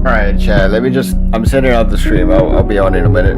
Alright, chat, let me just... I'm sending out the stream. I'll be on in a minute.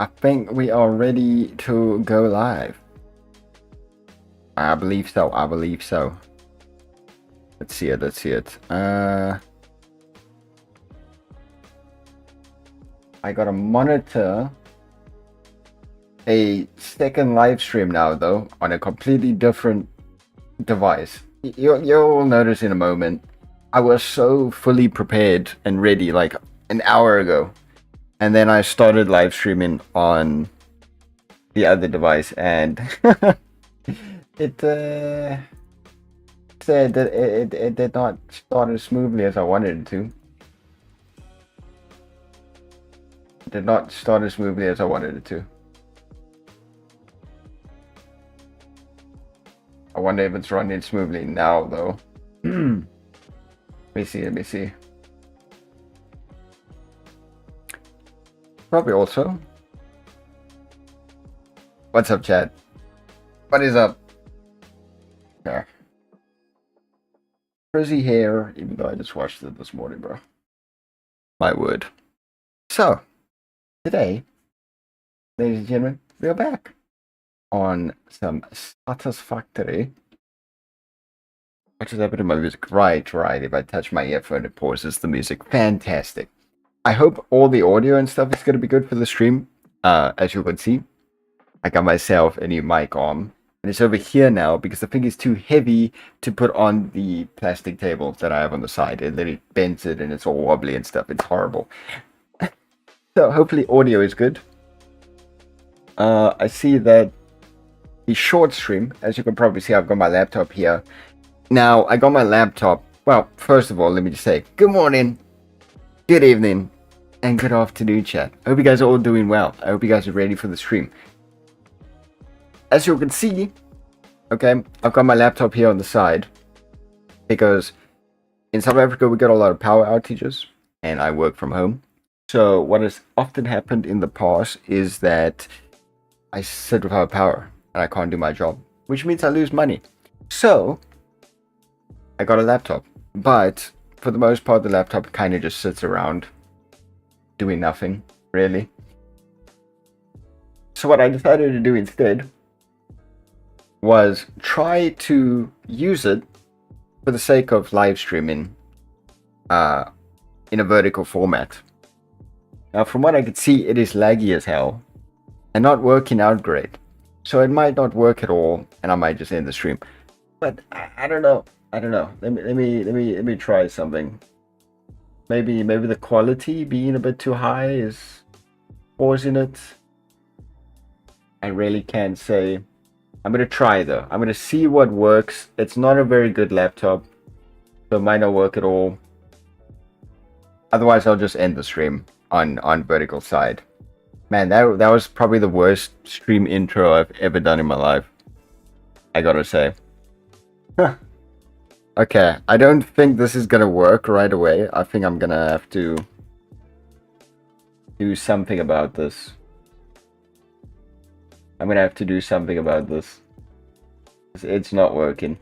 I think we are ready to go live. I believe so. I believe so. Let's see it. Let's see it. I gotta monitor a second live stream now, though, on a completely different device. You'll notice in a moment. I was so fully prepared and ready like an hour ago, and then I started live streaming on the other device, and it said that it did not start as smoothly as I wanted it to. It did not start as smoothly as I wanted it to. I wonder if it's running smoothly now, though. Let me see. Let me see. Probably also. What's up, chat? What is up? Yeah. Frizzy hair, even though I just watched it this morning, bro. My word. So, today, ladies and gentlemen, we are back on some Satisfactory. What just happened to my music? Right. If I touch my earphone, it pauses the music. Fantastic. I hope all the audio and stuff is going to be good for the stream. As you can see, I got myself a new mic arm. And it's over here now because the thing is too heavy to put on the plastic table that I have on the side. It literally bends it and it's all wobbly and stuff. It's horrible. So hopefully audio is good. I see that the short stream, as you can probably see, I've got my laptop here. Now, I got my laptop. Well, first of all, let me just say good morning, good evening, and good afternoon, chat. I hope you guys are all doing well. I hope you guys are ready for the stream. As you can see, okay, I've got my laptop here on the side because in South Africa we got a lot of power outages and I work from home. So what has often happened in the past is that I sit without power and I can't do my job, which means I lose money. So I got a laptop, but for the most part the laptop kind of just sits around doing nothing, really. So what I decided to do instead was try to use it for the sake of live streaming in a vertical format. Now, from what I could see, it is laggy as hell and not working out great. So it might not work at all, and I might just end the stream. But I don't know. I don't know. Let me try something. Maybe the quality being a bit too high is causing it. I really can't say. I'm gonna try though. I'm gonna see what works. It's not a very good laptop, so it might not work at all. Otherwise, I'll just end the stream on vertical side. Man, that was probably the worst stream intro I've ever done in my life, I gotta say. Okay, I don't think this is gonna work right away. I think I'm gonna have to do something about this. I'm gonna have to do something about this. It's not working.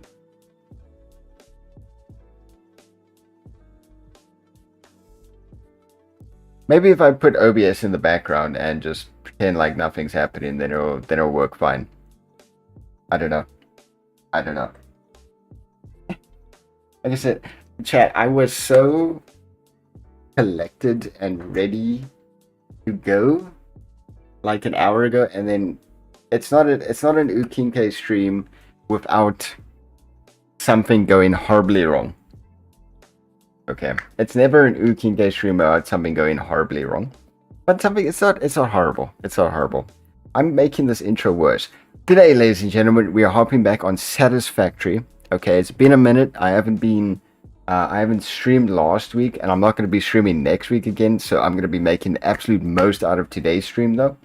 Maybe if I put OBS in the background and just pretend like nothing's happening, then it'll work fine. I don't know. I don't know. Like I said, chat, I was so collected and ready to go like an hour ago, and then it's not an OUKINGK stream without something going horribly wrong. Okay, it's never an OUKINGK stream without something going horribly wrong. But something, it's not horrible. It's not horrible. I'm making this intro worse. Today, ladies and gentlemen, we are hopping back on Satisfactory. Okay, it's been a minute. I haven't streamed last week, and I'm not going to be streaming next week again, so I'm going to be making the absolute most out of today's stream, though.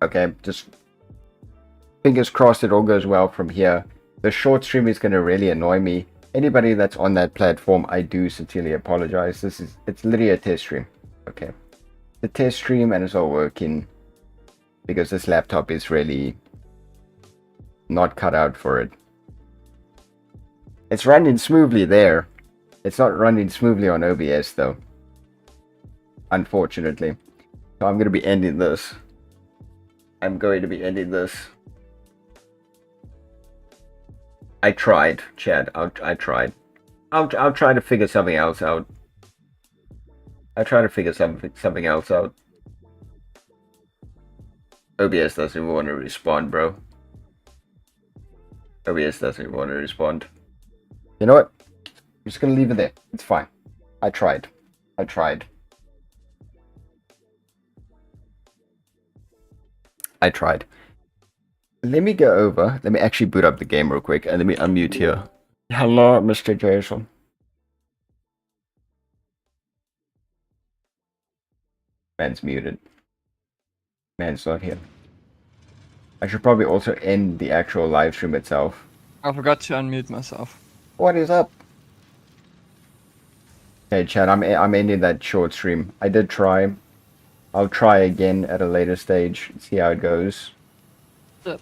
Okay, just fingers crossed it all goes well from here. The short stream is going to really annoy me. Anybody that's on that platform, I do sincerely apologize. It's literally a test stream. Okay, the test stream, and it's all working because this laptop is really not cut out for it. It's running smoothly there. It's not running smoothly on OBS though, unfortunately. So I'm gonna be ending this. I'm going to be ending this. I tried, Chad. I tried. I'll try to figure something else out. I'll try to figure something else out. OBS doesn't even want to respond, bro. OBS doesn't even want to respond. You know what? I'm just gonna leave it there. It's fine. I tried. I tried. I tried. Let me go over. Let me actually boot up the game real quick and let me unmute here. Hello, Mr. Jason. Man's muted. Man's not here. I should probably also end the actual live stream itself. I forgot to unmute myself. What is up? Hey, Chad, I'm ending that short stream. I did try. I'll try again at a later stage. See how it goes. Yep.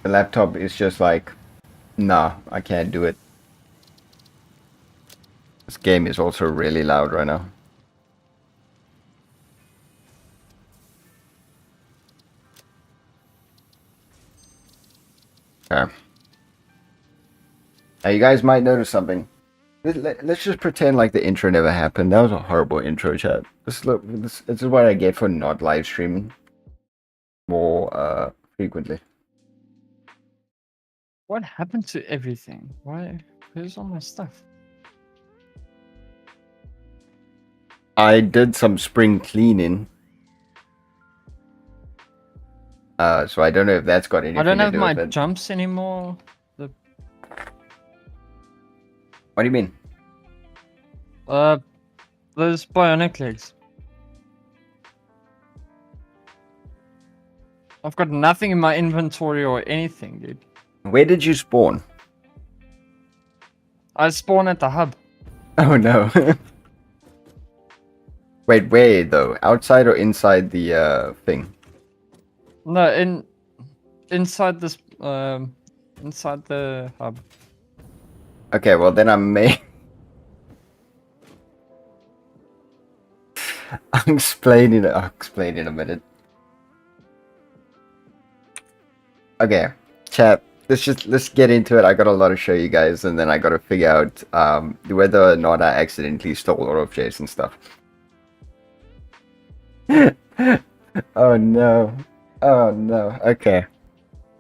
The laptop is just like, nah, I can't do it. This game is also really loud right now. Okay. Now you guys might notice something. Let's just pretend like the intro never happened. That was a horrible intro, chat. This is what I get for not live streaming more frequently. What happened to everything? Why? Where's all my stuff? I did some spring cleaning. So I don't know if that's got anything to do with it. I don't have my jumps anymore. What do you mean? Those bionic legs. I've got nothing in my inventory or anything, dude. Where did you spawn? I spawn at the hub. Oh no. Wait, where though? Outside or inside the thing? No, inside this inside the hub. Okay, well then I may. I'll explain in a minute. Okay, chat. Let's get into it. I got a lot to show you guys, and then I got to figure out whether or not I accidentally stole all of Jason's stuff. Oh no! Oh no! Okay,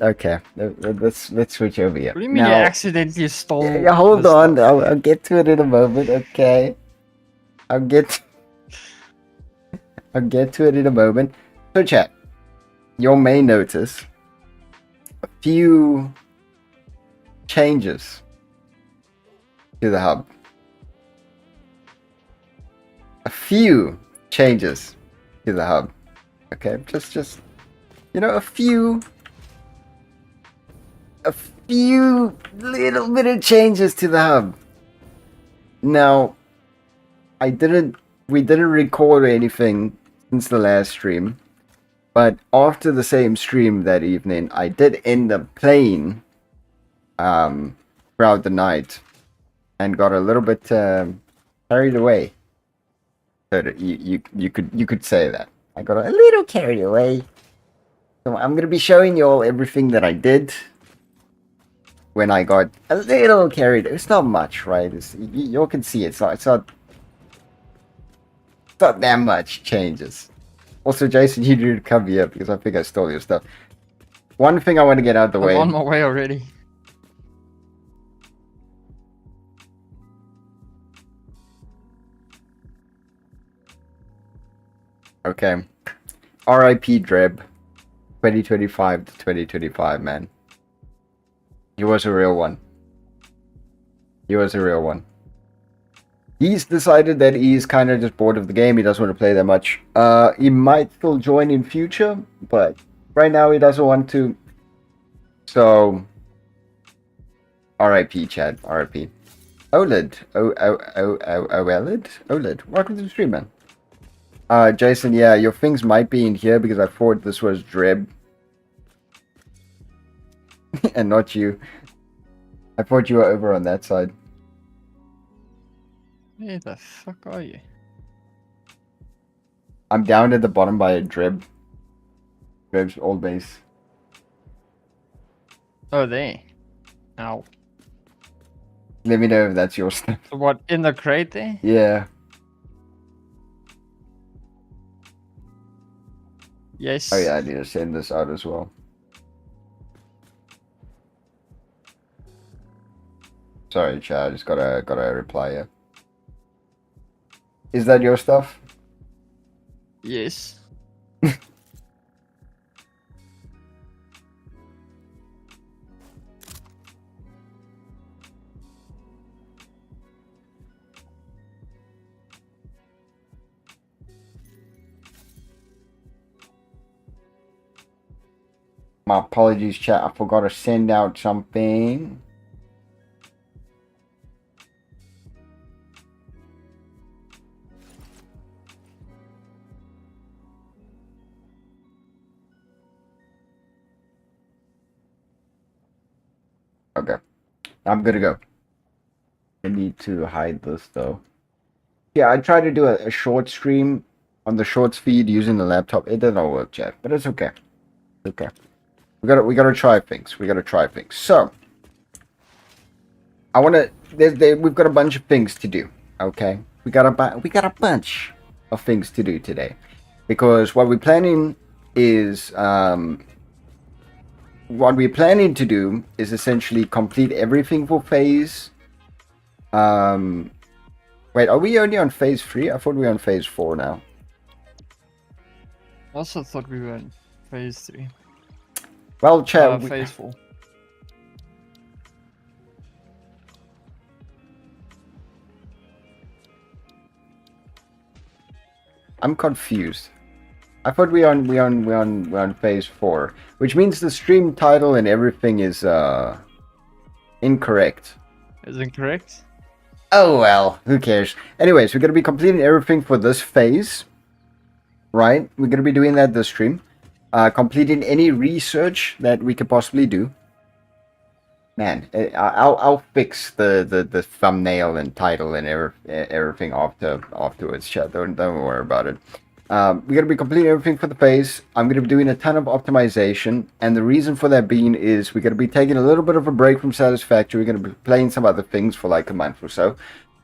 okay. Let's switch over here. What do you mean you accidentally stole? Yeah, hold on. I'll get to it in a moment. Okay, I'll get to it in a moment. So, chat, you may notice a few changes to the hub. A few changes to the hub. Okay, just you know, a few little bit of changes to the hub. Now, we didn't record anything since the last stream, but after the same stream that evening, I did end up playing throughout the night and got a little bit carried away. So that you could say that I got a little carried away. So I'm gonna be showing you all everything that I did when I got a little carried. It's not much, right? You all can see it's not that much changes. Also, Jason, you need to come here because I think I stole your stuff. One thing I want to get out of the way. I'm on my way already. Okay. R.I.P. Dreb. 2025 to 2025, man. He was a real one. He was a real one. He's decided that he's kind of just bored of the game. He doesn't want to play that much. He might still join in future, but right now he doesn't want to. So, R.I.P. Chad. R.I.P. OLED. OLED? OLED. Welcome to the stream, man. Jason, yeah, your things might be in here because I thought this was Dreb. And not you. I thought you were over on that side. Where the fuck are you? I'm down at the bottom by a Dreb's old base. Oh, they. Ow. Let me know if that's your stuff. So what, in the crate there? Yeah. Yes. Oh yeah, I need to send this out as well. Sorry, chat. I just gotta reply here. Is that your stuff? Yes. My apologies, chat. I forgot to send out something. Okay. I'm gonna go. I need to hide this though. Yeah, I tried to do a short stream on the shorts feed using the laptop. It didn't work, chat, but it's okay. It's okay. We gotta try things. We gotta try things. So I wanna we've got a bunch of things to do. Okay? We got a bunch of things to do today. Because what we're planning is essentially complete everything for phase. Wait, are we only on phase 3? I thought we were on phase 4 now. Also thought we were in phase 3. Well, chat. Phase 4. I'm confused. I thought we're on phase 4, which means the stream title and everything is incorrect. Is incorrect? Oh well, who cares? Anyways, we're gonna be completing everything for this phase, right? We're gonna be doing that this stream, completing any research that we could possibly do. Man, I'll fix the thumbnail and title and everything afterwards. Chat, don't worry about it. We're going to be completing everything for the phase. I'm going to be doing a ton of optimization, and the reason for that being is we're going to be taking a little bit of a break from Satisfactory. We're going to be playing some other things for like a month or so,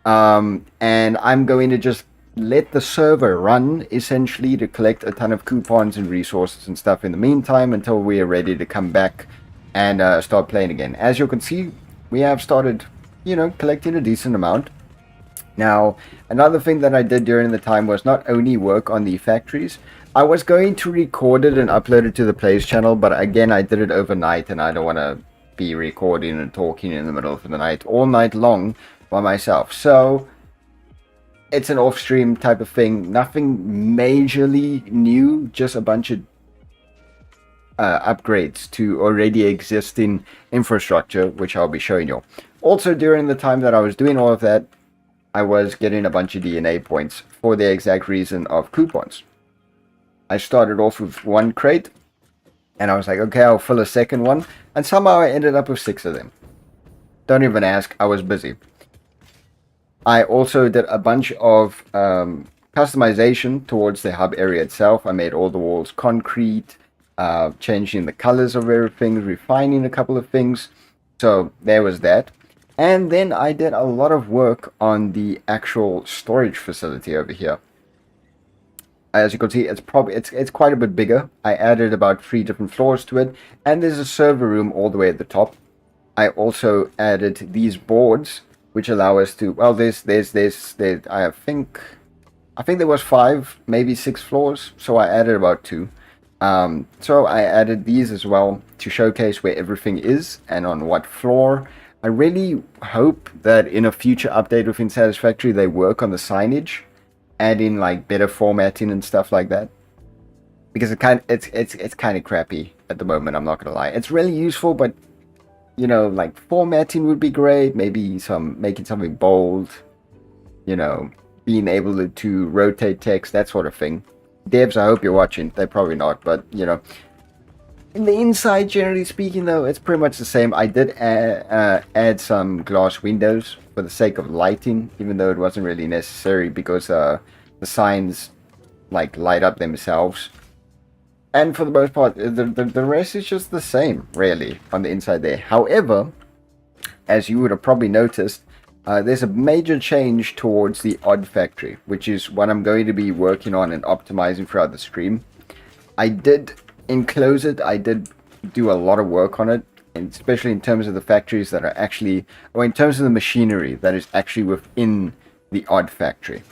and I'm going to just let the server run essentially to collect a ton of coupons and resources and stuff in the meantime until we are ready to come back and start playing again. As you can see, we have started, collecting a decent amount. Now, another thing that I did during the time was not only work on the factories. I was going to record it and upload it to the Plays channel, but again, I did it overnight, and I don't want to be recording and talking in the middle of the night all night long by myself. So, it's an off-stream type of thing. Nothing majorly new, just a bunch of upgrades to already existing infrastructure, which I'll be showing you. Also, during the time that I was doing all of that, I was getting a bunch of DNA points for the exact reason of coupons. I started off with 1 crate, and I was like, okay, I'll fill a second one, and somehow I ended up with 6 of them. Don't even ask, I was busy. I also did a bunch of customization towards the hub area itself. I made all the walls concrete, changing the colors of everything, refining a couple of things. So there was that. And then I did a lot of work on the actual storage facility over here. As you can see, it's quite a bit bigger. I added about 3 different floors to it, and there's a server room all the way at the top. I also added these boards, which allow us to, well, there's I think there was 5, maybe 6 floors, so I added about 2. So I added these as well to showcase where everything is and on what floor. I really hope that in a future update within Satisfactory they work on the signage, add in like better formatting and stuff like that. Because it's kind of crappy at the moment, I'm not gonna lie. It's really useful, but like formatting would be great. Maybe making something bold, being able to rotate text, that sort of thing. Devs, I hope you're watching. They're probably not, but in the inside, generally speaking, though, it's pretty much the same. I did add some glass windows for the sake of lighting, even though it wasn't really necessary because the signs like light up themselves. And for the most part, the rest is just the same, really, on the inside there. However, as you would have probably noticed, there's a major change towards the odd factory, which is what I'm going to be working on and optimizing throughout the stream. I did enclose it. I did do a lot of work on it, and especially in terms of the factories that are actually, or in terms of the machinery that is actually within the odd factory,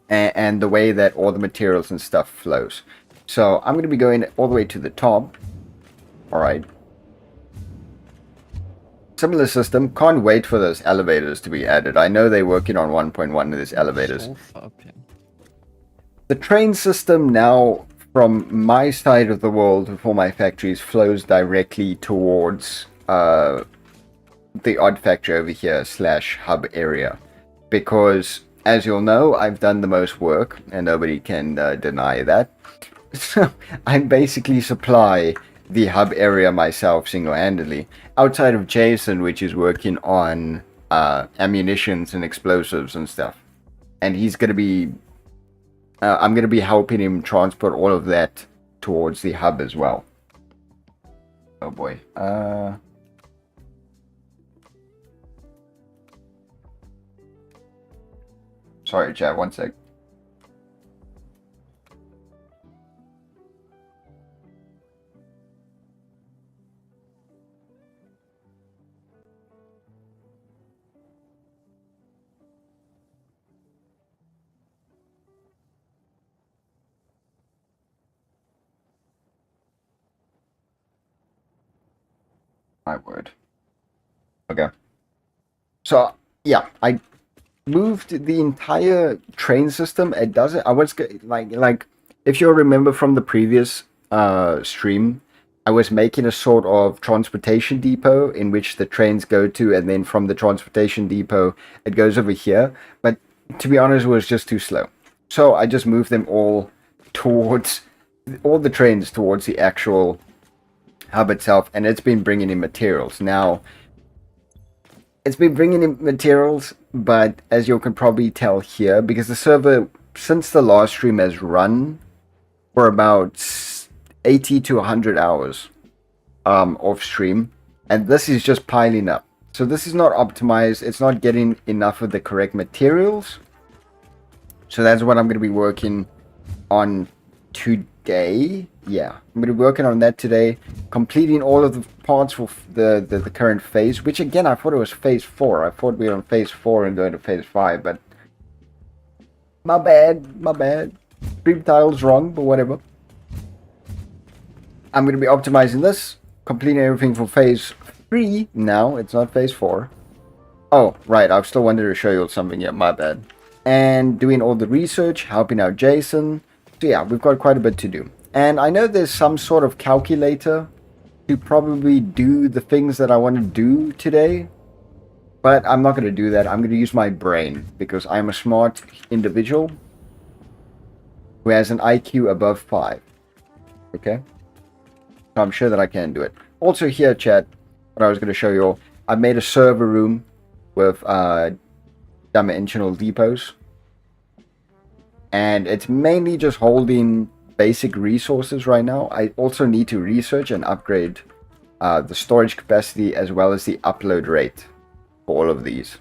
and the way that all the materials and stuff flows. So I'm going to be going all the way to the top. Alright. Similar system. Can't wait for those elevators to be added. I know they're working on 1.1 of these elevators. Okay. The train system now from my side of the world with all my factories flows directly towards the odd factory over here / hub area. Because as you'll know, I've done the most work and nobody can deny that. So I basically supply the hub area myself single-handedly, outside of Jason, which is working on ammunitions and explosives and stuff. And he's going to be, I'm going to be helping him transport all of that towards the hub as well. Oh boy. Sorry, chat, one sec. My word. Okay. So, yeah, I moved the entire train system. It doesn't, I was like if you remember from the previous stream, I was making a sort of transportation depot in which the trains go to, and then from the transportation depot it goes over here. But to be honest, it was just too slow. So I just moved them all towards, all the trains towards the actual hub itself, and it's been bringing in materials. Now, it's been bringing in materials, but as you can probably tell here, because the server, since the last stream, has run for about 80 to 100 hours off stream, and this is just piling up. So this is not optimized. It's not getting enough of the correct materials. So that's what I'm going to be working on today. Yeah, I'm going to be working on that today, completing all of the parts for the current phase, which again, I thought it was phase 4. I thought we were on phase 4 and going to phase 5, but my bad. Stream title's wrong, but whatever. I'm going to be optimizing this, completing everything for phase 3 now. It's not phase 4. Oh, right, I've still wanted to show you something. Yeah, my bad. And doing all the research, helping out Jason. So yeah, we've got quite a bit to do. And I know there's some sort of calculator to probably do the things that I want to do today. But I'm not going to do that. I'm going to use my brain, because I'm a smart individual who has an IQ above 5. Okay? So I'm sure that I can do it. Also here, chat, what I was going to show you all, I made a server room with dimensional depots. And it's mainly just holding basic resources right now. I also need to research and upgrade the storage capacity as well as the upload rate for all of these,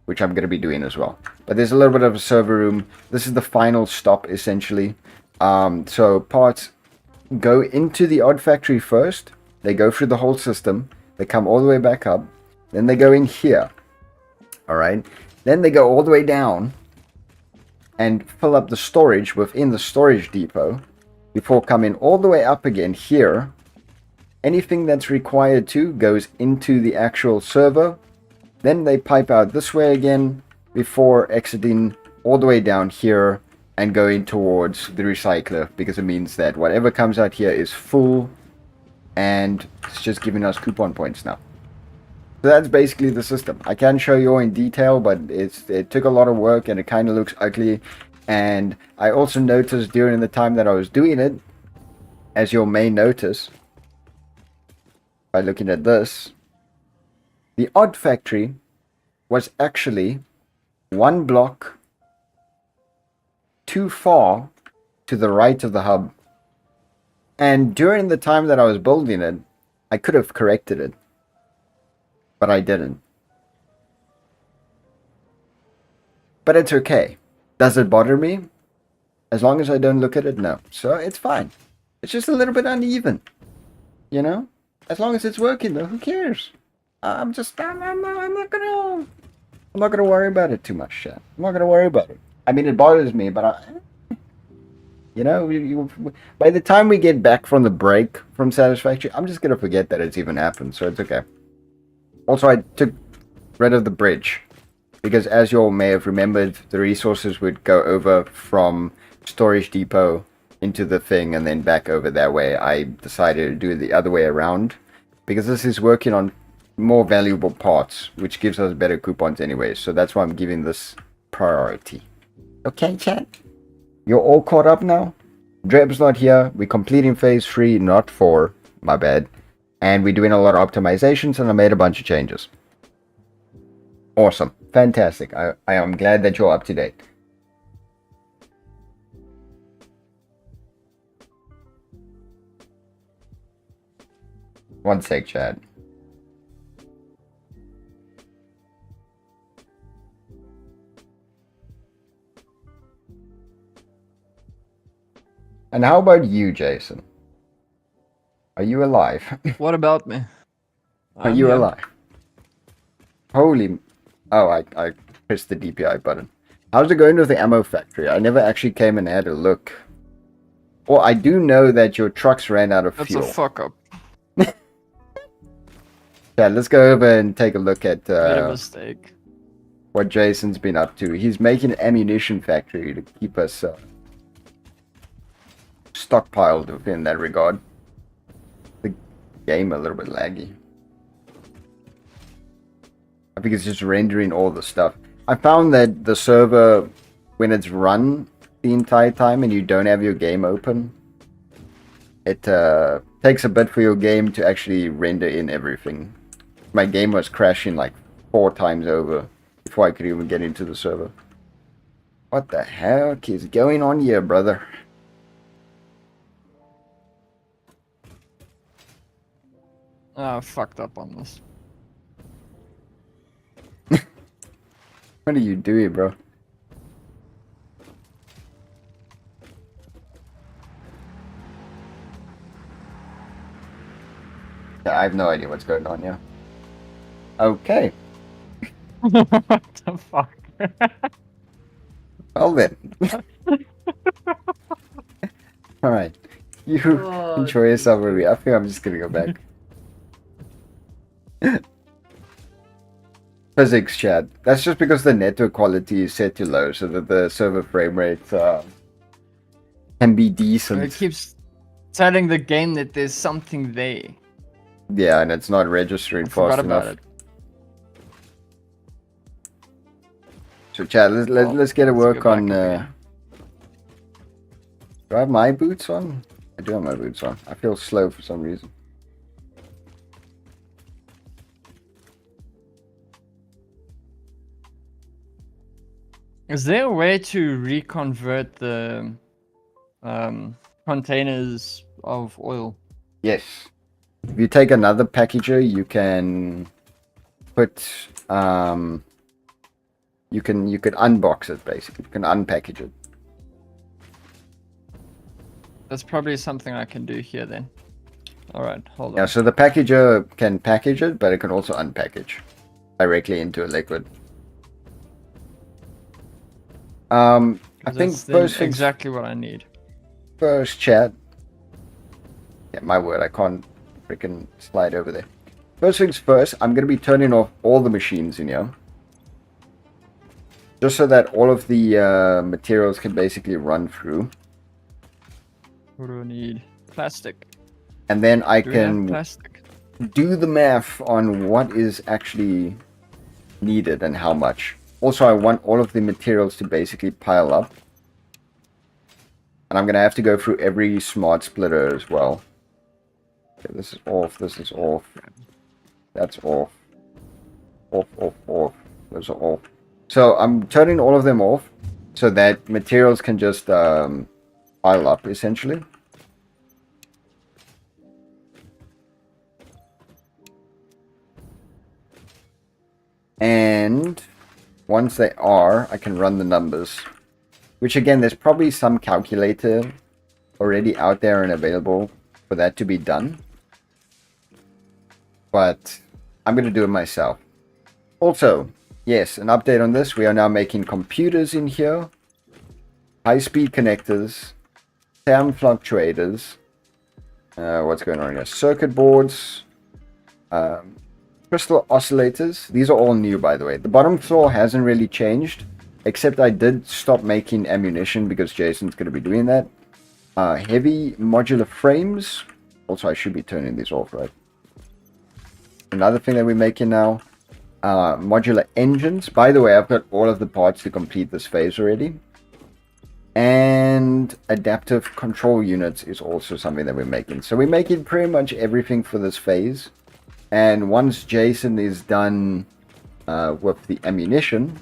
which I'm going to be doing as well. But there's a little bit of a server room. This is the final stop, essentially. So parts go into the odd factory first. They go through the whole system. They come all the way back up. Then they go in here. Alright. Then they go all the way down and fill up the storage within the storage depot before coming all the way up again here. Anything that's required to goes into the actual server. Then they pipe out this way again before exiting all the way down here and going towards the recycler, because it means that whatever comes out here is full and it's just giving us coupon points now. So that's basically the system. I can show you all in detail, but it took a lot of work and it kind of looks ugly. And I also noticed during the time that I was doing it, as you may notice by looking at this, the odd factory was actually one block too far to the right of the hub. And during the time that I was building it, I could have corrected it. But I didn't. But it's okay. Does it bother me? As long as I don't look at it, no. So it's fine. It's just a little bit uneven. You know? As long as it's working though, who cares? I'm not gonna worry about it too much, chat. I'm not gonna worry about it. I mean, it bothers me, but you know, by the time we get back from the break from Satisfactory, I'm just gonna forget that it's even happened, so it's okay. Also, I took rid of the bridge because, as you all may have remembered, the resources would go over from storage depot into the thing and then back over that way. I decided to do it the other way around because this is working on more valuable parts, which gives us better coupons anyway. So that's why I'm giving this priority. Okay, chat? You're all caught up now? Dreb's not here. We're completing phase 3, not 4. My bad. And we're doing a lot of optimizations, and I made a bunch of changes. Awesome. Fantastic. I am glad that you're up to date. One sec, Chad. And how about you, Jason? Are you alive? What about me? Are you alive? Holy... Oh, I pressed the DPI button. How's it going with the ammo factory? I never actually came and had a look. Well, I do know that your trucks ran out of fuel. That's a fuck up. Yeah, let's go over and take a look at Made a mistake. what Jason's been up to. He's making an ammunition factory to keep us stockpiled within that regard. The game a little bit laggy. I think it's just rendering all the stuff. I found that the server, when it's run the entire time and you don't have your game open, it takes a bit for your game to actually render in everything. My game was crashing like 4 times over before I could even get into the server. What the heck is going on here, brother? I fucked up on this. What are you doing, bro? Yeah, I have no idea what's going on here. Okay. What the fuck? Well then. Alright. You enjoy yourself, Ruby. I think I'm just gonna go back. Physics, chat. That's just because the network quality is set to low, so that the server frame rate can be decent. It keeps telling the game that there's something there. Yeah, and it's not registering fast enough. It. So, chat, let's get to work on. Do I have my boots on? I do have my boots on. I feel slow for some reason. Is there a way to reconvert the containers of oil? Yes. If you take another packager, you can put you could unbox it basically. You can unpackage it. That's probably something I can do here then. Alright, hold on. Yeah, so the packager can package it, but it can also unpackage directly into a liquid. I think first things exactly what I need. first, chat. Yeah, my word, I can't freaking slide over there. First things first, I'm gonna be turning off all the machines in here, just so that all of the materials can basically run through. What do I need? Plastic. And then I Do we have can plastic? do the math on what is actually needed and how much. Also, I want all of the materials to basically pile up. And I'm going to have to go through every smart splitter as well. Okay, this is off, this is off. That's off. Off, off, off. Those are off. So I'm turning all of them off so that materials can just pile up, essentially. And once they are, I can run the numbers. Which again, there's probably some calculator already out there and available for that to be done. But I'm going to do it myself. Also, yes, an update on this. We are now making computers in here. High-speed connectors. SAM fluctuators. What's going on here? Circuit boards. Crystal oscillators. These are all new, by the way. The bottom floor hasn't really changed. Except I did stop making ammunition because Jason's going to be doing that. Heavy modular frames. Also, I should be turning these off, right? Another thing that we're making now. Modular engines. By the way, I've got all of the parts to complete this phase already. And adaptive control units is also something that we're making. So we're making pretty much everything for this phase. And once Jason is done with the ammunition...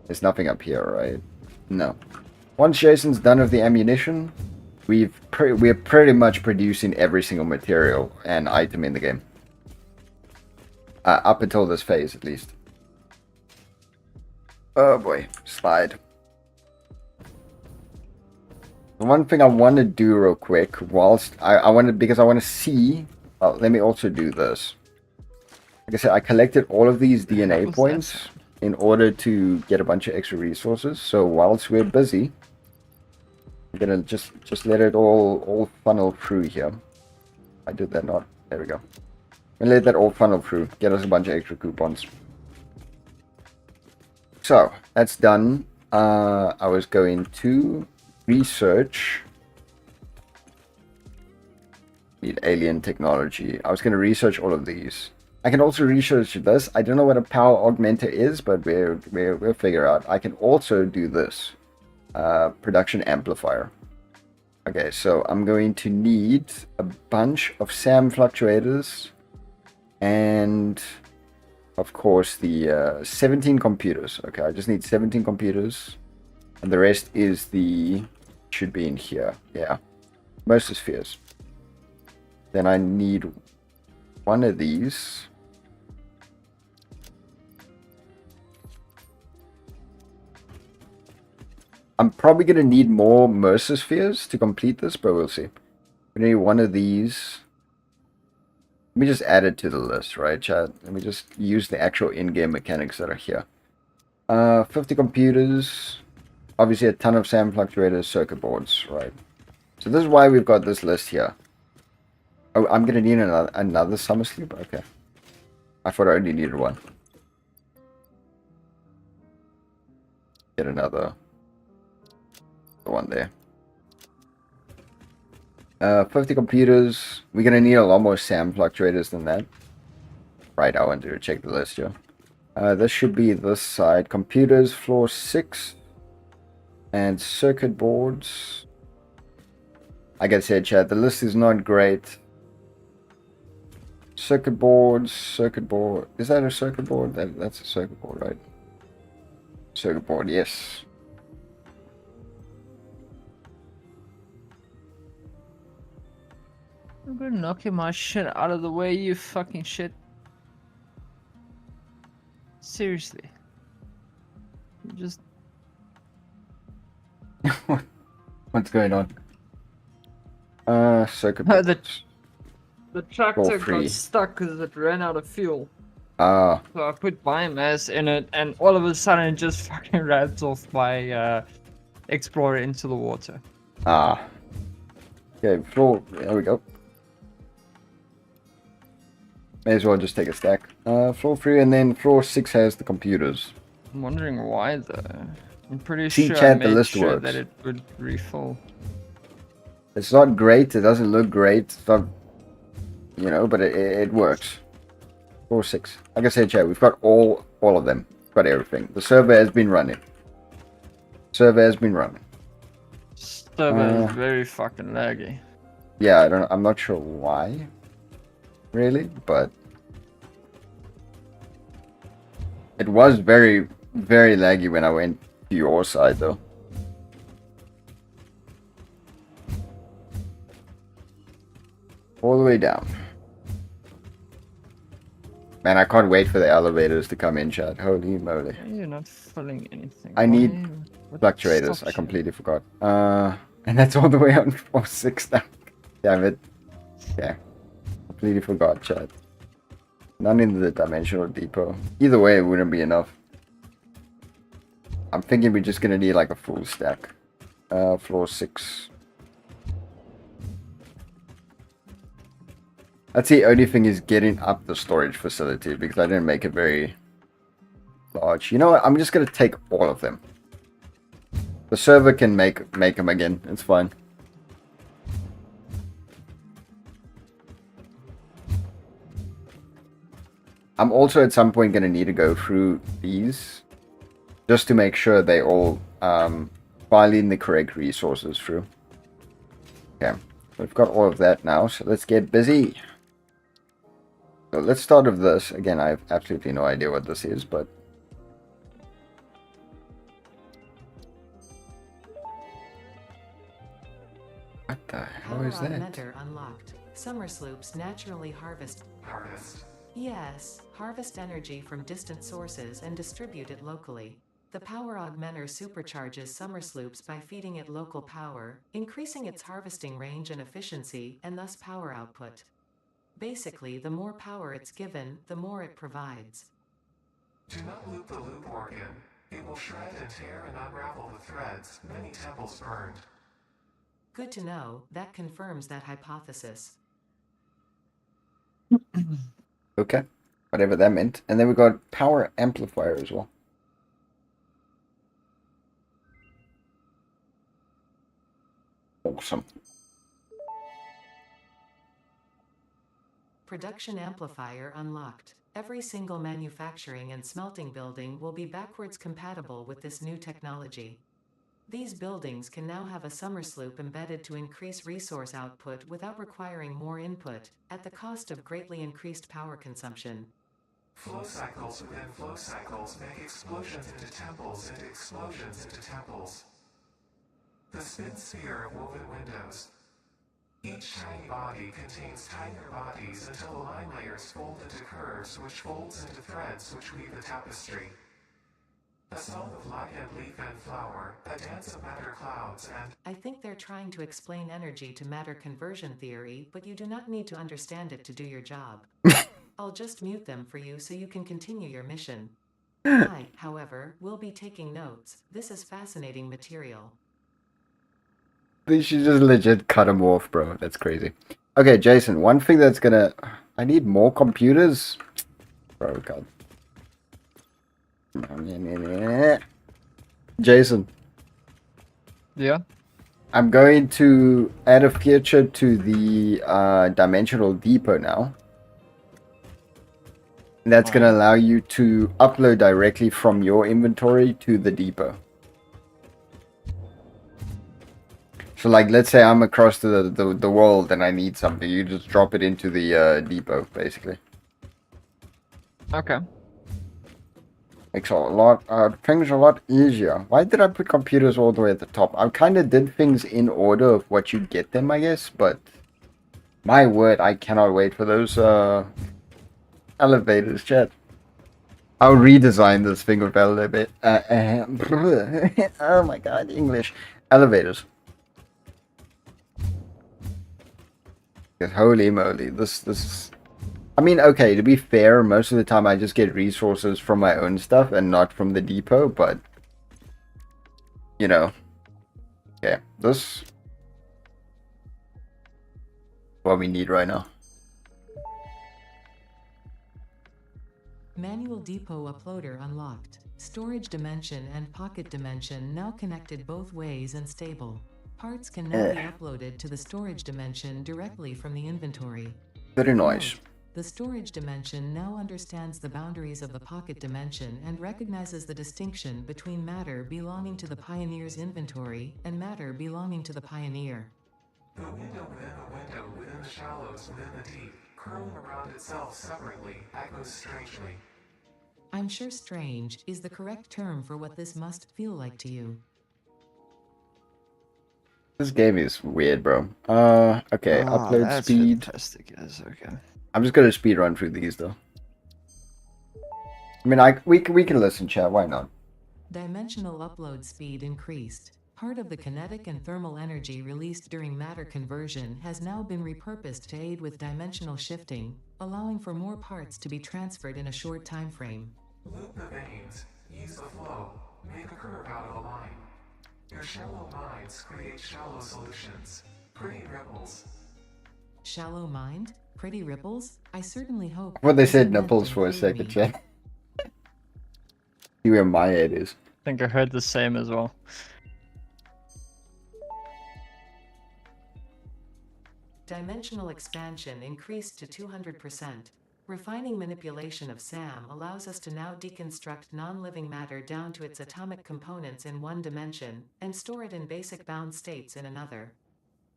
There's nothing up here, right? No. Once Jason's done with the ammunition, we're pretty much producing every single material and item in the game. Up until this phase, at least. Oh boy, slide. The one thing I want to do real quick, whilst because I want to see. Let me also do this. Like I said, I collected all of these DNA points in order to get a bunch of extra resources. So whilst we're busy, I'm gonna just let it all funnel through here. I did that not. There we go. And let that all funnel through. Get us a bunch of extra coupons. So that's done. I was going to research. Need alien technology. I was going to research all of these. I can also research this. I don't know what a power augmenter is, but we'll figure out. I can also do this. Production amplifier. Okay, so I'm going to need a bunch of SAM fluctuators. And, of course, the 17 computers. Okay, I just need 17 computers. And the rest is should be in here. Yeah. Most of spheres. Then I need one of these. I'm probably going to need more Mercer spheres to complete this, but we'll see. We need one of these. Let me just add it to the list, right, chat? Let me just use the actual in-game mechanics that are here. 50 computers. Obviously a ton of SAM fluctuators, circuit boards, right? So this is why we've got this list here. Oh, I'm going to need another summer sleep? Okay. I thought I only needed one. Get another one there. 50 computers. We're going to need a lot more SAM fluctuators than that. Right, I want to check the list here. This should be this side. Computers, floor 6. And circuit boards. Like I said, chat, the list is not great. Circuit boards, circuit board. Is that a circuit board? That's a circuit board, right? Circuit board, yes. I'm gonna knock my shit out of the way, you fucking shit. Seriously. You just... What's going on? Circuit boards. The tractor free. got stuck because it ran out of fuel. So I put biomass in it, and all of a sudden it just fucking rats off my Explorer into the water. Okay, floor. There we go. May as well just take a stack. Floor 3 and then floor 6 has the computers. I'm wondering why though. I'm pretty See, sure chat, I made the list sure works. that it would refill. It's not great. It doesn't look great. It's not, you know, but it works. Floor 6. Like I said, chat, we've got all of them. We've got everything. The server has been running. Server is very fucking laggy. Yeah, I'm not sure why. Really, but it was very, very laggy when I went to your side, though. All the way down. Man, I can't wait for the elevators to come in, chat. Holy moly. You're not filling anything. I need What fluctuators. stops I you? completely forgot. And that's all the way on floor 6 now. Damn it. Yeah. Completely forgot, chat. None in the dimensional depot. Either way, it wouldn't be enough. I'm thinking we're just gonna need like a full stack. Floor 6. That's the only thing, is getting up the storage facility, because I didn't make it very large. You know what? I'm just gonna take all of them. The server can make them again. It's fine. I'm also at some point gonna need to go through these just to make sure they all file in the correct resources through. Okay, we've got all of that now, so let's get busy. So let's start with this. Again, I have absolutely no idea what this is, but what the hell is that? Augmenter unlocked. Summer sloops naturally harvest. Yes, harvest energy from distant sources and distribute it locally. The power augmenter supercharges summer sloops by feeding it local power, increasing its harvesting range and efficiency, and thus power output. Basically, the more power it's given, the more it provides. Do not loop the loop organ. It will shred and tear and unravel the threads, many temples burned. Good to know, that confirms that hypothesis. Okay, whatever that meant. And then we got power amplifier as well. Awesome. Production amplifier unlocked. Every single manufacturing and smelting building will be backwards compatible with this new technology. These buildings can now have a summer sloop embedded to increase resource output without requiring more input, at the cost of greatly increased power consumption. Flow cycles within flow cycles make explosions into temples into explosions into temples. The spin sphere of woven windows. Each tiny body contains tinier bodies until the line layers fold into curves which folds into threads which weave the tapestry. A song of light and leaf and flower, a dance of matter clouds and... I think they're trying to explain energy to matter conversion theory, but you do not need to understand it to do your job. I'll just mute them for you so you can continue your mission. I, however, will be taking notes. This is fascinating material. They should just legit cut them off, bro. That's crazy. Okay, Jason, one thing that's gonna... I need more computers. Bro, God. Jason. Yeah? I'm going to add a feature to the dimensional depot now. And that's going to allow you to upload directly from your inventory to the depot. So like, let's say I'm across the world and I need something. You just drop it into the depot, basically. Okay. Makes a lot, things a lot easier. Why did I put computers all the way at the top? I kind of did things in order of what you get them, I guess, but my word, I cannot wait for those elevators, chat. I'll redesign this thing with elevator. Oh my god, English. Elevators. Because holy moly, this I mean, okay, to be fair, most of the time I just get resources from my own stuff and not from the depot, but, you know, yeah, this is what we need right now. Manual depot uploader unlocked. Storage dimension and pocket dimension now connected both ways and stable. Parts can now be uploaded to the storage dimension directly from the inventory. Very nice. The storage dimension now understands the boundaries of the pocket dimension and recognizes the distinction between matter belonging to the Pioneer's inventory and matter belonging to the Pioneer. The window within the shallows within the deep, curling around itself separately, echoes strangely. I'm sure strange is the correct term for what this must feel like to you. This game is weird, bro. Okay, upload That's speed. fantastic. Yes, okay. I'm just gonna speed run through these though. I mean, we can listen, chat. Why not? Dimensional upload speed increased. Part of the kinetic and thermal energy released during matter conversion has now been repurposed to aid with dimensional shifting, allowing for more parts to be transferred in a short time frame. Loop the veins, use the flow, make a curve out of a line. Your shallow minds create shallow solutions. Pretty ripples. Shallow mind? Pretty ripples? I certainly hope What they that said isn't meant to nipples for a include second, me. chat. See where my head is. I think I heard the same as well. Dimensional expansion increased to 200%. Refining manipulation of SAM allows us to now deconstruct non-living matter down to its atomic components in one dimension, and store it in basic bound states in another.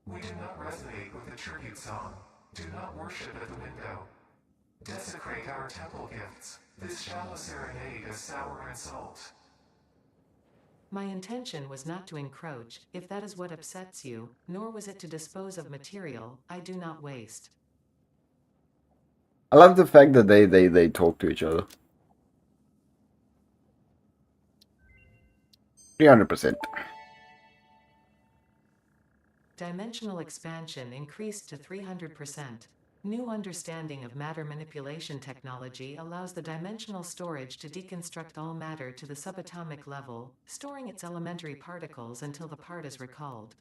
We do not resonate with the tribute song. Do not worship at the window. Desecrate our temple gifts. This shallow serenade is sour insult. My intention was not to encroach, if that is what upsets you, nor was it to dispose of material I do not waste. I love the fact that they talk to each other. 300%. Dimensional expansion increased to 300%. New understanding of matter manipulation technology allows the dimensional storage to deconstruct all matter to the subatomic level, storing its elementary particles until the part is recalled.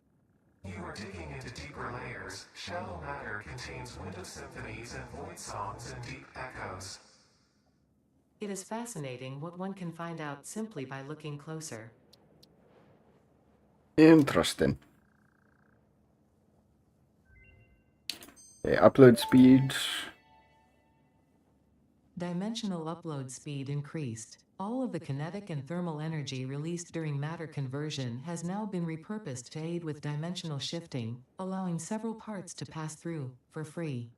You are digging into deeper layers. Shallow matter contains window symphonies and void songs and deep echoes. It is fascinating what one can find out simply by looking closer. Interesting. Okay, upload speed. Dimensional upload speed increased. All of the kinetic and thermal energy released during matter conversion has now been repurposed to aid with dimensional shifting, allowing several parts to pass through, for free.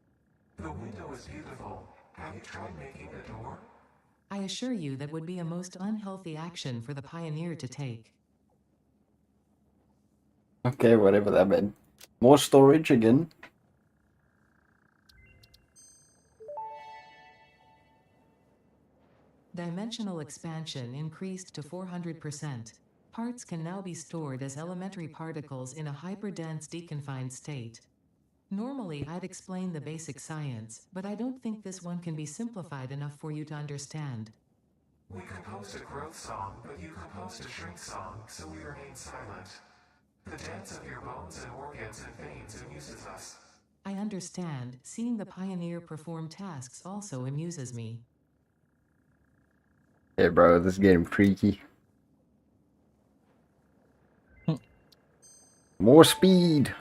The window is beautiful. Have you tried making a door? I assure you that would be a most unhealthy action for the pioneer to take. Okay, whatever that meant. More storage again. Dimensional expansion increased to 400%. Parts can now be stored as elementary particles in a hyperdense deconfined state. Normally I'd explain the basic science, but I don't think this one can be simplified enough for you to understand. We composed a growth song, but you composed a shrink song, so we remain silent. The dance of your bones and organs and veins amuses us. I understand, seeing the pioneer perform tasks also amuses me. Hey, bro, this is getting freaky. More speed.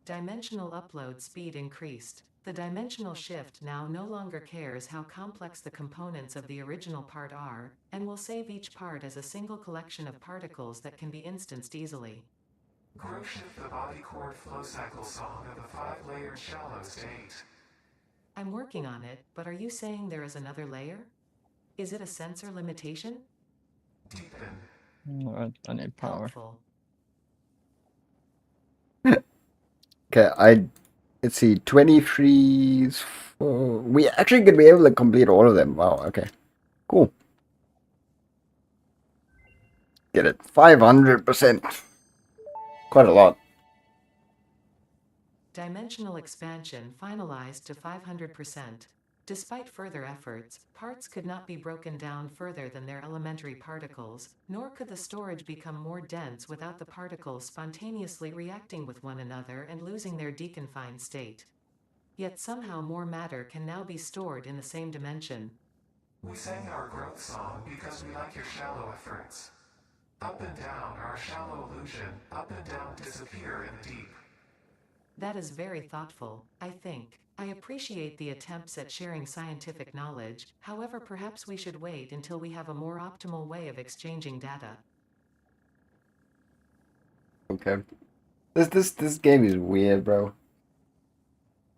Dimensional upload speed increased. The dimensional shift now no longer cares how complex the components of the original part are, and will save each part as a single collection of particles that can be instanced easily. Grow shift the body chord flow cycle song of the 5-layered shallow state. I'm working on it, but are you saying there is another layer? Is it a sensor limitation? Deepen. I need power. Helpful. Okay, let's see, 23. We actually could be able to complete all of them. Wow, okay. Cool. Get it. 500%. Quite a lot. Dimensional expansion finalized to 500%. Despite further efforts, parts could not be broken down further than their elementary particles, nor could the storage become more dense without the particles spontaneously reacting with one another and losing their deconfined state. Yet somehow more matter can now be stored in the same dimension. We sang our growth song because we like your shallow efforts. Up and down our shallow illusion, up and down disappear in the deep. That is very thoughtful, I think. I appreciate the attempts at sharing scientific knowledge, however perhaps we should wait until we have a more optimal way of exchanging data. Okay. This game is weird, bro.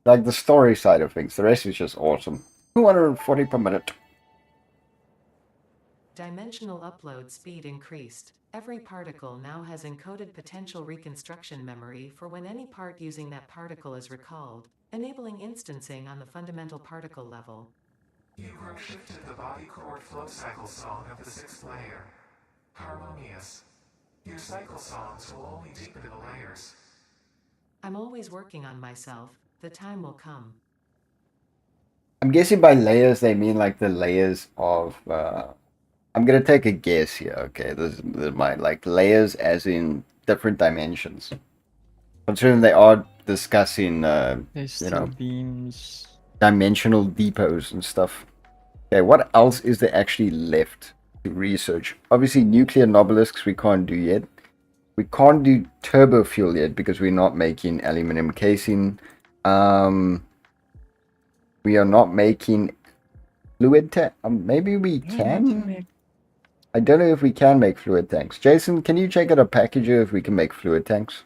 Like the story side of things. The rest is just awesome. 240 per minute. Dimensional upload speed increased. Every particle now has encoded potential reconstruction memory for when any part using that particle is recalled, enabling instancing on the fundamental particle level. You grow shifted the body chord flow cycle song of the 6th layer. Harmonious. Your cycle songs will only deepen the layers. I'm always working on myself. The time will come. I'm guessing by layers they mean like the layers of. I'm gonna take a guess here. Okay, this is my like layers as in different dimensions. Considering they are discussing, you know, beams. dimensional depots and stuff. Okay, what else is there actually left to research? Obviously, nuclear nobelisks we can't do yet. We can't do turbo fuel yet because we're not making aluminum casing. We are not making fluid tank. Maybe we can. I don't know if we can make fluid tanks. Jason, can you check out a packager if we can make fluid tanks?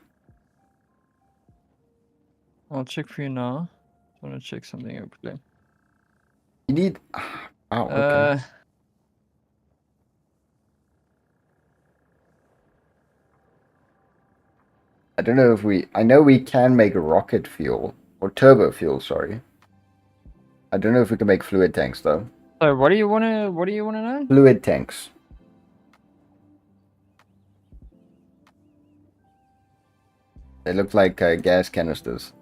I'll check for you now. I want to check something real quickly. You need. Oh, okay. I don't know if we. I know we can make rocket fuel or turbo fuel. Sorry. I don't know if we can make fluid tanks though. So what do you wanna know? Fluid tanks. They look like gas canisters.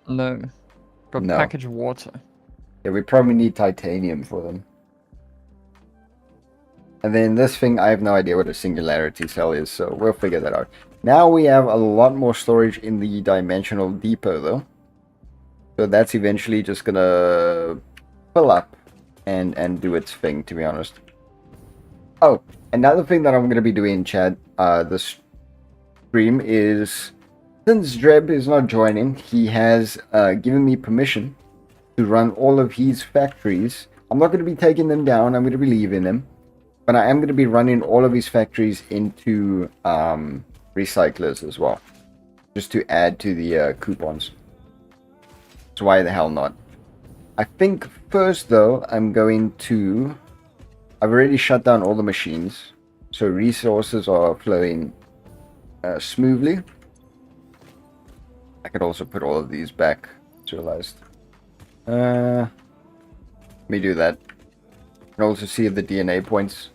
No. Got No. packaged water. Yeah, we probably need titanium for them. And then this thing, I have no idea what a singularity cell is, so we'll figure that out. Now we have a lot more storage in the dimensional depot though. So that's eventually just gonna fill up and do its thing, to be honest. Oh, another thing that I'm gonna be doing, Chad, this stream is, since Dreb is not joining, he has given me permission to run all of his factories. I'm not going to be taking them down, I'm going to be leaving them. But I am going to be running all of his factories into recyclers as well. Just to add to the coupons. So why the hell not? I think first though, I'm going to... I've already shut down all the machines. So resources are flowing smoothly. I could also put all of these back. Just realized. Let me do that. And also see the DNA points.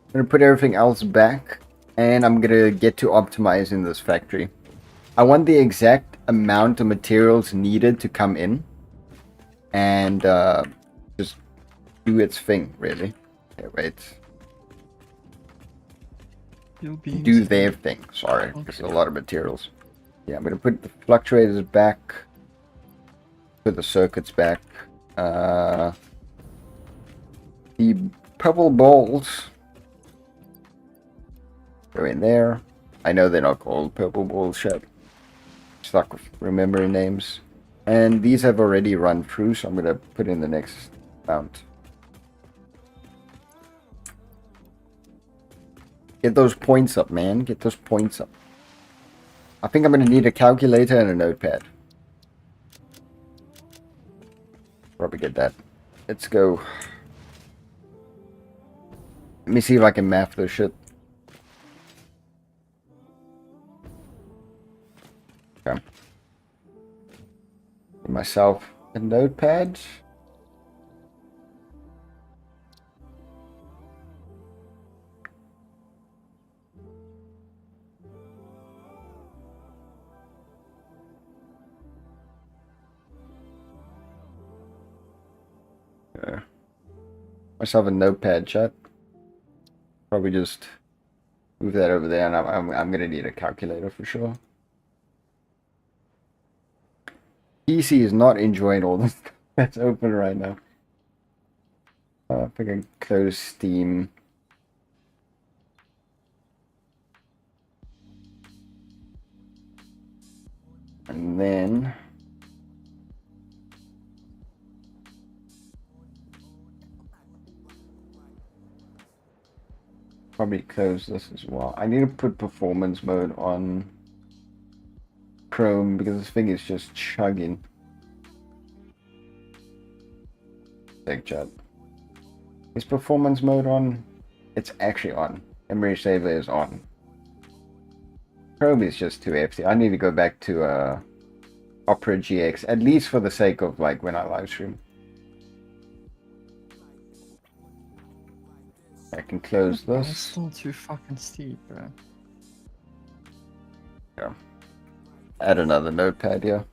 I'm going to put everything else back. And I'm going to get to optimizing this factory. I want the exact amount of materials needed to come in. And just do its thing, really. Okay, wait. Do their thing. Sorry, Okay. there's a lot of materials. Yeah, I'm going to put the fluctuators back. Put the circuits back. The purple balls go in there. I know they're not called purple balls yet. Stuck with remembering names. And these have already run through, so I'm going to put in the next amount. Get those points up, man. Get those points up. I think I'm going to need a calculator and a notepad. Probably get that. Let's go. Let me see if I can math this shit. Okay. Give myself a notepad. Myself a notepad, chat. Probably just move that over there, and I'm gonna need a calculator for sure. PC is not enjoying all this that's open right now. If I can close Steam. And then probably close this as well. I need to put performance mode on Chrome because this thing is just chugging. Tech chat. Is performance mode on? It's actually on. Memory saver is on. Chrome is just too hefty. I need to go back to Opera GX, at least for the sake of like when I live stream. I can close It's this. still too fucking steep, bro. Yeah. Add another notepad here.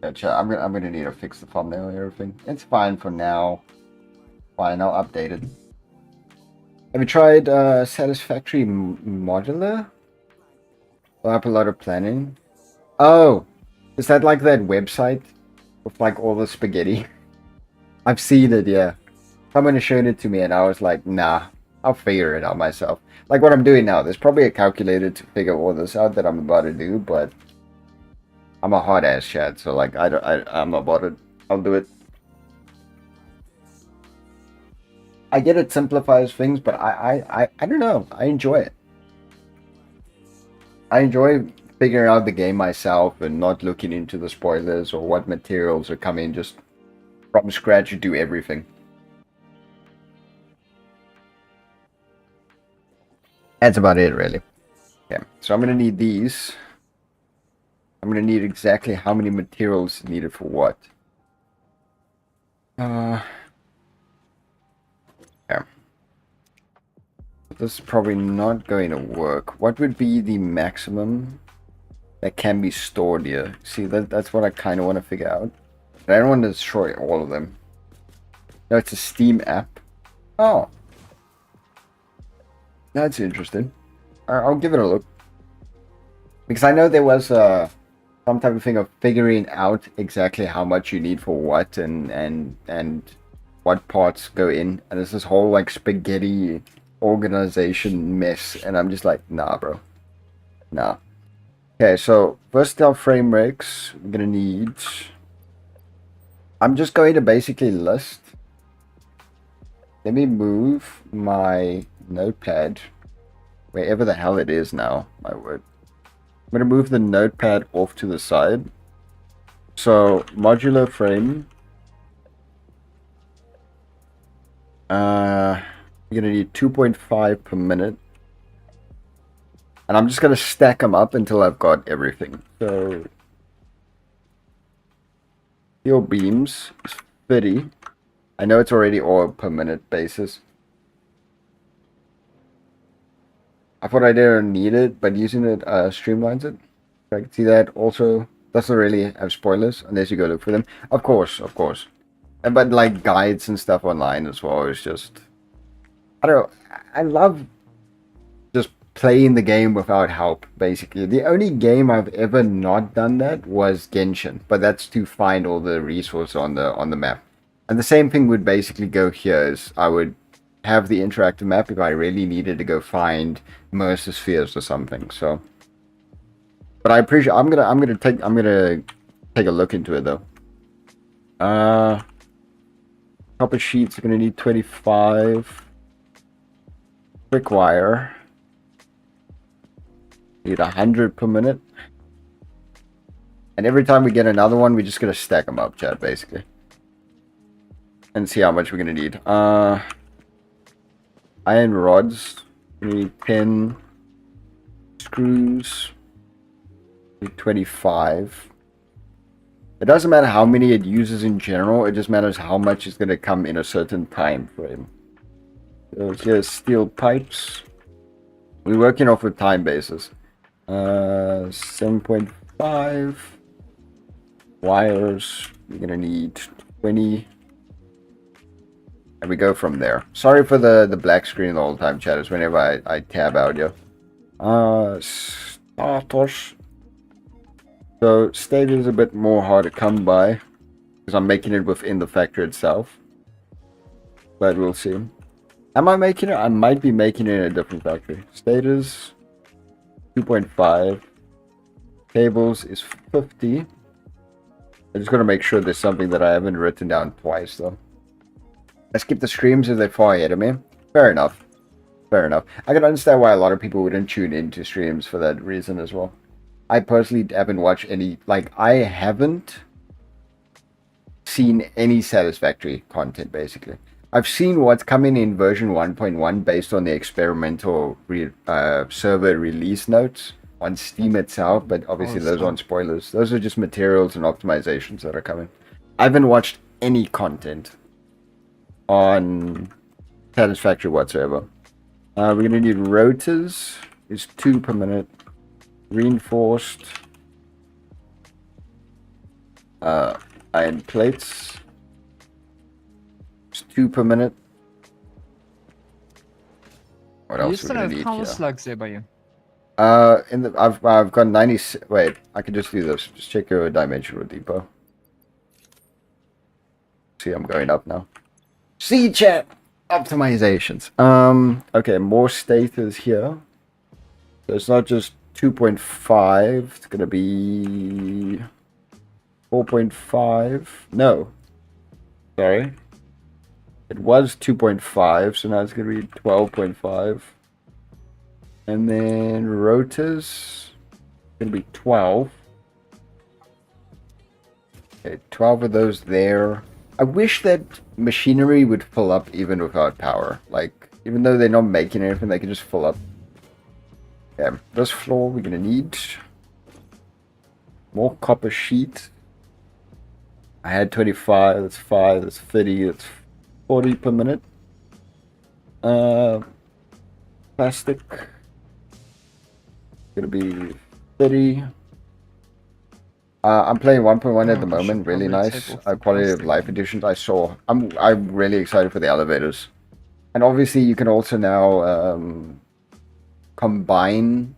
Yeah, chat, I'm gonna need to fix the thumbnail and everything. It's fine for now. Fine, I'll update it. Have you tried Satisfactory Modular? Will have a lot of planning. Oh, is that like that website with like all the spaghetti? I've seen it, yeah. Someone showed it to me and I was like, nah, I'll figure it out myself. Like what I'm doing now, there's probably a calculator to figure all this out that I'm about to do, but I'm a hard ass chat, so like I'm not bothered. I'll do it. I get it simplifies things, but I don't know. I enjoy it. I enjoy figuring out the game myself and not looking into the spoilers or what materials are coming. Just from scratch, you do everything. That's about it, really. Okay, so I'm gonna need these. I'm gonna need exactly how many materials needed for what. Yeah. This is probably not going to work. What would be the maximum that can be stored here? See, that's what I kind of want to figure out. But I don't want to destroy all of them. No, it's a Steam app. Oh. That's interesting. I'll give it a look. Because I know there was some type of thing of figuring out exactly how much you need for what and what parts go in. And there's this whole like spaghetti organization mess. And I'm just like, nah, bro. Nah. Okay, so first our frame rates. We're going to need... I'm just going to basically list. Let me move my notepad wherever the hell it is now. My word. I'm going to move the notepad off to the side. So, modular frame. You're going to need 2.5 per minute. And I'm just going to stack them up until I've got everything. So, steel beams is 30. I know it's already all per minute basis. I thought I didn't need it, but using it streamlines it. I can see that also doesn't really have spoilers unless you go look for them. Of course. But like guides and stuff online as well is just... I don't know. I love just playing the game without help, basically. The only game I've ever not done that was Genshin, but that's to find all the resources on the map. And the same thing would basically go here, is I would have the interactive map if I really needed to go find Mercer Spheres or something. So, but I appreciate. I'm gonna take a look into it though. Copper sheets are gonna need 25. Quick wire. Need 100 per minute. And every time we get another one, we're just gonna stack them up, chat, basically. And see how much we're gonna need. Iron rods. We need 10 screws. We need 25. It doesn't matter how many it uses in general, it just matters how much is gonna come in a certain time frame. So here's steel pipes. We're working off a time basis. 7.5 wires. We're gonna need 20. And we go from there. Sorry for the black screen the whole time, chat. It's whenever I tab audio. Status. So state is a bit more hard to come by because I'm making it within the factory itself. But we'll see. Am I making it? I might be making it in a different factory. Status 2.5. Cables is 50. I just gotta make sure there's something that I haven't written down twice though. I skip the streams if they're far ahead of me. Fair enough. Fair enough. I can understand why a lot of people wouldn't tune into streams for that reason as well. I personally haven't watched any, like, I haven't seen any Satisfactory content, basically. I've seen what's coming in version 1.1 based on the experimental server release notes on Steam itself, but obviously those aren't spoilers. Those are just materials and optimizations that are coming. I haven't watched any content on Satisfactory whatsoever. We're going to need rotors. Is 2 per minute. Reinforced. Iron plates. It's 2 per minute. What else are we going to need power here? slugs there by you. I've got 90. Wait, I can just do this. Just check your dimensional depot. See, I'm going up now. See, chat. Optimizations. Okay, more status here. So it's not just 2.5. It's gonna be 4.5. No. Sorry. It was 2.5, so now it's gonna be 12.5. And then rotors gonna be 12. Okay, 12 of those there. I wish that machinery would fill up even without power. Like, even though they're not making anything, they can just fill up. Yeah, this floor we're gonna need more copper sheet. I had 25, that's 5, that's 30, that's 40 per minute. Plastic. Gonna be 30. I'm playing 1.1 at the moment. Really nice. Quality of life editions. I'm really excited for the elevators, and obviously you can also now combine.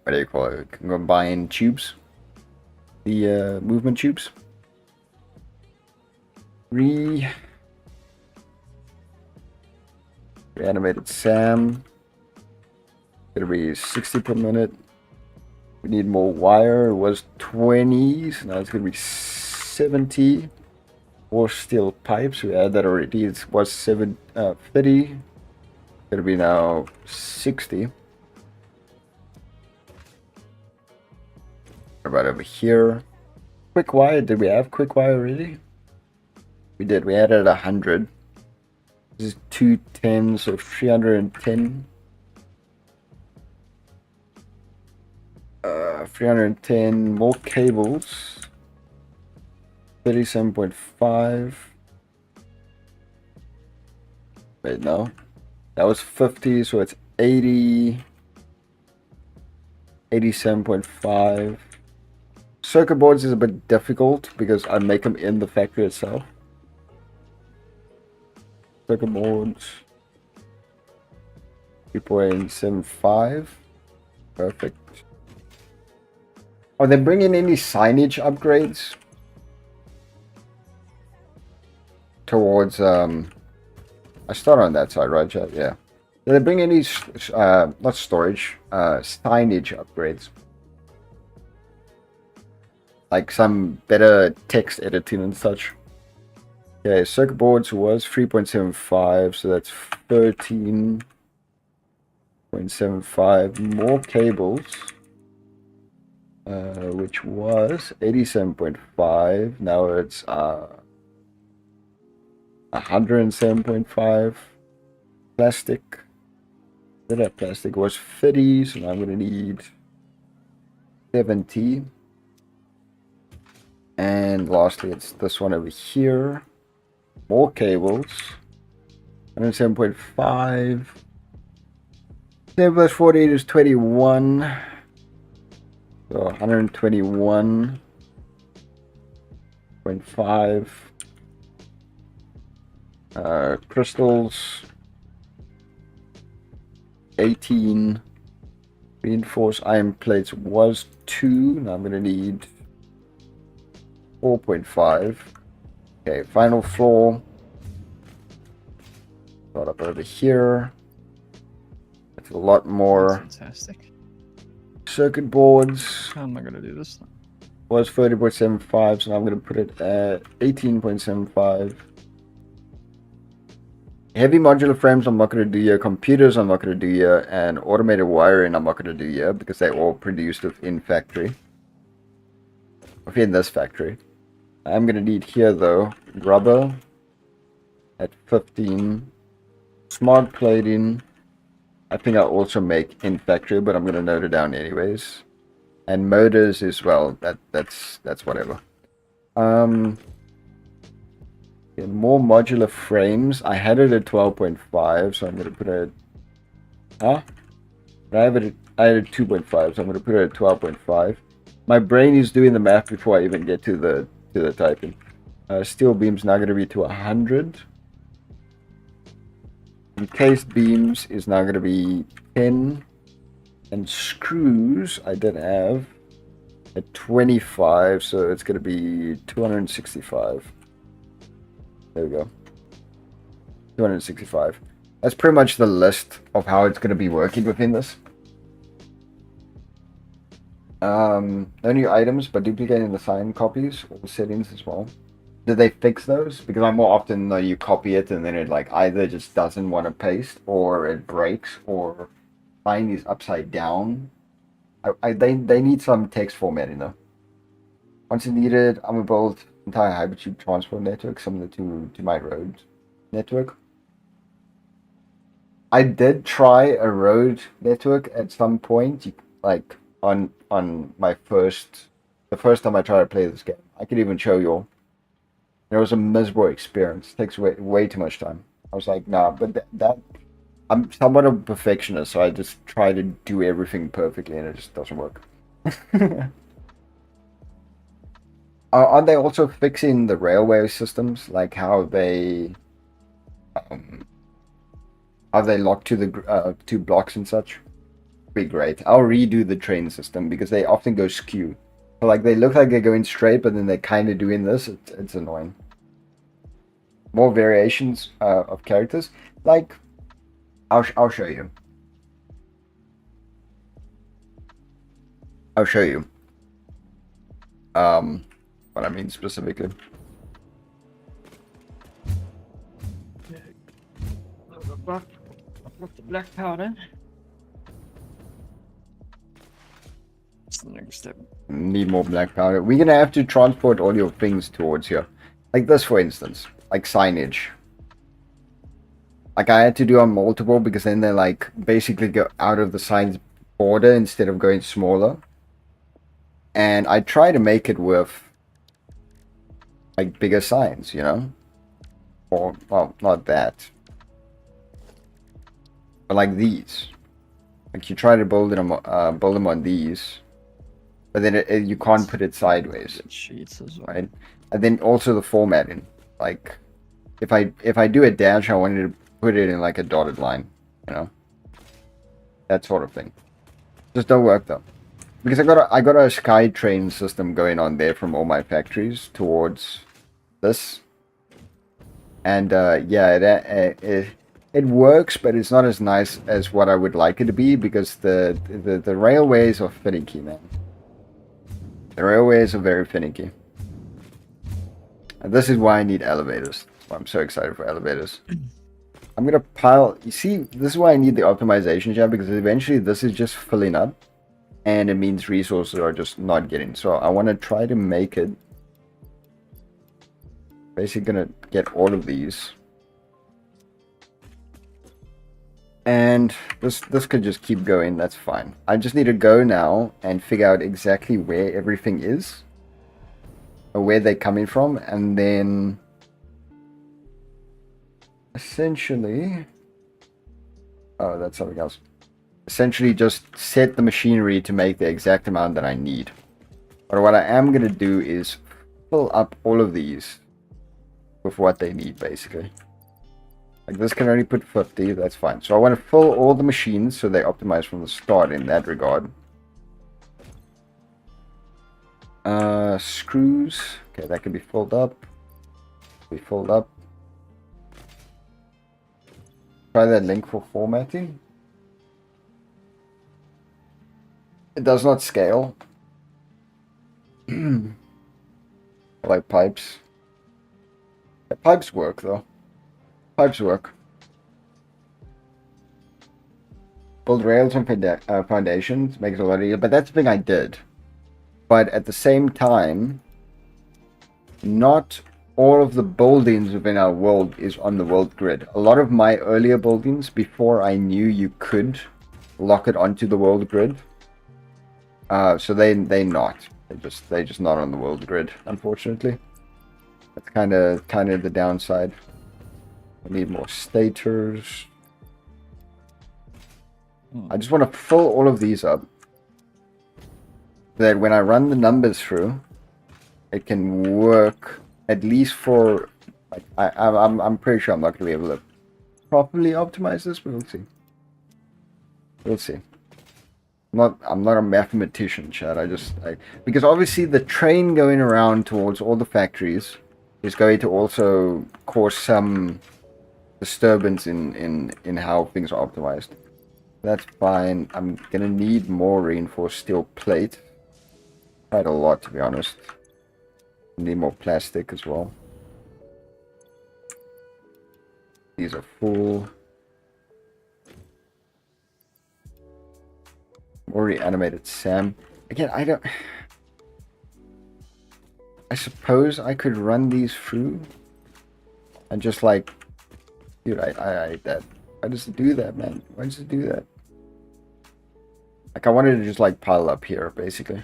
What do you call it? Combine tubes. The movement tubes. Reanimated Sam. It'll be 60 per minute. We need more wire. It was 20, so now it's going to be 70. More steel pipes. We had that already. It was 50. Going to be now 60. Right over here. Quick wire. Did we have quick wire already? We did. We had it at 100. This is 210, so 310. 310 more cables. 37.5. Wait, no. That was 50, so it's 80. 87.5. Circuit boards is a bit difficult because I make them in the factory itself. Circuit boards. 3.75. Perfect. Are they bringing any signage upgrades towards I start on that side, right, chat? Yeah. Do they bring any not storage, signage upgrades? Like some better text editing and such. Okay, circuit boards was 3.75, so that's 13.75 more cables. Which was 87.5. Now it's 107.5. Plastic. That plastic was 50, so now I'm gonna need 70. And lastly, it's this one over here. More cables. 107.5. 7 plus 48 is 21. So 121.5. Crystals. 18. Reinforced iron plates was 2. Now I'm gonna need 4.5. Okay, final floor. Got up over here. It's a lot more Fantastic. circuit boards. How am I gonna do this? Was 30.75, so now I'm gonna put it at 18.75. Heavy modular frames I'm not going to do here, computers I'm not going to do here, and automated wiring I'm not going to do here because they're all produced within factory. Within this factory. I'm going to need here though, rubber at 15, smart plating, I think I'll also make in factory, but I'm going to note it down anyways. And motors as well, that's whatever. Yeah, more modular frames. I had it at 12.5, so I'm going to put it at... I had it at 2.5, so I'm going to put it at 12.5. My brain is doing the math before I even get to the typing. Steel beams now going to be to 100. Encased beams is now going to be 10. And screws I did have at 25, so it's going to be 265. There we go. 265. That's pretty much the list of how it's going to be working within this. No new items, but duplicating the sign copies, all the settings as well. Did they fix those? Because I more often know you copy it and then it like either just doesn't want to paste, or it breaks, or sign is upside down. They need some text formatting though. Once needed, I'm gonna build entire hypertube transport network similar to my road network. I did try a road network at some point, like on my the first time I tried to play this game. I could even show you all. It was a miserable experience. It takes way too much time. I was like, nah, but that I'm somewhat of a perfectionist, so I just try to do everything perfectly, and it just doesn't work. Are they also fixing the railway systems, like how they lock to the to blocks and such? Be great. I'll redo the train system because they often go skew. So like they look like they're going straight, but then they're kind of doing this. It's annoying. More variations of characters. Like I'll show you. I'll show you. What I mean specifically. I've got the black powder. What's the next step? Need more black powder. We're gonna have to transport all your things towards here. Like this, for instance. Like signage. Like I had to do on multiple because then they like basically go out of the sign's border instead of going smaller. And I try to make it with like bigger signs, you know? Or, well, not that. But like these. Like you try to build them on these. But then you can't put it sideways. Sheets as well. Right? And then also the formatting. Like, if I do a dash, I wanted to put it in like a dotted line, you know? That sort of thing. Just don't work though. Because I got a sky train system going on there from all my factories towards this. And yeah, it works, but it's not as nice as what I would like it to be because the railways are finicky, man. The railways are very finicky. And this is why I need elevators. That's why I'm so excited for elevators. I'm gonna pile. You see, this is why I need the optimization job, because eventually this is just filling up. And it means resources are just not getting. So I want to try to make it. Basically gonna get all of these. And this could just keep going, that's fine. I just need to go now and figure out exactly where everything is. Or where they're coming from, and then essentially, oh, that's something else. Essentially just set the machinery to make the exact amount that I need. But what I am going to do is fill up all of these with what they need, basically. Like this can only put 50, that's fine. So I want to fill all the machines so they optimize from the start in that regard. Screws. Okay, that can be filled up. Be filled up. Try that link for formatting. It does not scale. Like pipes. Yeah, pipes work though. Pipes work. Build rails and foundations makes it a lot easier, but that's the thing I did. But at the same time, not all of the buildings within our world is on the world grid. A lot of my earlier buildings, before I knew you could lock it onto the world grid, so they're not. They're just not on the world grid, unfortunately. That's kind of the downside. I need more stators. I just want to fill all of these up, so that when I run the numbers through, it can work at least for. Like, I'm pretty sure I'm not going to be able to properly optimize this, but we'll see. We'll see. I'm not a mathematician, Chad. Because obviously the train going around towards all the factories is going to also cause some disturbance in how things are optimized. That's fine. I'm gonna need more reinforced steel plate. Quite a lot, to be honest. Need more plastic as well. These are full. More reanimated Sam. Again, I suppose I could run these through and just like, dude, why does it do that, man? Why does it do that? Like, I wanted to just like pile up here, basically.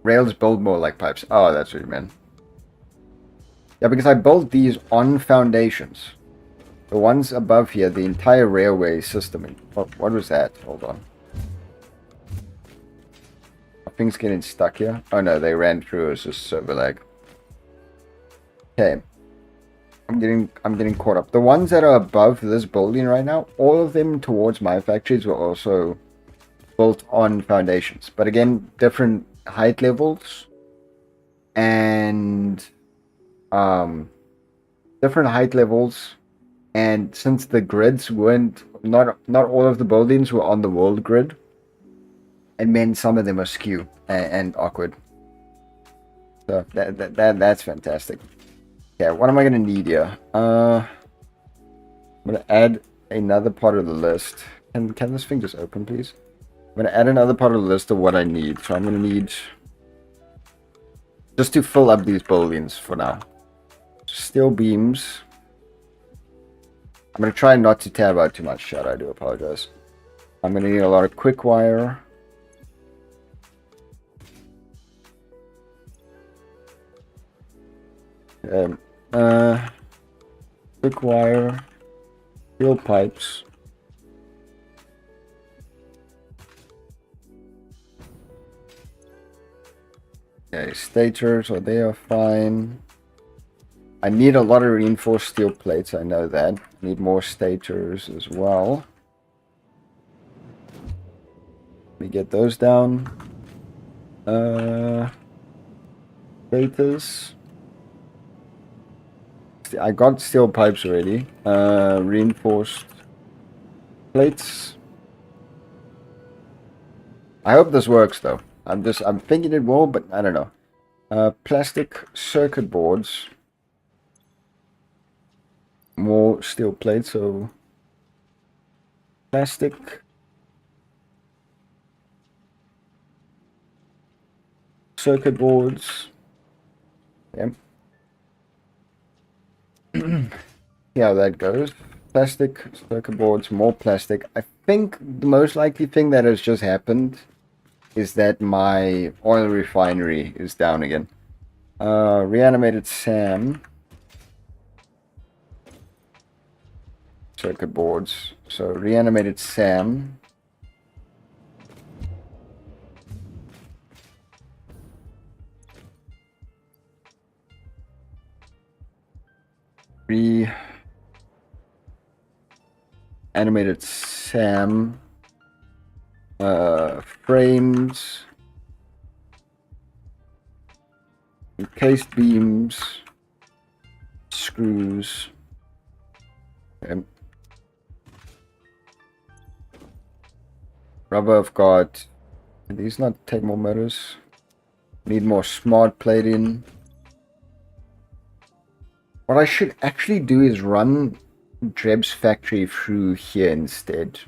Rails build more like pipes. Oh, that's what you meant. Yeah, because I built these on foundations. The ones above here, the entire railway system. What was that? Hold on. Are things getting stuck here? Oh no, they ran through. It's just server lag. Okay. I'm getting caught up. The ones that are above this building right now, all of them towards my factories were also built on foundations. But again, different height levels and different height levels. And since the grids weren't, not all of the buildings were on the world grid, it meant some of them are skew and awkward. So that's fantastic. Okay, what am I gonna need here? I'm gonna add another part of the list. Can this thing just open, please? I'm gonna add another part of the list of what I need. So I'm gonna need just to fill up these buildings for now. Steel beams. I'm gonna try not to tab out too much, chat. I do apologize. I'm gonna need a lot of quick wire. Quick wire, steel pipes. Okay, stators, so they are fine. I need a lot of reinforced steel plates, I know that. Need more stators as well. Let me get those down. Stators. I got steel pipes already. Reinforced plates. I hope this works though. I'm thinking it will, but I don't know. Plastic circuit boards. More steel plates, so plastic. Circuit boards. Yeah. See how that goes. Plastic, circuit boards, more plastic. I think the most likely thing that has just happened is that my oil refinery is down again. Reanimated Sam. Circuit boards. So reanimated Sam. Animated SAM. Frames. Encased beams. Screws. Okay. Rubber I've got. Can these not take more motors? Need more smart plating. What I should actually do is run Dreb's factory through here instead.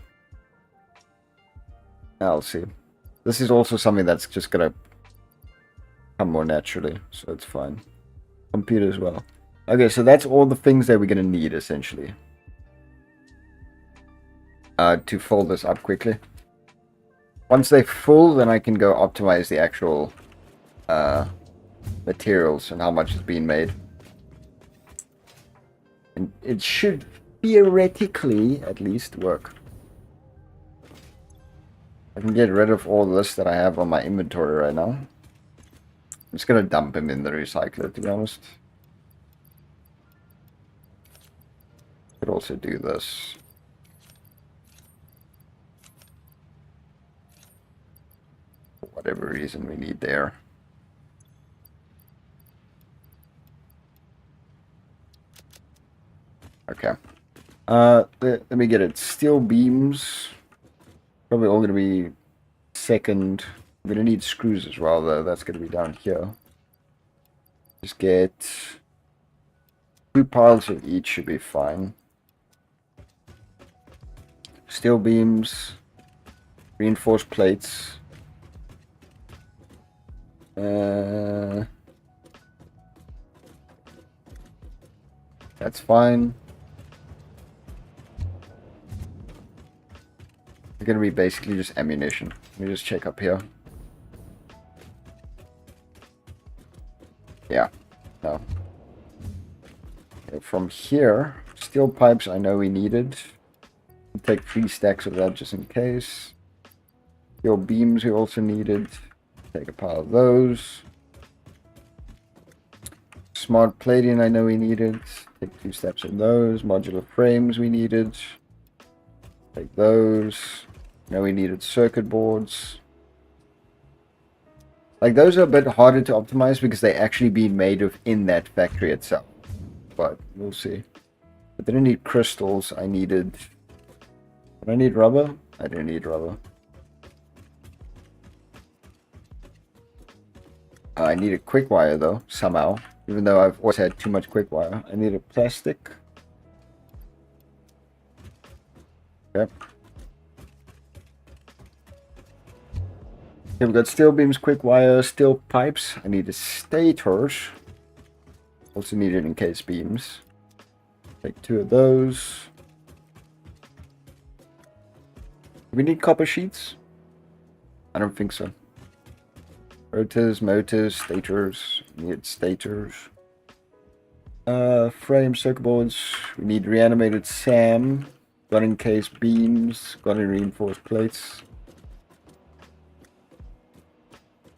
I'll see. This is also something that's just gonna come more naturally, so it's fine. Computer as well. Okay, so that's all the things that we're gonna need essentially. To fold this up quickly. Once they're full, then I can go optimize the actual materials and how much is being made. And it should theoretically at least work. I can get rid of all this that I have on my inventory right now. I'm just gonna dump them in the recycler, to be honest. Could also do this. For whatever reason we need there. Okay. Let me get it. Steel beams. Probably all going to be second. I'm going to need screws as well, though. That's going to be down here. Just get 2 piles of each should be fine. Steel beams. Reinforced plates. That's fine. It's going to be basically just ammunition. Let me just check up here. Yeah, no. Okay, from here, steel pipes I know we needed. Take 3 stacks of that just in case. Steel beams we also needed. Take a pile of those. Smart plating I know we needed. Take 2 steps of those. Modular frames we needed. Take those. Now we needed circuit boards. Like, those are a bit harder to optimize because they actually be made within that factory itself. But we'll see. But then I need crystals. I needed... Did I need rubber? I didn't need rubber. I need a quick wire though, somehow. Even though I've always had too much quick wire. I need a plastic. Okay. Okay, we've got steel beams, quick wire, steel pipes. I need a stators. Also needed encased beams. Take 2 of those. Do we need copper sheets? I don't think so. Rotors, motors, stators. We need stators. Frame, circuit boards. We need reanimated SAM. Got encased beams. Got reinforced plates.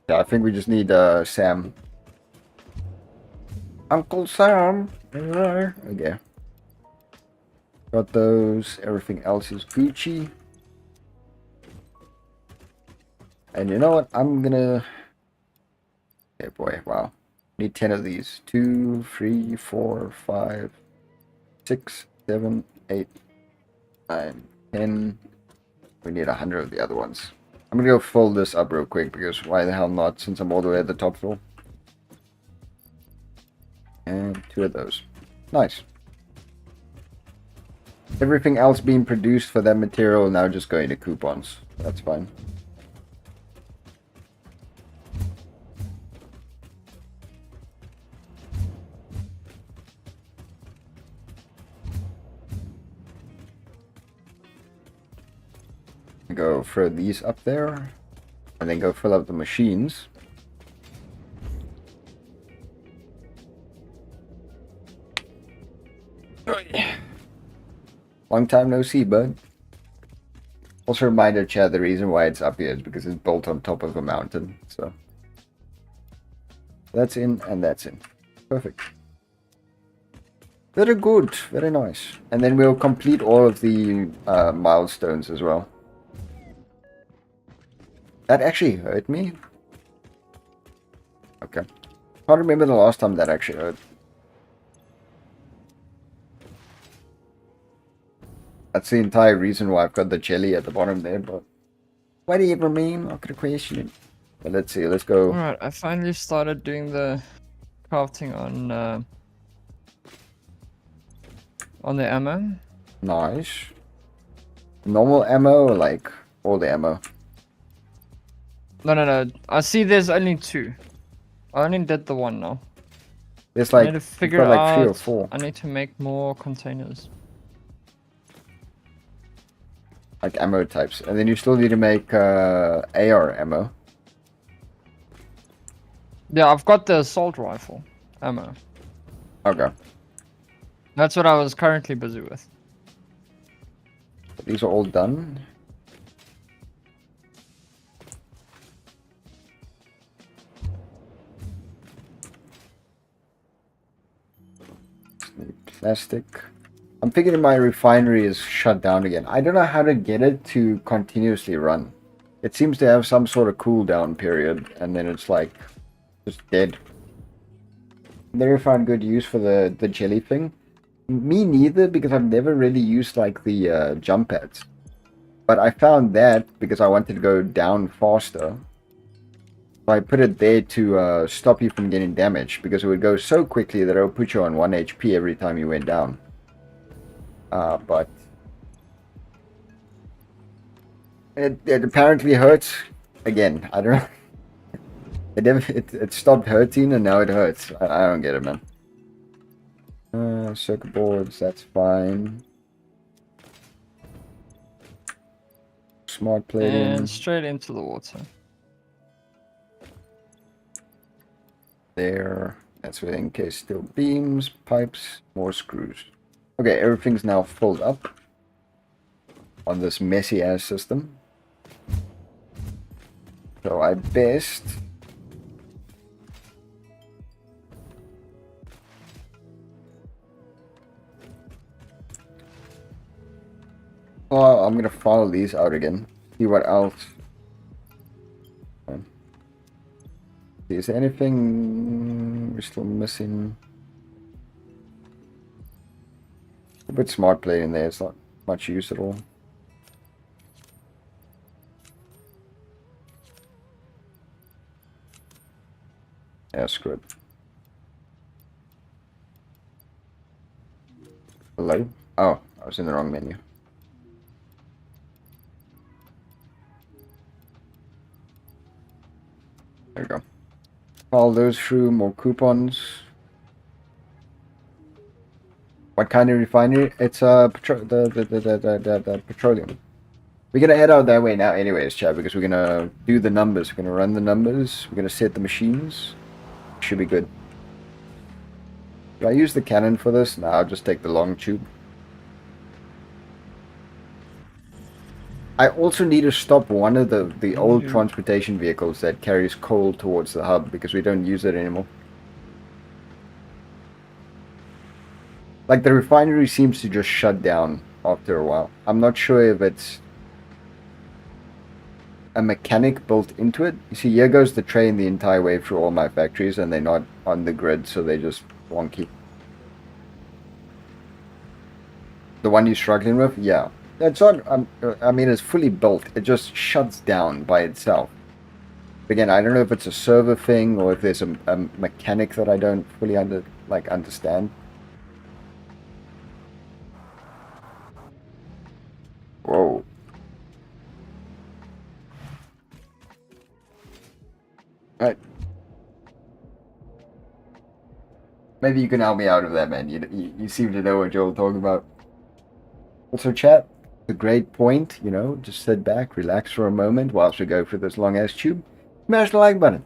Yeah, I think we just need Sam. Uncle Sam. Okay. Got those. Everything else is Gucci. And you know what? I'm gonna... Okay, boy, wow. Need 10 of these. 2, 3, 4, 5, 6, 7, 8, 9, 10. We need 100 of the other ones. I'm gonna go fold this up real quick because why the hell not, since I'm all the way at the top floor. And 2 of those. Nice. Everything else being produced for that material now just going to coupons. That's fine. Go throw these up there and then go fill up the machines. Long time no see, bud. Also reminder, Chad, the reason why it's up here is because it's built on top of a mountain. So that's in and that's in. Perfect. Very good, very nice. And then we'll complete all of the milestones as well. That actually hurt me. Okay. Can't remember the last time that actually hurt. That's the entire reason why I've got the jelly at the bottom there, but whatever, man, not gonna question it. But let's see, let's go. Alright, I finally started doing the crafting on the ammo. Nice. Normal ammo or like all the ammo? No. I see there's only 2. I only did the one now. There's I like, need to you've figure got like out. 3 or 4. I need to make more containers. Like ammo types. And then you still need to make AR ammo. Yeah, I've got the assault rifle ammo. Okay. That's what I was currently busy with. These are all done. Plastic. I'm thinking my refinery is shut down again. I don't know how to get it to continuously run. It seems to have some sort of cooldown period, and then it's like just dead. Never found good use for the jelly thing. Me neither, because I've never really used like the jump pads. But I found that because I wanted to go down faster. So I put it there to stop you from getting damaged, because it would go so quickly that it would put you on 1 HP every time you went down. But it apparently hurts again. I don't know. It stopped hurting and now it hurts. I don't get it, man. Circuit boards, that's fine. Smart plating. And straight into the water. There. That's where in case steel beams, pipes, more screws. Okay, everything's now filled up on this messy ass system. So I best I'm gonna file these out again. See what else. Is there anything we're still missing? A bit smart plate in there, it's not much use at all. Yeah, screw it. Hello? Oh, I was in the wrong menu. There we go. Follow those through, more coupons. What kind of refinery? It's the petroleum. We're gonna head out that way now anyways, chat, because we're gonna do the numbers. We're gonna run the numbers. We're gonna set the machines. Should be good. Do I use the cannon for this? No, I'll just take the long tube. I also need to stop one of the old transportation vehicles that carries coal towards the hub, because we don't use it anymore. Like, the refinery seems to just shut down after a while. I'm not sure if it's a mechanic built into it. You see, here goes the train the entire way through all my factories, and they're not on the grid, so they just wonky. The one you're struggling with? Yeah. It's not, I mean, it's fully built. It just shuts down by itself. Again, I don't know if it's a server thing or if there's a mechanic that I don't fully understand. Whoa. Right. Maybe you can help me out of that, man. You seem to know what you're talking about. Also, chat, a great point, you know, just sit back, relax for a moment whilst we go through this long-ass tube. Smash the like button.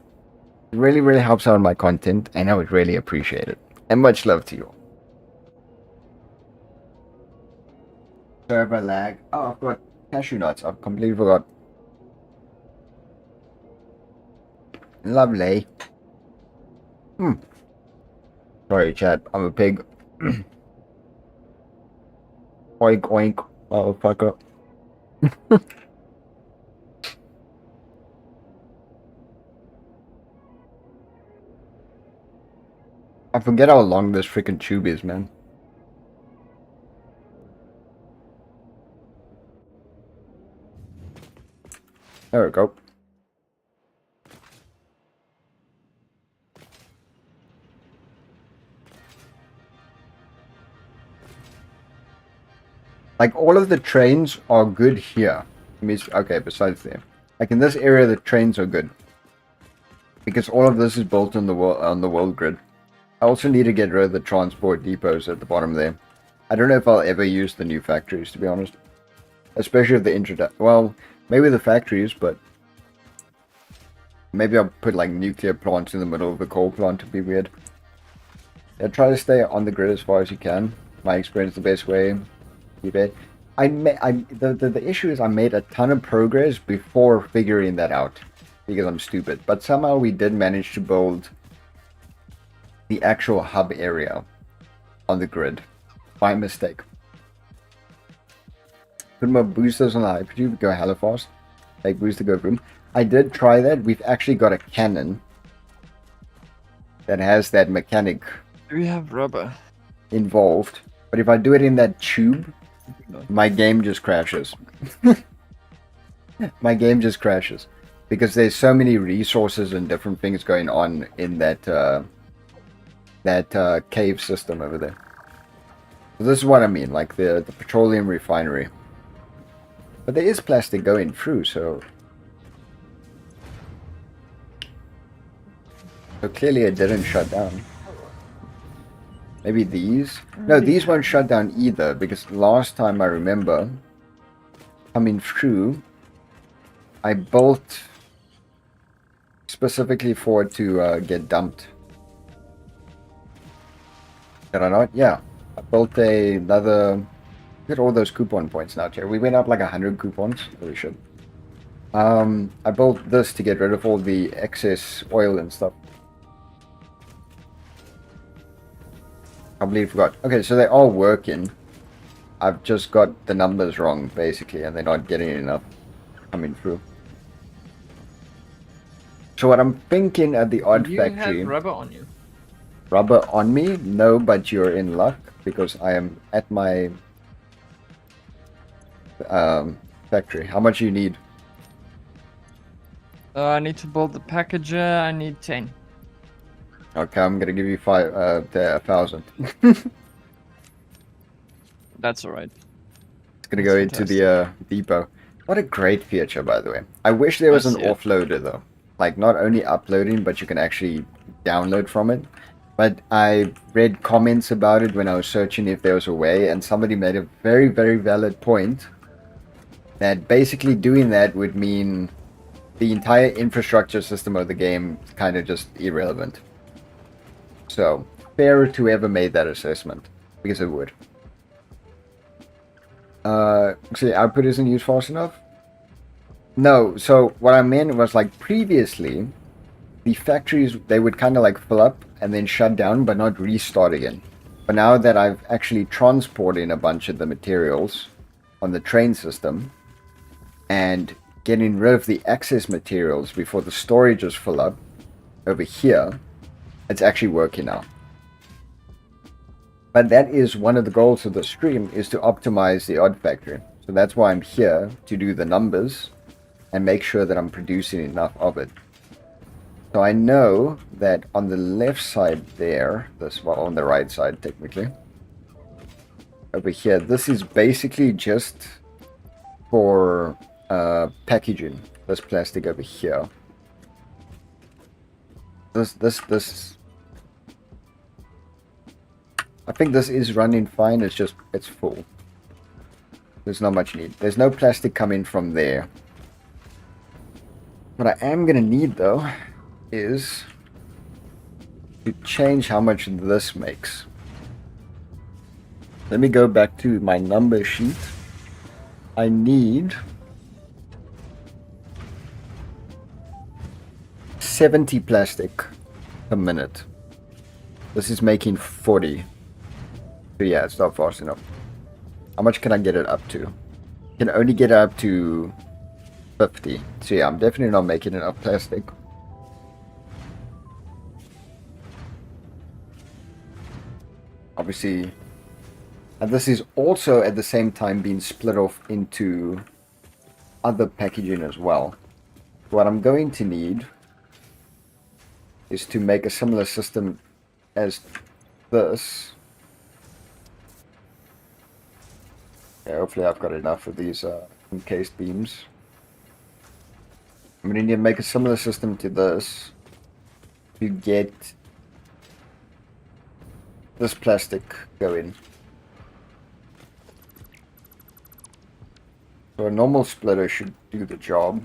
It really, really helps out my content, and I would really appreciate it. And much love to you all. Server lag. Oh, I've got cashew nuts. I completely forgot. Lovely. Sorry, chat. I'm a pig. Oink oink, motherfucker. I forget how long this freaking tube is, man. There we go. Like, all of the trains are good here. Okay, besides there. Like, in this area, the trains are good. Because all of this is built on the world grid. I also need to get rid of the transport depots at the bottom there. I don't know if I'll ever use the new factories, to be honest. Especially if the well, maybe the factories, but maybe I'll put like nuclear plants in the middle of the coal plant to be weird. Yeah, try to stay on the grid as far as you can. My experience, the best way. The issue is I made a ton of progress before figuring that out because I'm stupid. But somehow we did manage to build the actual hub area on the grid by mistake. Put more boosters on the hypertube, go hella fast. Like booster, go boom. I did try that. We've actually got a cannon that has that mechanic. We have rubber involved. But if I do it in that tube, my game just crashes. My game just crashes. Because there's so many resources and different things going on in that cave system over there. So this is what I mean, like the petroleum refinery. But there is plastic going through, so clearly it didn't shut down. Maybe these? No, these won't shut down either, because last time I remember coming through, I built specifically for it to get dumped. Did I not? Yeah. I built another... Look at all those coupon points now, Chair. We went up like 100 coupons. Holy shit. I built this to get rid of all the excess oil and stuff. I completely forgot. Okay, so they're all working. I've just got the numbers wrong, basically, and they're not getting enough coming through. So what I'm thinking at the Odd Factory... You have rubber on you. Rubber on me? No, but you're in luck, because I am at my factory. How much do you need? I need to build the packager. I need 10. Okay, I'm gonna give you 1,000. That's alright. It's gonna go into the depot. What a great feature, by the way. I wish there was an offloader, though. Like, not only uploading, but you can actually download from it. But I read comments about it when I was searching if there was a way, and somebody made a very, very valid point that basically doing that would mean the entire infrastructure system of the game is kind of just irrelevant. So, fair to whoever made that assessment, because it would. See, output isn't used fast enough? No, so what I meant was like previously, the factories, they would kind of like fill up and then shut down, but not restart again. But now that I've actually transported a bunch of the materials on the train system and getting rid of the excess materials before the storages fill up over here, it's actually working now. But that is one of the goals of the stream, is to optimize the Odd Factory. So that's why I'm here, to do the numbers and make sure that I'm producing enough of it. So I know that on the left side there, well, on the right side technically, over here, this is basically just for packaging, this plastic over here. This I think this is running fine, it's full. There's not much need. There's no plastic coming from there. What I am gonna need though is to change how much this makes. Let me go back to my number sheet. I need 70 plastic per minute. This is making 40. So yeah, it's not fast enough. How much can I get it up to? Can only get it up to 50. So yeah, I'm definitely not making enough plastic. Obviously, and this is also at the same time being split off into other packaging as well. What I'm going to need is to make a similar system as this. Yeah, hopefully I've got enough of these encased beams. I'm going to need to make a similar system to this to get this plastic going. So a normal splitter should do the job.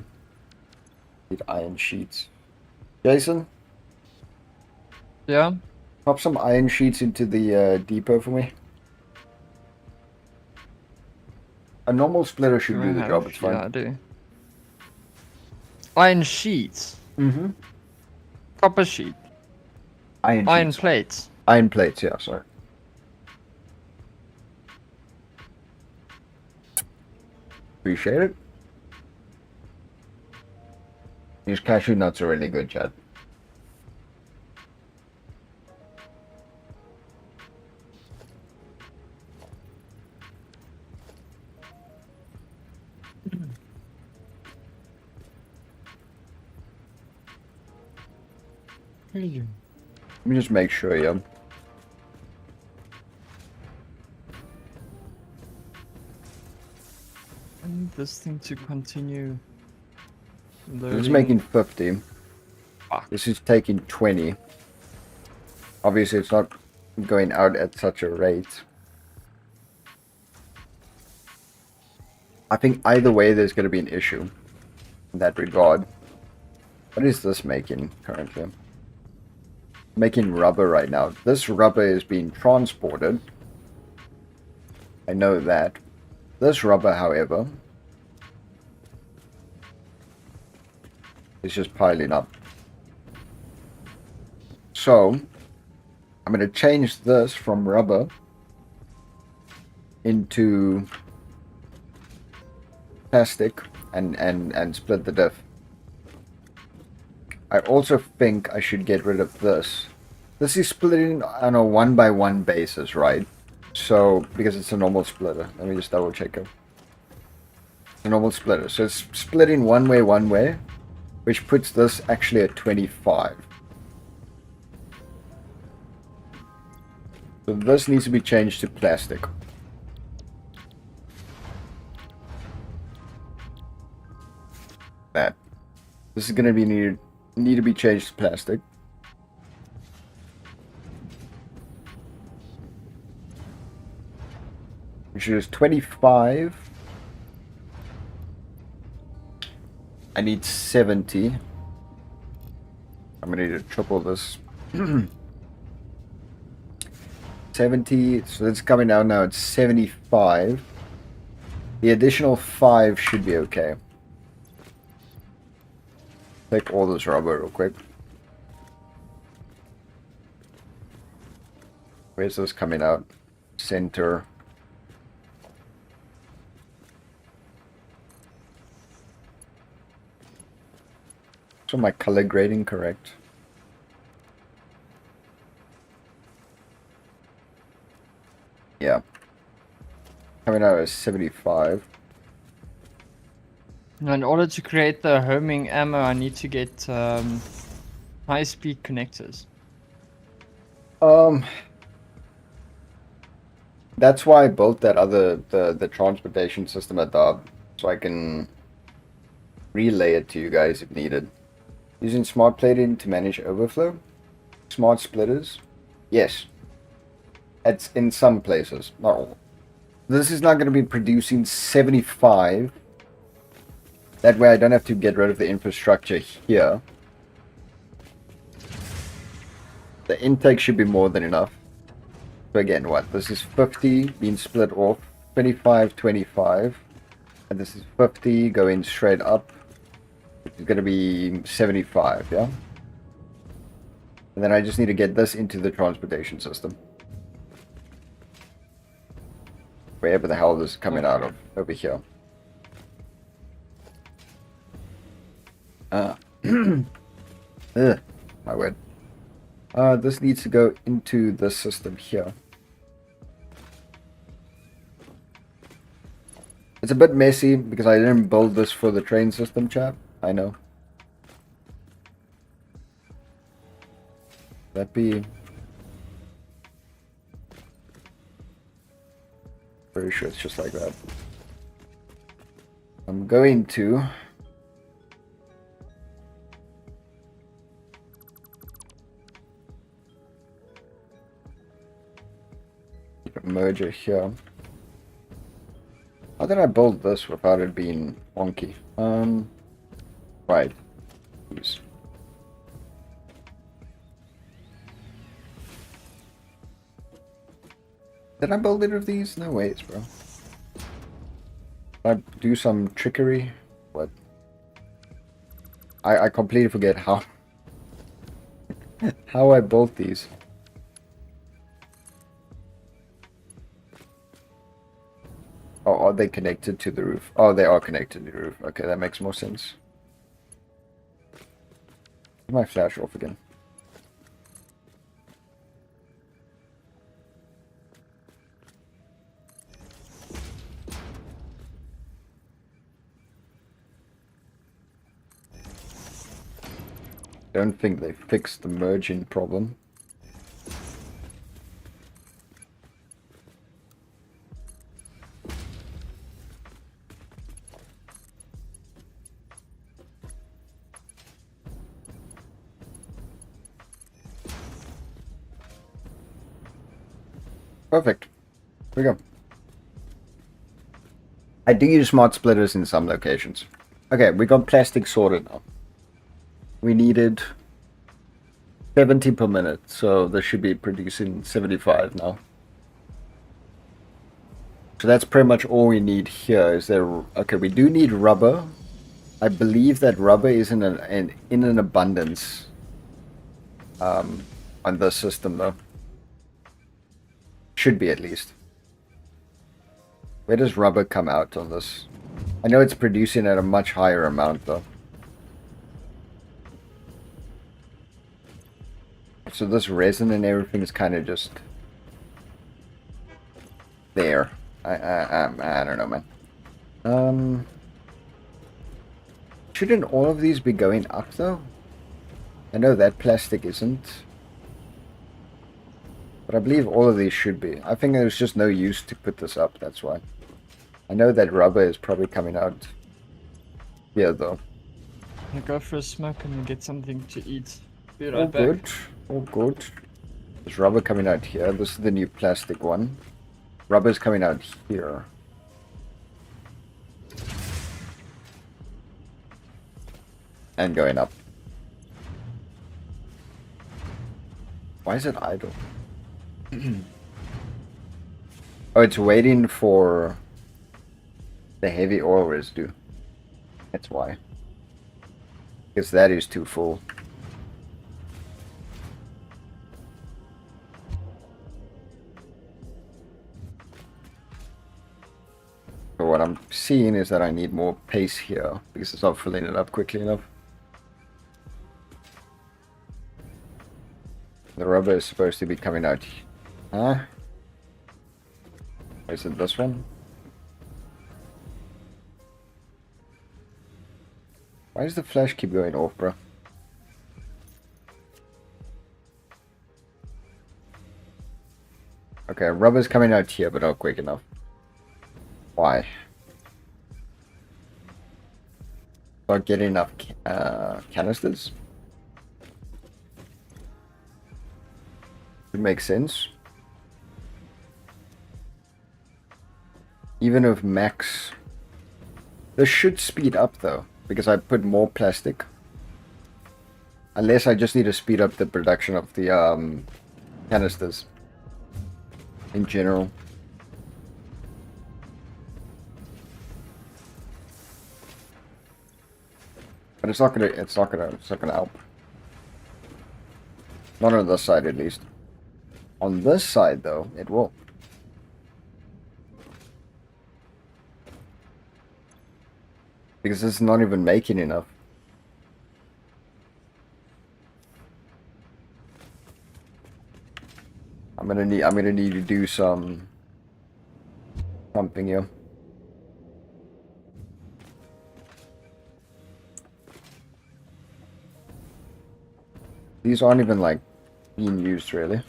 Need iron sheets. Jason? Yeah? Pop some iron sheets into the depot for me. A normal splitter should do the job, it's fine. Yeah, I do. Iron sheets. Mm-hmm. Copper sheet. Iron sheets. Plates. Iron plates, yeah, sorry. Appreciate it. These cashew nuts are really good, Chad. Let me just make sure, yeah. I need this thing to continue. This is making 50. Fuck. This is taking 20. Obviously, it's not going out at such a rate. I think either way, there's going to be an issue in that regard. What is this making currently? Making rubber right now. This rubber is being transported. I know that. This rubber, however, is just piling up. So, I'm going to change this from rubber into plastic and split the diff. I also think I should get rid of this. This is splitting on a 1-by-1 basis, right? So, because it's a normal splitter. Let me just double check it. It's a normal splitter. So it's splitting one way, which puts this actually at 25. So this needs to be changed to plastic. That. This is going to be need to be changed to plastic. Which is 25. I need 70. I'm gonna need to triple this. 70, so it's coming out now, it's 75. The additional 5 should be okay. Take all this rubber real quick. Where's this coming out? Center. So my color grading correct? Yeah. Coming out as 75. Now, in order to create the homing ammo, I need to get high-speed connectors. That's why I built that other the transportation system at the hub, so I can relay it to you guys if needed. Using smart plating to manage overflow. Smart splitters. Yes. It's in some places, not all. This is not going to be producing 75. That way I don't have to get rid of the infrastructure here. The intake should be more than enough. So again, what? This is 50 being split off. 25, 25. And this is 50 going straight up. It's going to be 75, yeah? And then I just need to get this into the transportation system. Wherever the hell this is coming out of. Over here. Ugh, my word. This needs to go into this system here. It's a bit messy because I didn't build this for the train system, chap. I know. That be... Pretty sure it's just like that. I'm going to... keep a merger here. How did I build this without it being wonky? Right. Oops. Did I build it with these? No ways, bro. Did I do some trickery? What? I completely forget how how I built these. Oh, are they connected to the roof? Oh, they are connected to the roof. Okay, that makes more sense. Turn my flash off again. Don't think they fixed the merging problem. Perfect. Here we go. I do use smart splitters in some locations. Okay, we got plastic sorted now. We needed 70 per minute, so this should be producing 75 now. So that's pretty much all we need here. Is there? Okay, we do need rubber. I believe that rubber is in an abundance on the system though. Should be at least. Where does rubber come out on this? I know it's producing at a much higher amount though. So this resin and everything is kind of just there. I don't know, man. Shouldn't all of these be going up though? I know that plastic isn't. But I believe all of these should be. I think there's just no use to put this up, that's why. I know that rubber is probably coming out here though. I go for a smoke and get something to eat. Be All right back. good. All good. There's rubber coming out here. This is the new plastic one. Rubber's coming out here. And going up. Why is it idle? Oh, it's waiting for the heavy oil residue. That's why. Because that is too full. So what I'm seeing is that I need more pace here because it's not filling it up quickly enough. The rubber is supposed to be coming out. Huh? Is it this one? Why does the flash keep going off, bro? Okay, rubber's coming out here, but not quick enough. Why? Not getting enough canisters? It makes sense. Even with max... This should speed up though, because I put more plastic. Unless I just need to speed up the production of the canisters. In general. But it's not gonna help. Not on this side at least. On this side though, it will. Because it's not even making enough. I'm gonna need to do some something here. These aren't even like being used really.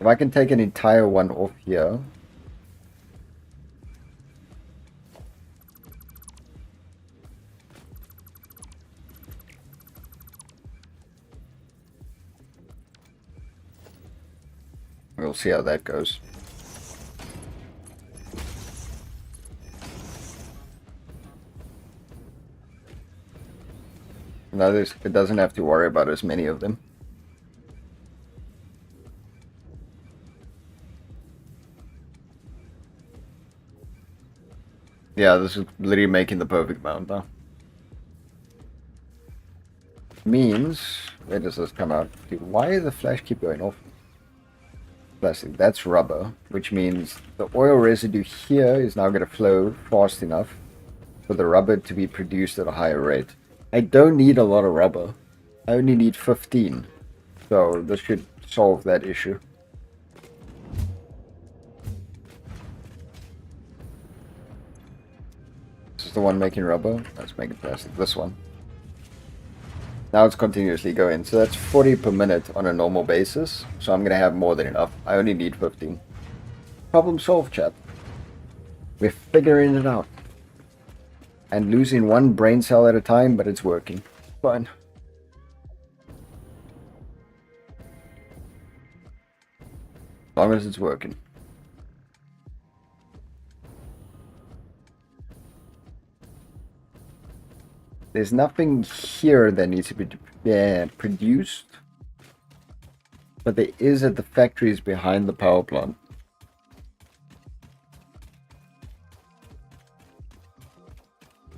If I can take an entire one off here. We'll see how that goes. Now it doesn't have to worry about as many of them. Yeah, this is literally making the perfect mount now. Means, where does this come out? Dude, why does the flash keep going off? Plastic, that's rubber, which means the oil residue here is now going to flow fast enough for the rubber to be produced at a higher rate. I don't need a lot of rubber. I only need 15. So this should solve that issue. This is the one making rubber. Let's make it plastic. This one. Now it's continuously going. So that's 40 per minute on a normal basis. So I'm going to have more than enough. I only need 15. Problem solved, chat. We're figuring it out. And losing one brain cell at a time, but it's working. Fine. As long as it's working. There's nothing here that needs to be produced. But there is at the factories behind the power plant.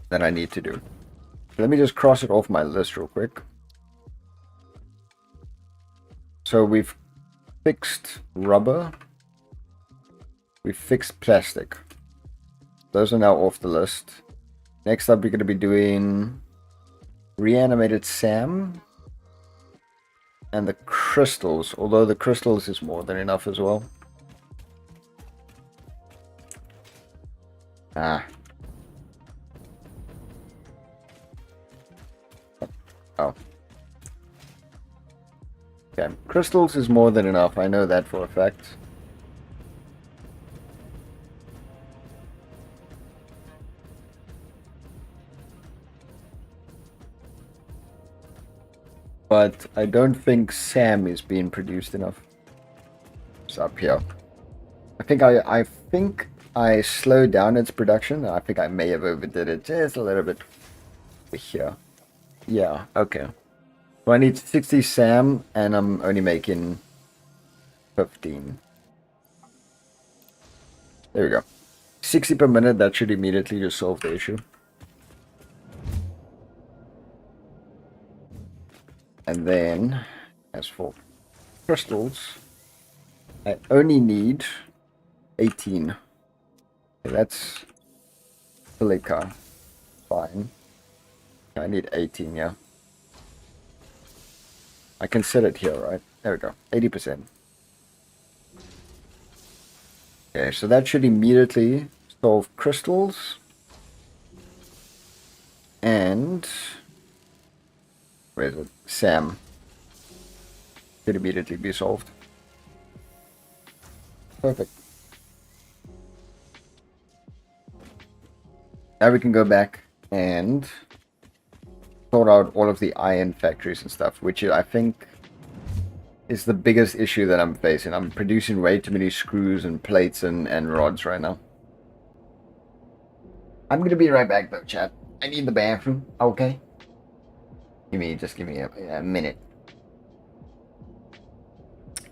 That I need to do. Let me just cross it off my list real quick. So we've fixed rubber. We've fixed plastic. Those are now off the list. Next up, we're going to be doing reanimated SAM and the crystals, although the crystals is more than enough as well. Oh. Okay, crystals is more than enough, I know that for a fact. But I don't think SAM is being produced enough. It's up here. I think I slowed down its production. I think I may have overdid it just a little bit here. Yeah, okay. So I need 60 SAM and I'm only making 15. There we go. 60 per minute, that should immediately just solve the issue. And then, as for crystals, I only need 18. Okay, that's silica. Fine. I need 18, yeah. I can set it here, right? There we go. 80%. Okay, so that should immediately solve crystals. And where is it? SAM. Should immediately be solved. Perfect. Now we can go back and sort out all of the iron factories and stuff, which I think is the biggest issue that I'm facing. I'm producing way too many screws and plates and rods right now. I'm gonna be right back though, chat. I need the bathroom, okay? Just give me a minute.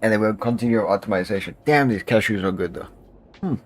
And then we'll continue our optimization. Damn, these cashews are good though.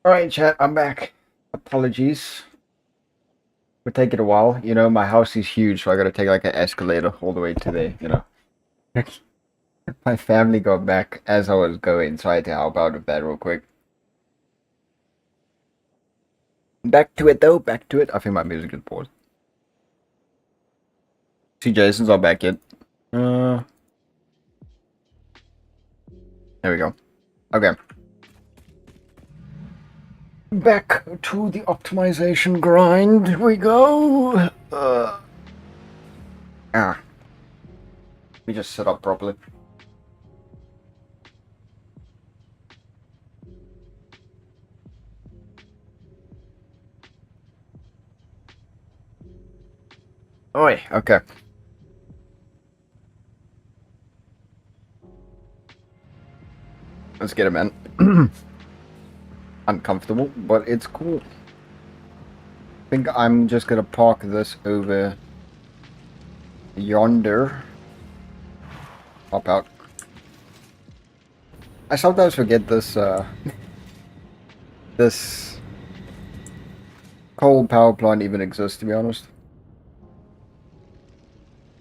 Alright, chat, I'm back. Apologies. We're taking a while. You know, my house is huge, so I gotta take like an escalator all the way to there, you know. My family got back as I was going, so I had to help out with that real quick. Back to it though, back to it. I think my music is paused. See, Jason's not back yet. There we go. Okay. Back to the optimization grind we go. Let me just sit up properly. Oi, okay. Let's get it, man. Uncomfortable, but it's cool. I think I'm just gonna park this over yonder. Hop out. I sometimes forget this this coal power plant even exists, to be honest.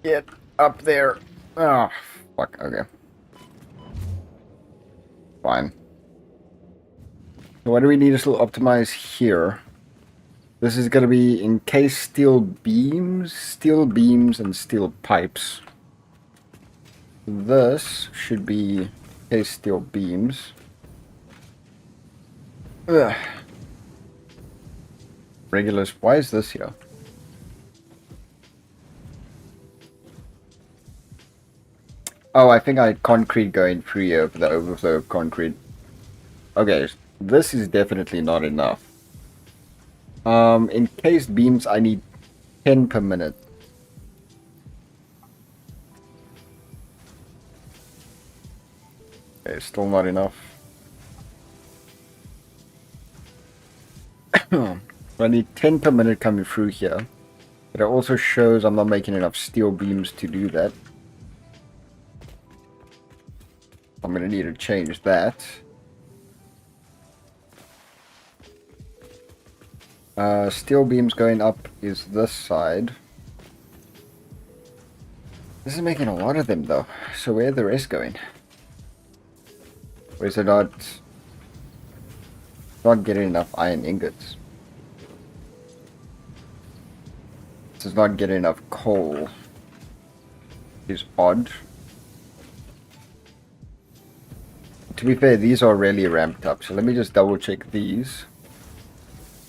Get up there. Ah, fuck, okay. Fine. So what do we need to still optimize here? This is going to be in case steel beams, and steel pipes. This should be case steel beams. Ugh. Regulars, why is this here? Oh, I think I had concrete going through here for the overflow of concrete. Okay, this is definitely not enough. Encased beams, I need 10 per minute. Okay, still not enough. I need 10 per minute coming through here. But it also shows I'm not making enough steel beams to do that. I'm going to need to change that. Steel beams going up is this side. This is making a lot of them though. So where are the rest going? Or is it not getting enough iron ingots? This is not getting enough coal. Is odd. To be fair, these are really ramped up, so let me just double check these.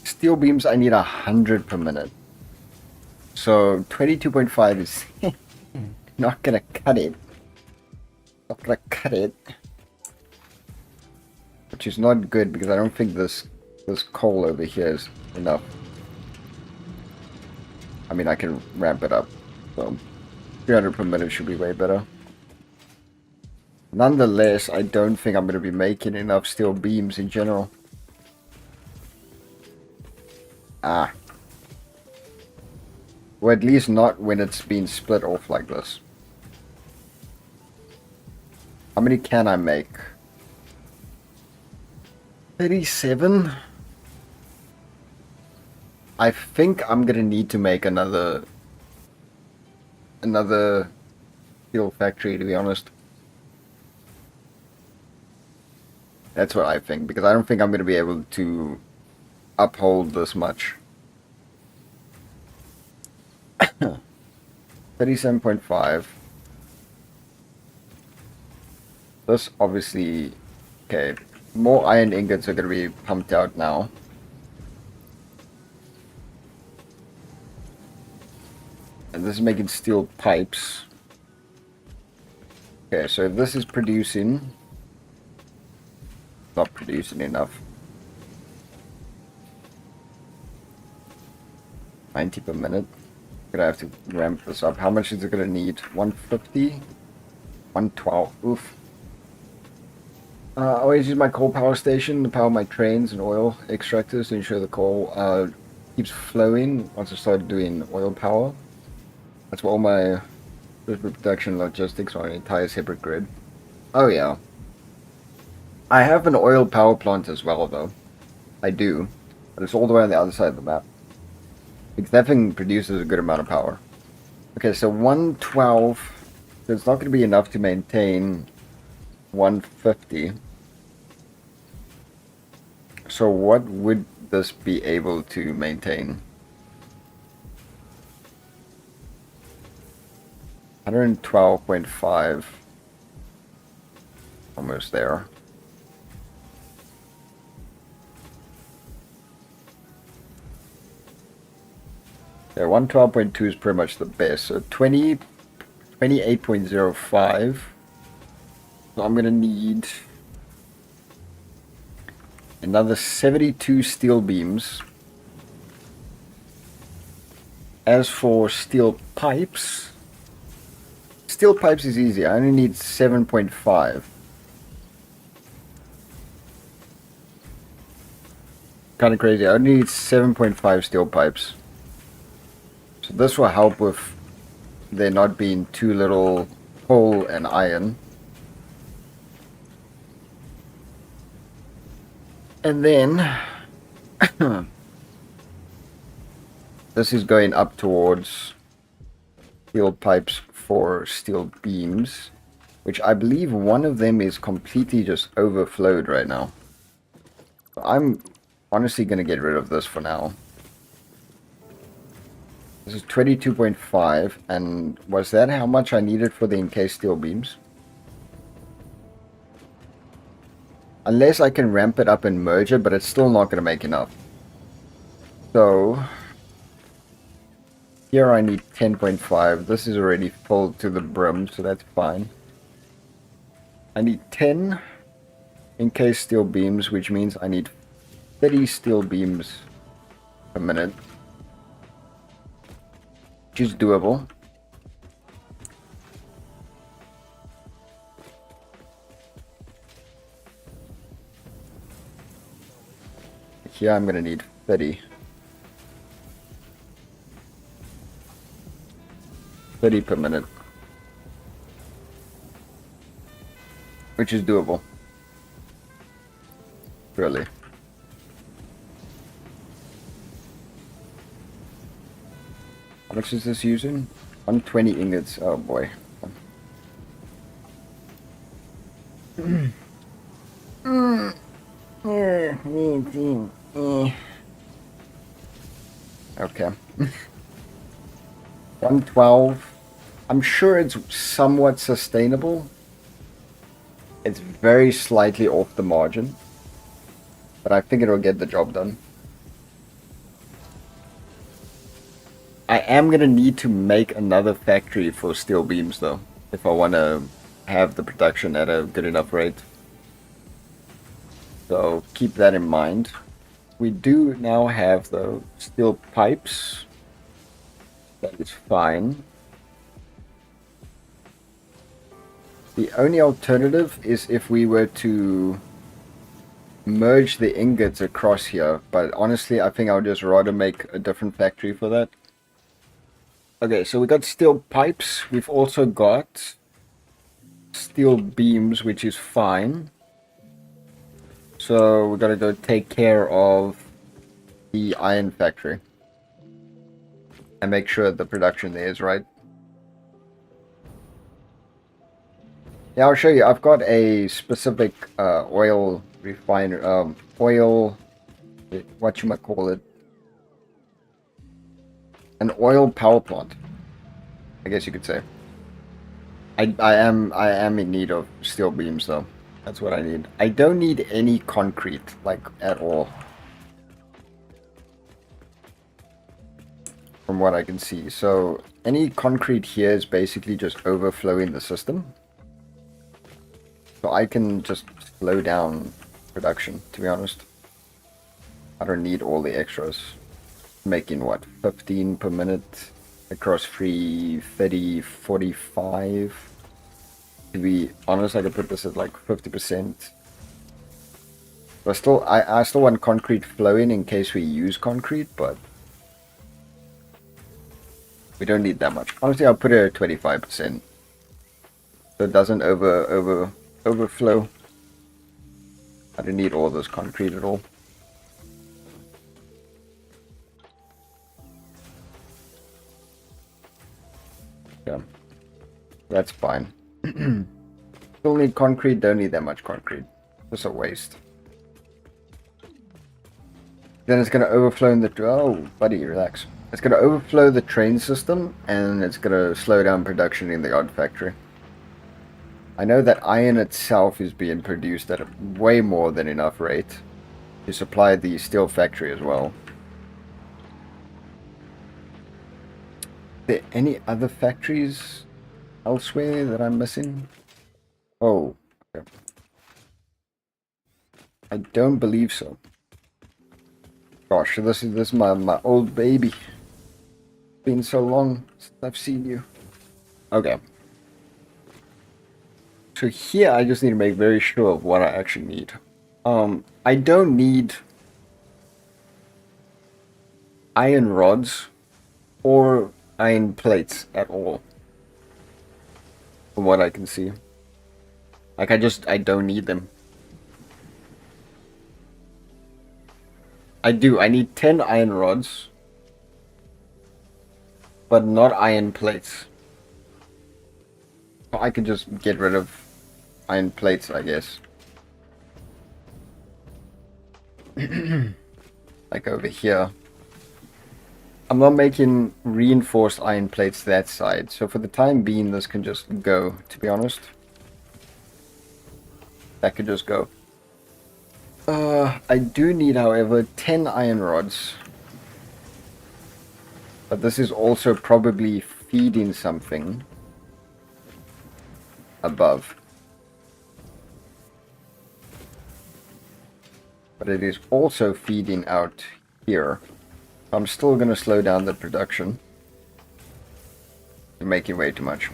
Steel beams, I need 100 per minute. So 22.5 is not gonna cut it. Not gonna cut it. Which is not good because I don't think this coal over here is enough. I mean, I can ramp it up. So 300 per minute should be way better. Nonetheless, I don't think I'm going to be making enough steel beams in general. Or at least not when it's been split off like this. How many can I make? 37? I think I'm going to need to make another steel factory, to be honest. That's what I think, because I don't think I'm going to be able to uphold this much. 37.5. This obviously... Okay, more iron ingots are going to be pumped out now. And this is making steel pipes. Okay, so this is producing... Not producing enough. 90 per minute. Gonna have to ramp this up. How much is it gonna need? 150? 112. Oof. I always use my coal power station to power my trains and oil extractors to ensure the coal keeps flowing once I start doing oil power. That's what all my production logistics are, an entire separate grid. Oh yeah. I have an oil power plant as well, though. I do, but it's all the way on the other side of the map. Because that thing produces a good amount of power. Okay, so 112, so it's not going to be enough to maintain 150. So what would this be able to maintain? 112.5. Almost there. Yeah, 112.2 is pretty much the best. So 28.05. So I'm gonna need another 72 steel beams. As for steel pipes is easy. I only need 7.5. Kind of crazy. I only need 7.5 steel pipes. So this will help with there not being too little coal and iron. And then this is going up towards steel pipes for steel beams, which I believe one of them is completely just overflowed right now. So I'm honestly going to get rid of this for now. This is 22.5, and was that how much I needed for the encased steel beams? Unless I can ramp it up and merge it, but it's still not going to make enough. So here I need 10.5. This is already full to the brim, so that's fine. I need 10 encased steel beams, which means I need 30 steel beams a minute. Which is doable. Here I'm gonna need 30. 30 per minute. Which is doable. Really. How much is this using? 120 ingots. Oh boy. Okay. 112. I'm sure it's somewhat sustainable. It's very slightly off the margin, but I think it'll get the job done. I am going to need to make another factory for steel beams though, if I want to have the production at a good enough rate. So keep that in mind. We do now have the steel pipes. That is fine. The only alternative is if we were to merge the ingots across here, but honestly I think I would just rather make a different factory for that. Okay, so we got steel pipes. We've also got steel beams, which is fine. So we gotta go take care of the iron factory and make sure the production there is right. Yeah, I'll show you. I've got a specific oil refiner, whatchamacallit, an oil power plant, I guess you could say. I am in need of steel beams though. That's what I need. I don't need any concrete, like, at all. From what I can see. So any concrete here is basically just overflowing the system. So I can just slow down production, to be honest. I don't need all the extras. Making what, 15 per minute across 3, 30, 45. To be honest, I could put this at like 50%. But I still want concrete flowing in case we use concrete, but we don't need that much. Honestly, I'll put it at 25%. So it doesn't overflow. I don't need all this concrete at all. Yeah. That's fine. Still need concrete, don't need that much concrete. Just a waste. Then it's going to overflow in the... Oh, buddy, relax. It's going to overflow the train system, and it's going to slow down production in the odd factory. I know that iron itself is being produced at a way more than enough rate to supply the steel factory as well. Are there any other factories elsewhere that I'm missing? Oh, okay. I don't believe so. Gosh, this is my old baby. Been so long since I've seen you. Okay. So here I just need to make very sure of what I actually need. I don't need iron rods or iron plates at all. From what I can see. Like I don't need them. I need 10 iron rods. But not iron plates. I could just get rid of iron plates, I guess. Like over here. I'm not making reinforced iron plates that side. So for the time being, this can just go, to be honest. That could just go. I do need, however, 10 iron rods. But this is also probably feeding something above. But it is also feeding out here. I'm still going to slow down the production. You're making way too much.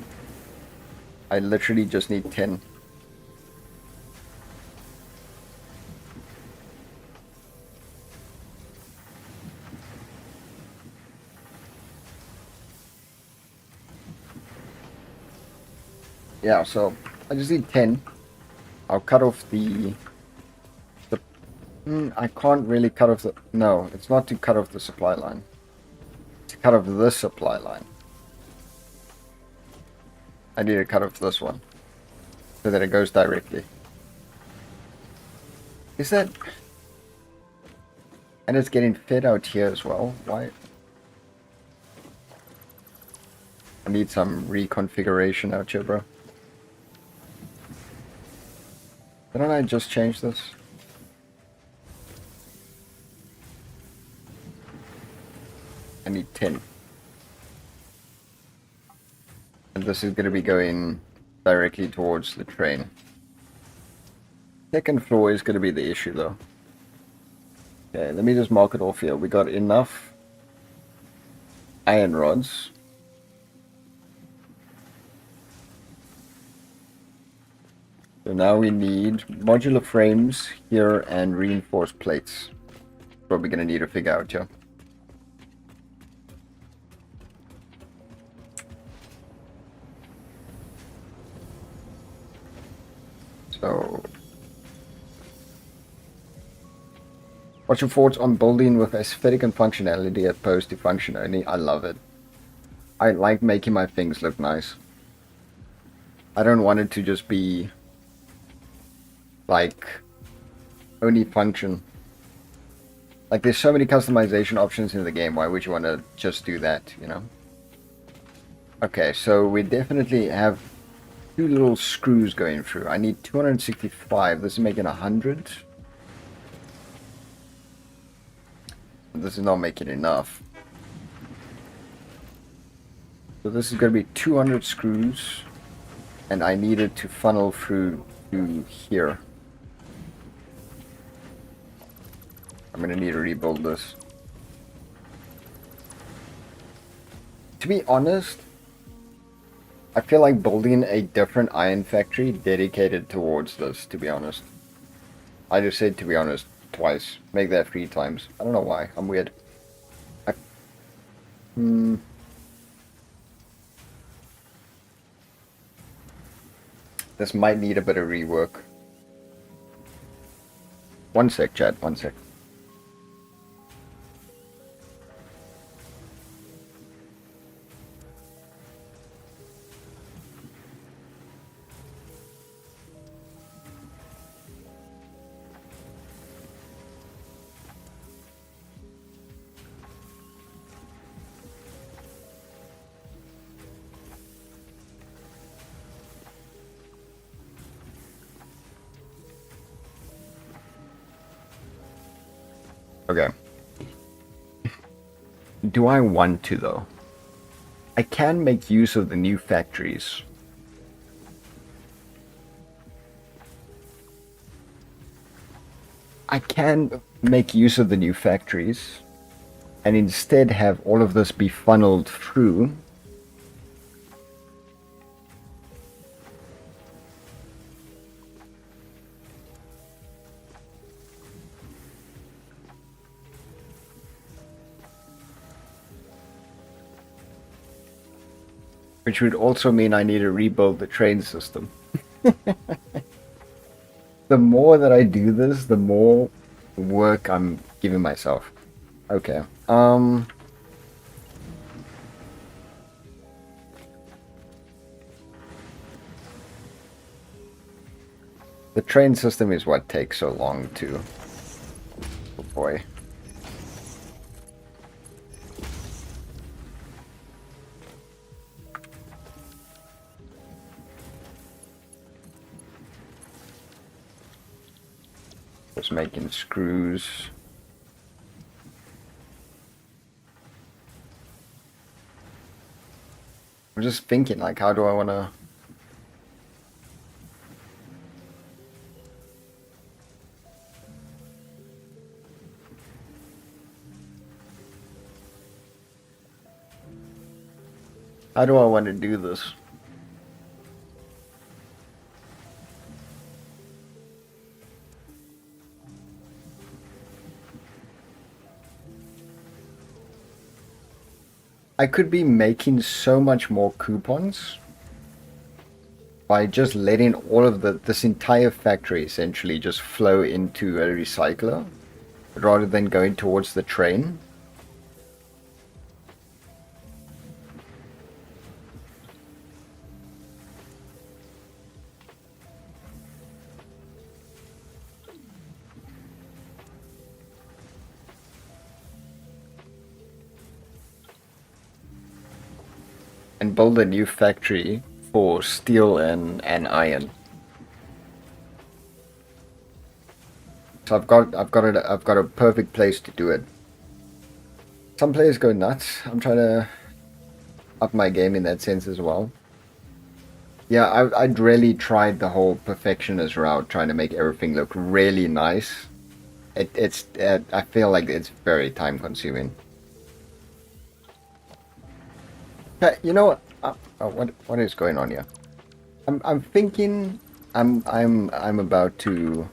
I literally just need 10. Yeah, so I just need 10. I'll cut off the I can't really cut off the... No, it's not to cut off the supply line. It's to cut off this supply line. I need to cut off this one. So that it goes directly. Is that... And it's getting fed out here as well. Why? I need some reconfiguration out here, bro. Didn't I just change this? I need 10. And this is going to be going directly towards the train. Second floor is going to be the issue though. Okay, let me just mark it off here. We got enough iron rods. So now we need modular frames here and reinforced plates. That's what we're going to need to figure out here. So, what's your thoughts on building with aesthetic and functionality opposed to function only? I love it. I like making my things look nice. I don't want it to just be like only function. Like there's so many customization options in the game. Why would you want to just do that, you know? Okay, so we definitely have 2 little screws going through. I need 265. This is making 100. This is not making enough. So this is going to be 200 screws. And I need it to funnel through to here. I'm going to need to rebuild this. To be honest, I feel like building a different iron factory dedicated towards this, to be honest. I just said to be honest twice. Make that 3 times. I don't know why. I'm weird. This might need a bit of rework. One sec, chat. One sec. Okay. Do I want to, though? I can make use of the new factories. I can make use of the new factories and instead have all of this be funneled through. Which would also mean I need to rebuild the train system. The more that I do this, the more work I'm giving myself. Okay. The train system is what takes so long to... Oh boy. Just making screws. I'm just thinking, like, how do I want to... How do I want to do this? I could be making so much more coupons by just letting all of this entire factory essentially just flow into a recycler rather than going towards the train. And build a new factory for steel and iron. So I've got a perfect place to do it. Some players go nuts. I'm trying to up my game in that sense as well. Yeah, I'd really tried the whole perfectionist route, trying to make everything look really nice. I feel like it's very time consuming. You know what? What is going on here? I'm thinking I'm about to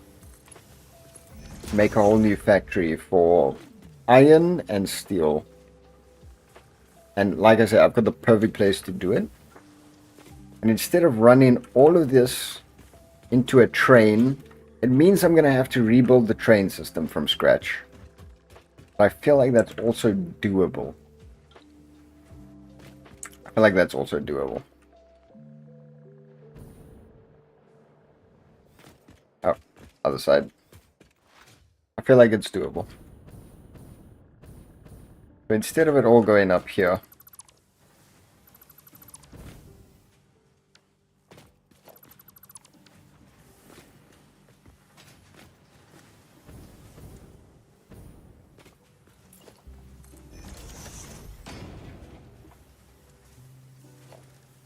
make a whole new factory for iron and steel. And like I said, I've got the perfect place to do it. And instead of running all of this into a train, it means I'm going to have to rebuild the train system from scratch. But I feel like that's also doable. I feel like that's also doable. Oh, other side. I feel like it's doable. But instead of it all going up here,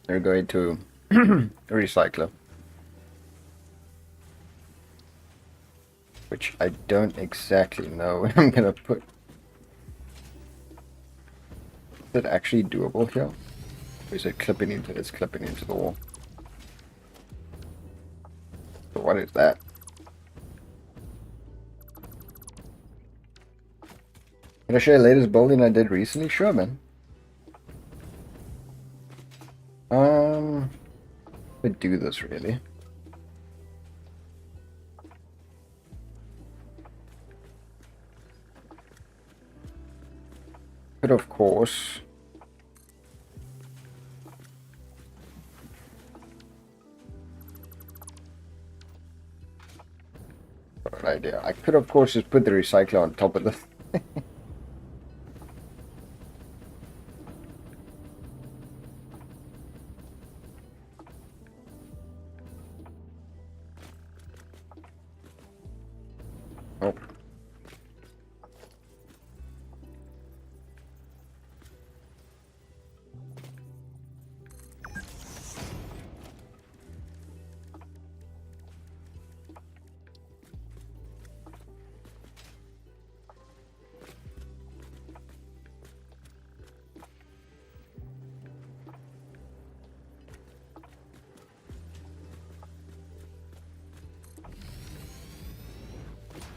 they're going to a recycler. Which I don't exactly know where I'm gonna put. Is it actually doable here? Or is it clipping into the wall? So what is that? Can I share the latest building I did recently? Sure, man. Would do this really. But of course, what an idea. I could of course just put the recycler on top of this. Oh.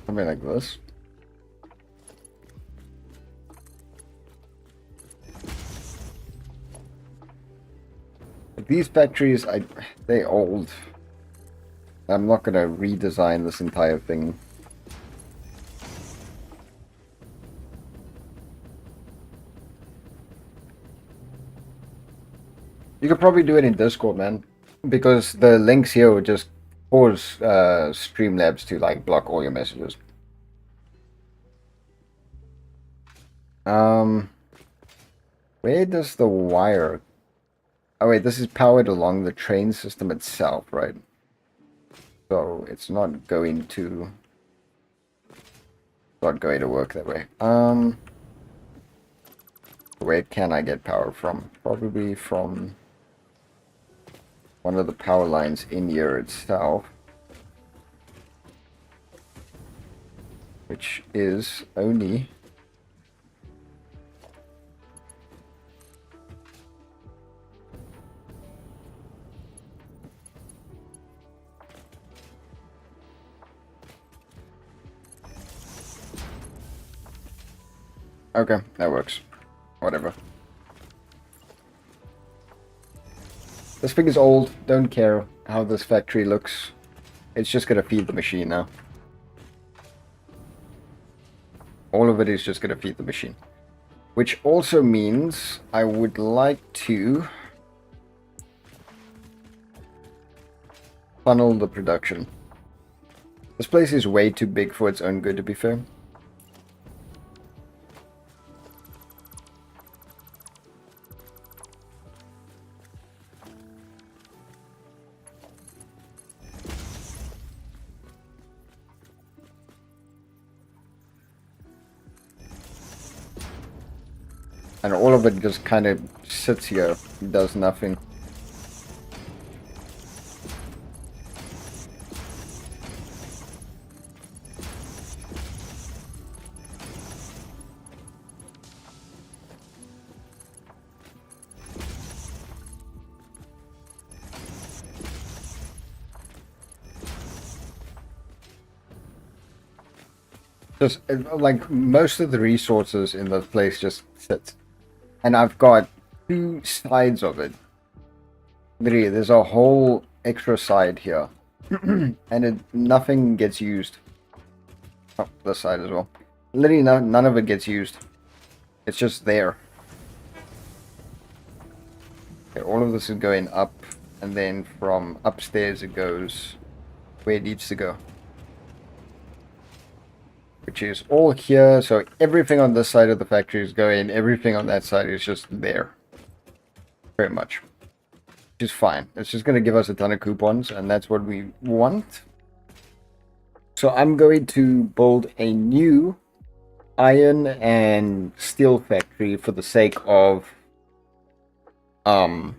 Something like this. These factories, they're old. I'm not gonna redesign this entire thing. You could probably do it in Discord, man, because the links here would just cause Streamlabs to like block all your messages. Where does the wire? Oh wait, this is powered along the train system itself, right? So it's not going to work that way. Where can I get power from? Probably from one of the power lines in here itself, which is only okay, that works. Whatever. This thing is old. Don't care how this factory looks. It's just gonna feed the machine now. All of it is just gonna feed the machine. Which also means I would like to funnel the production. This place is way too big for its own good, to be fair. And all of it just kind of sits here, does nothing. Just like most of the resources in the place just sits. And I've got two sides of it. Literally, there's a whole extra side here. And nothing gets used. Oh, this side as well. Literally, none of it gets used. It's just there. Okay, all of this is going up. And then from upstairs it goes where it needs to go. Which is all here, so everything on this side of the factory is going, everything on that side is just there. Very much. Which is fine. It's just going to give us a ton of coupons, and that's what we want. So I'm going to build a new iron and steel factory for the sake of the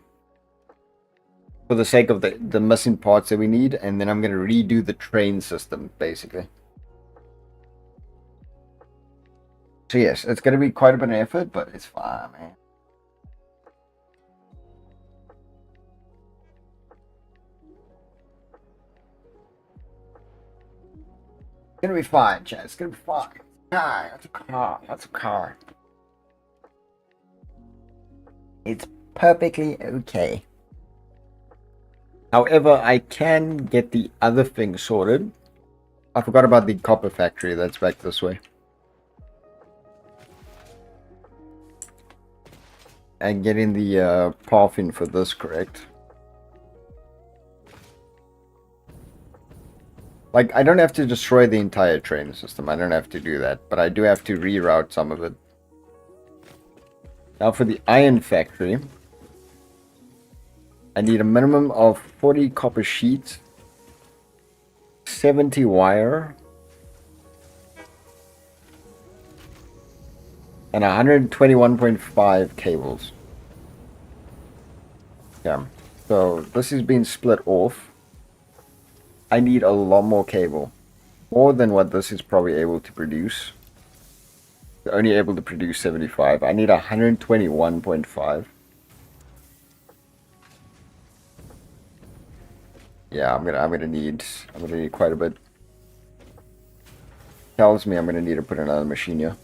missing parts that we need, and then I'm going to redo the train system, basically. So yes, it's going to be quite a bit of effort, but it's fine, man. It's going to be fine, chat. It's going to be fine. Ah, that's a car. That's a car. It's perfectly okay. However, I can get the other thing sorted. I forgot about the copper factory that's back this way. And getting the path in for this correct. Like, I don't have to destroy the entire train system. I don't have to do that. But I do have to reroute some of it. Now for the iron factory, I need a minimum of 40 copper sheets, 70 wire, and 121.5 cables. Yeah, so this is being split off. I need a lot more cable. More than what this is probably able to produce. They're only able to produce 75. I need 121.5. Yeah, I'm gonna need quite a bit. tells me I'm gonna need to put another machine here.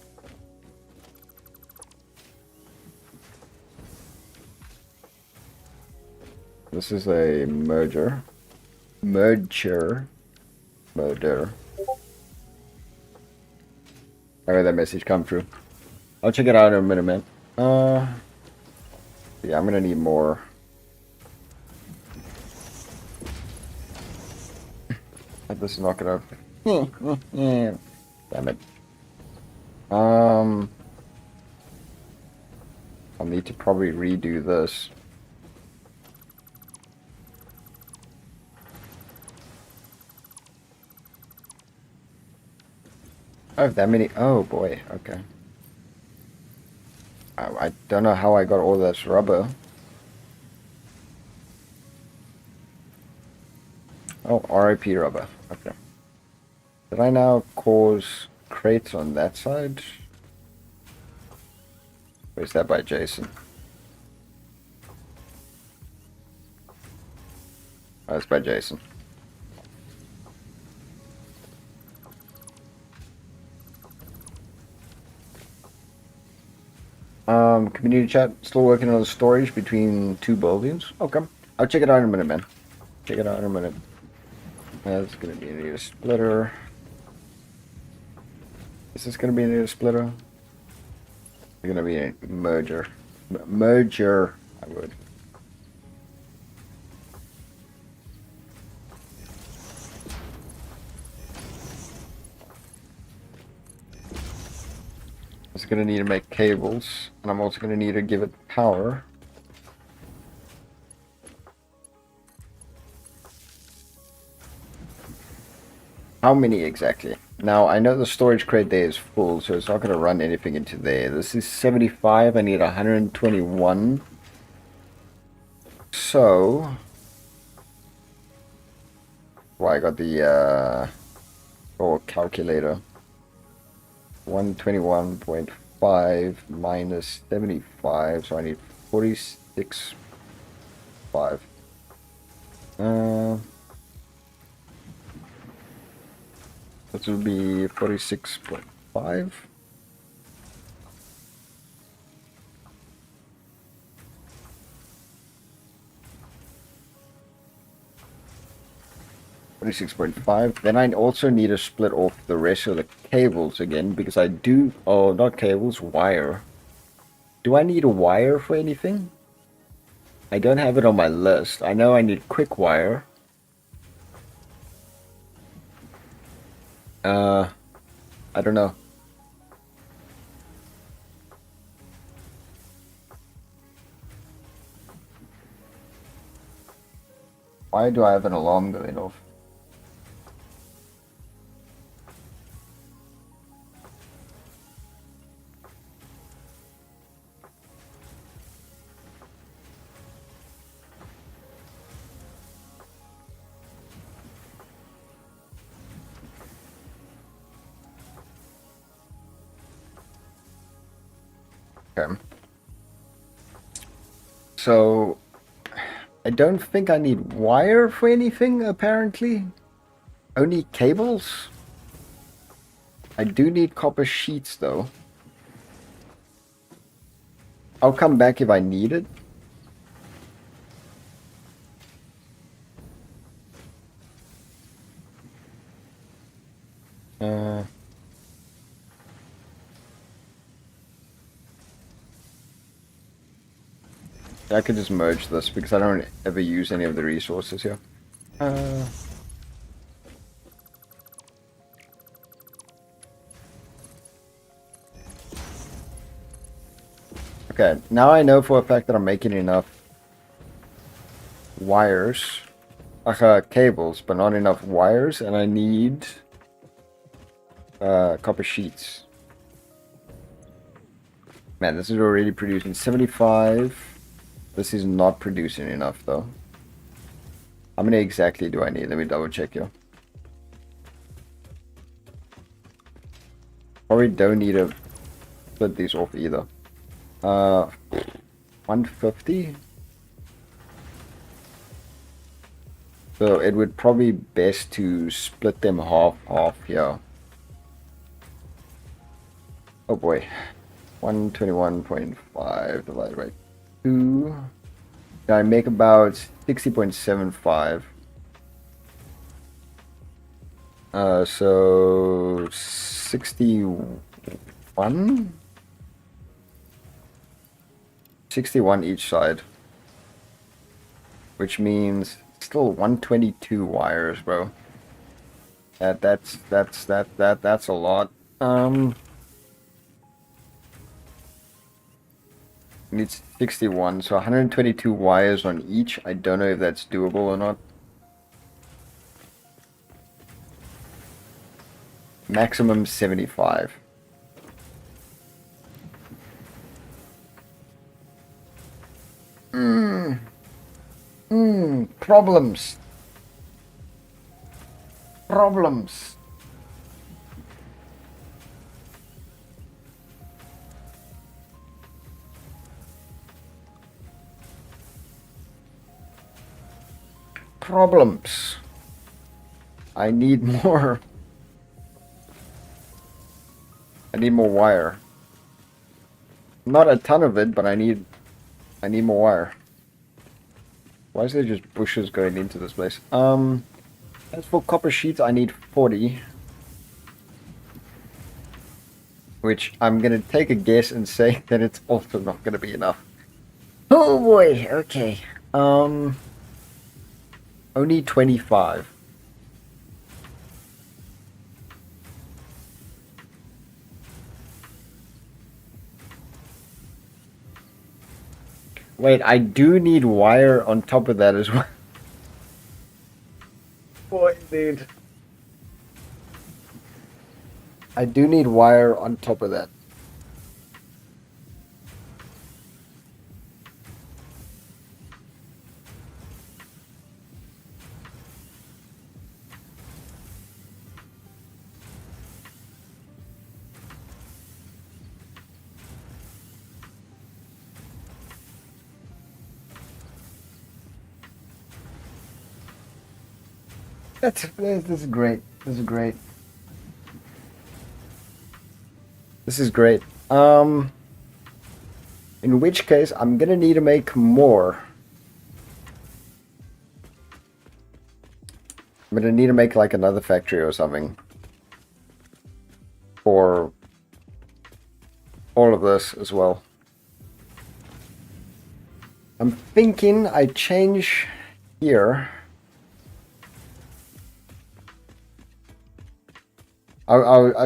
This is a merger. Merger. Murder. I heard that message come through. I'll check it out in a minute, man. Yeah, I'm gonna need more. This is not gonna. Damn it. I'll need to probably redo this. I have that many. Oh boy. Okay. I don't know how I got all this rubber. Oh, RIP rubber. Okay. Did I now cause crates on that side? Or is that by Jason? Oh, it's by Jason. Community chat, still working on the storage between two buildings. Okay. I'll check it out in a minute, man. Check it out in a minute. That's gonna be a splitter. Is this gonna be a splitter? It's gonna be a merger. Merger, I would. I'm gonna need to make cables, and I'm also gonna need to give it power. How many exactly? Now, I know the storage crate there is full, so it's not going to run anything into there. This is 75. I need 121. So, well, I got the calculator. 121.5 minus 75, so I need 46.5. This will be 46.5. Then I also need to split off the rest of the cables again, because I do, oh, not cables, wire. Do I need a wire for anything? I don't have it on my list. I know I need quick wire. I don't know. Why do I have an alarm going off? Okay. So, I don't think I need wire for anything, apparently. Only cables? I do need copper sheets, though. I'll come back if I need it. I could just merge this because I don't ever use any of the resources here. Okay, now I know for a fact that I'm making enough wires, cables, but not enough wires, and I need copper sheets. Man, this is already producing 75. This is not producing enough, though. How many exactly do I need? Let me double check here. Probably don't need to split these off either. 150. So it would probably be best to split them half here. Oh boy. 121.5 divided by 2. I make about 60.75. So 61? 61 each side. Which means still 122 wires, bro. That's a lot. Needs 61, so 122 wires on each. I don't know if that's doable or not. Maximum 75. Problems. Problems. Problems. I need more. I need more wire. Not a ton of it, but I need more wire. Why is there just bushes going into this place? As for copper sheets, I need 40. Which I'm gonna take a guess and say that it's also not gonna be enough. Oh boy, okay. Only 25. Wait, I do need wire on top of that as well. Boy, dude. I do need wire on top of that. This is great. This is great. This is great. In which case, I'm gonna need to make more. I'm gonna need to make like another factory or something for all of this as well. I'm thinking I change here.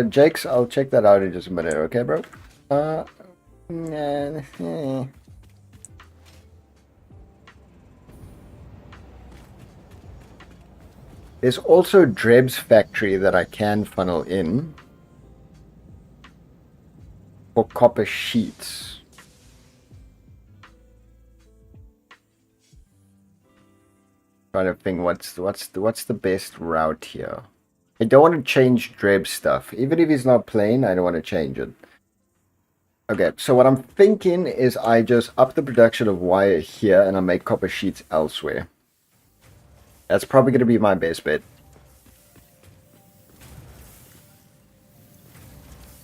Jake's, I'll check that out in just a minute, okay, bro? There's also Dreb's factory that I can funnel in for copper sheets. Trying to think what's the best route here. I don't want to change Dreb's stuff. Even if he's not playing, I don't want to change it. Okay, so what I'm thinking is I just up the production of wire here and I make copper sheets elsewhere. That's probably going to be my best bet.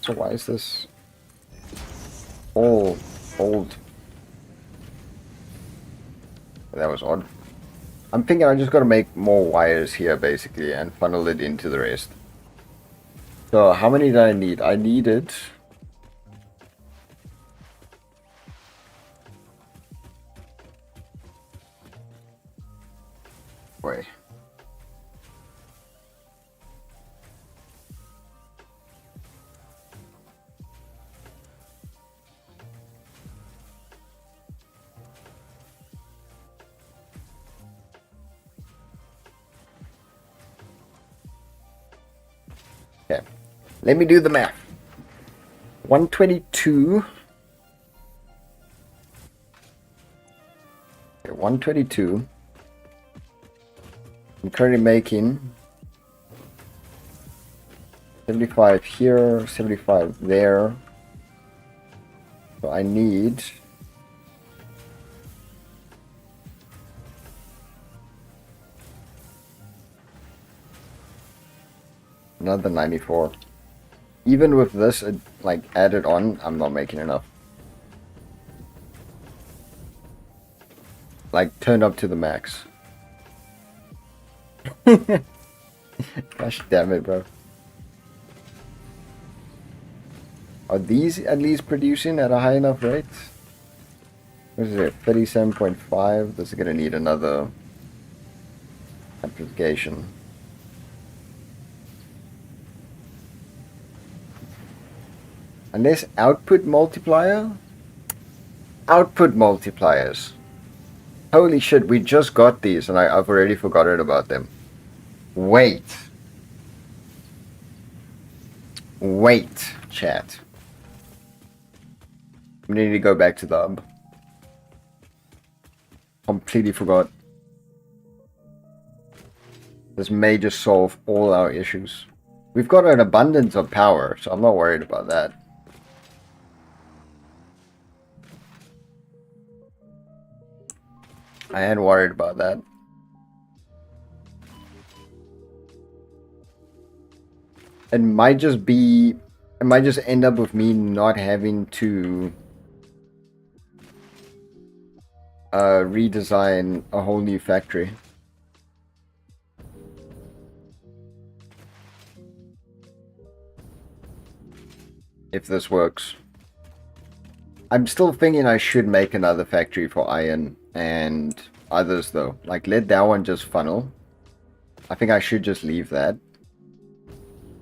So why is this all old? That was odd. I'm thinking I just got to make more wires here basically and funnel it into the rest. So how many did I need? I needed... Wait. Okay, let me do the math. 122. Okay, 122. I'm currently making 75 here, 75 there. So I need another 94. even with this like added on, I'm not making enough. Like turned up to the max. Gosh damn it, bro. Are these at least producing at a high enough rate? What is it? 37.5. This is gonna need another amplification. Unless output multiplier? Output multipliers. Holy shit, we just got these and I've already forgotten about them. Wait. Wait, chat. We need to go back to the hub. Completely forgot. This may just solve all our issues. We've got an abundance of power, so I'm not worried about that. I ain't worried about that. It might just end up with me not having to redesign a whole new factory. If this works. I'm still thinking I should make another factory for iron and others though. Like let that one just funnel. I think I should just leave that.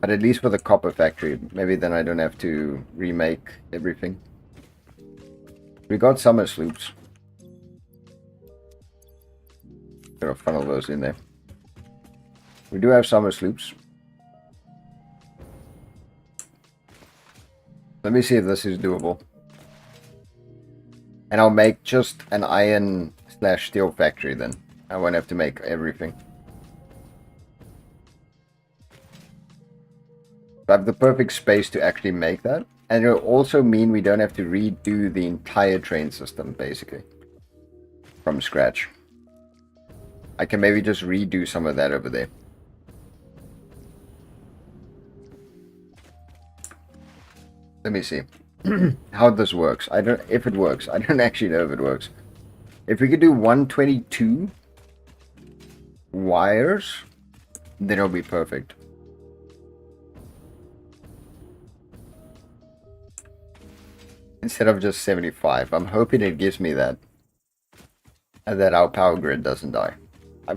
But at least for the copper factory, maybe then I don't have to remake everything. We got summer sloops. Gonna funnel those in there. We do have summer sloops. Let me see if this is doable. And I'll make just an iron / steel factory then. I won't have to make everything. I have the perfect space to actually make that. And it'll also mean we don't have to redo the entire train system, basically. From scratch. I can maybe just redo some of that over there. Let me see how this works. If it works. I don't actually know if it works. If we could do 122 wires, then it'll be perfect. Instead of just 75. I'm hoping it gives me that. And that our power grid doesn't die.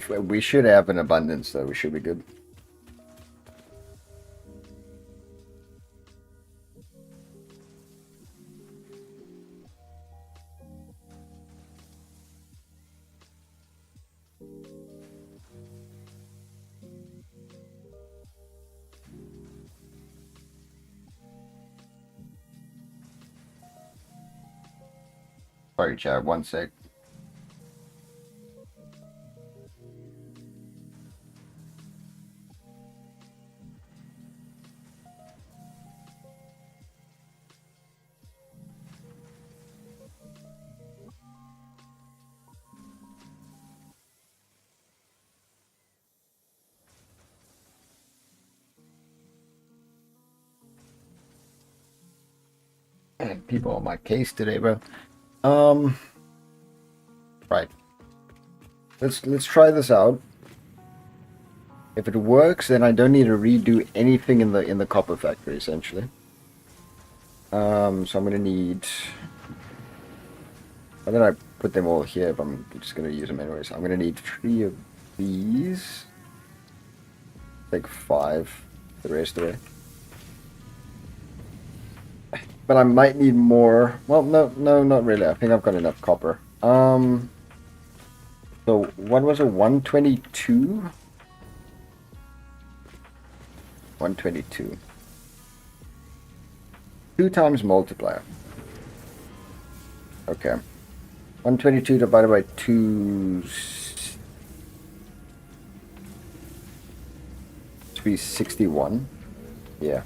We should have an abundance though. We should be good. Sorry, chat. One sec. And people on my case today, bro. Right. Let's try this out. If it works, then I don't need to redo anything in the copper factory, essentially. So I'm gonna need. Why did I put them all here? If I'm just gonna use them anyways. I'm gonna need 3 of these. Like 5 the rest of it. But I might need more. Well, no, not really. I think I've got enough copper. So what was it? 122? 122. 2 times multiplier. Okay. 122 divided by 2 should be 61. Yeah.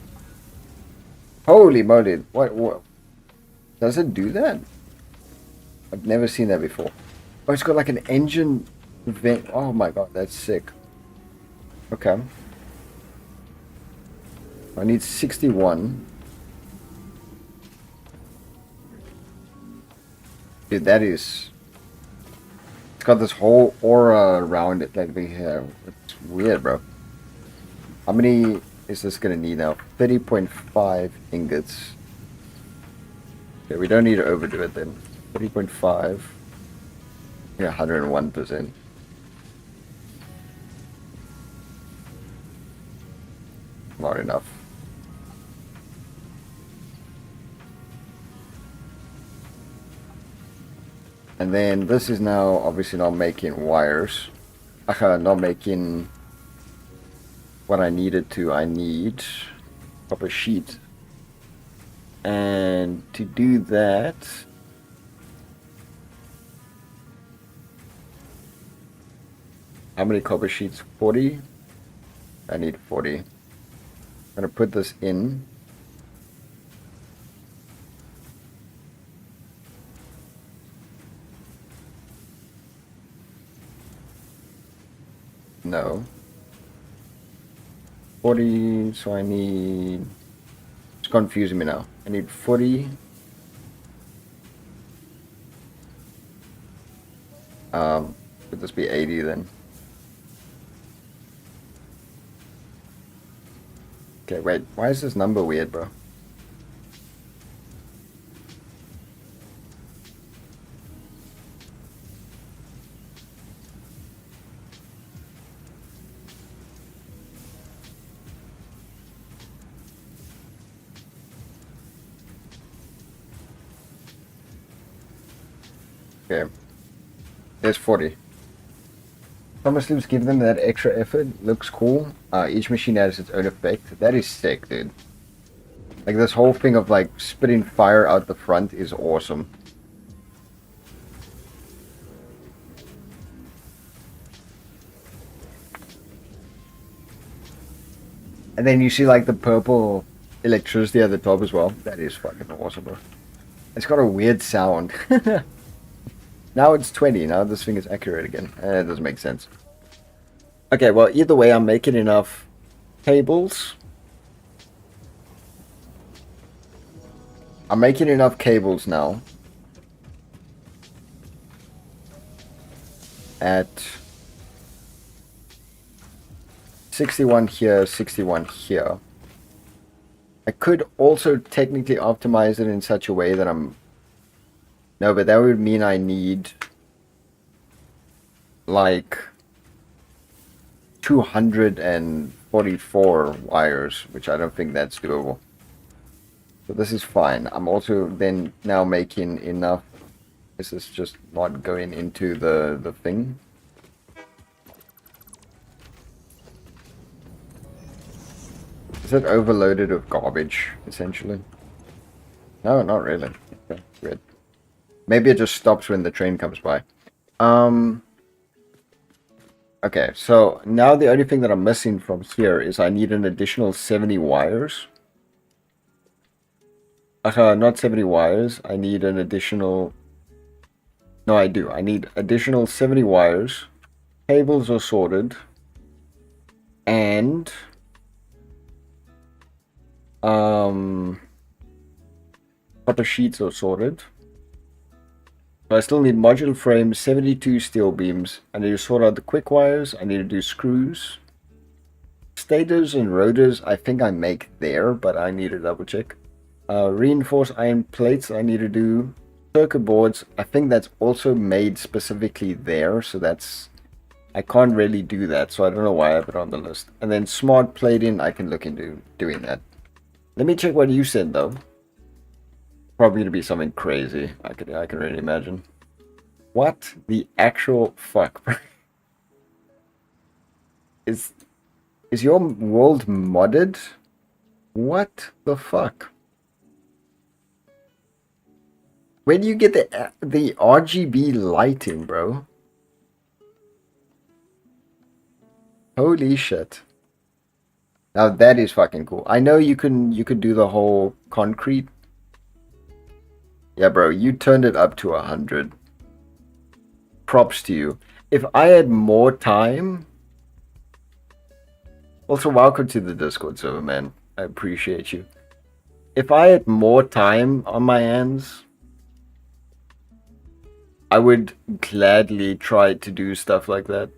Holy moly. What? Does it do that? I've never seen that before. Oh, it's got like an engine vent. Oh my god, that's sick. Okay. I need 61. Dude, that is... It's got this whole aura around it that we have. It's weird, bro. How many is this gonna need now? 30.5 ingots. Okay, we don't need to overdo it then. 30.5. Yeah, 101%. Not enough. And then this is now obviously not making wires. Not making what I needed to. I need copper sheet. And to do that, how many copper sheets? 40? I need 40. I'm gonna put this in. No. 40, so I need... It's confusing me now. I need 40. Could this be 80 then? Okay, wait. Why is this number weird, bro? Okay. There's 40. Promise loops give them that extra effort. Looks cool. Each machine has its own effect. That is sick, dude. Like this whole thing of like spitting fire out the front is awesome. And then you see like the purple electricity at the top as well. That is fucking awesome, bro. It's got a weird sound. Now it's 20. Now this thing is accurate again. It doesn't make sense. Okay, well, either way, I'm making enough cables. I'm making enough cables now. At 61 here, 61 here. I could also technically optimize it in such a way that I'm... No, but that would mean I need like 244 wires, which I don't think that's doable. So this is fine. I'm also then now making enough. This is just not going into the thing. Is it overloaded with garbage, essentially? No, not really. Okay, weird. Maybe it just stops when the train comes by. Okay, so now the only thing that I'm missing from here is I need an additional 70 wires. Not 70 wires. I need an additional... No, I do. I need additional 70 wires. Cables are sorted. And... copper sheets are sorted. So I still need module frames, 72 steel beams. I need to sort out the quick wires. I need to do screws. Stators and rotors, I think I make there, but I need to double check. Reinforced iron plates, I need to do. Circuit boards, I think that's also made specifically there, so that's... I can't really do that, so I don't know why I have it on the list. And then smart plating, I can look into doing that. Let me check what you said, though. Probably to be something crazy. I can really imagine. What the actual fuck? Is your world modded? What the fuck? Where do you get the RGB lighting, bro? Holy shit. Now that is fucking cool. I know you could do the whole concrete. Yeah, bro, you turned it up to 100. Props to you. If I had more time... Also, welcome to the Discord server, man. I appreciate you. If I had more time on my hands, I would gladly try to do stuff like that.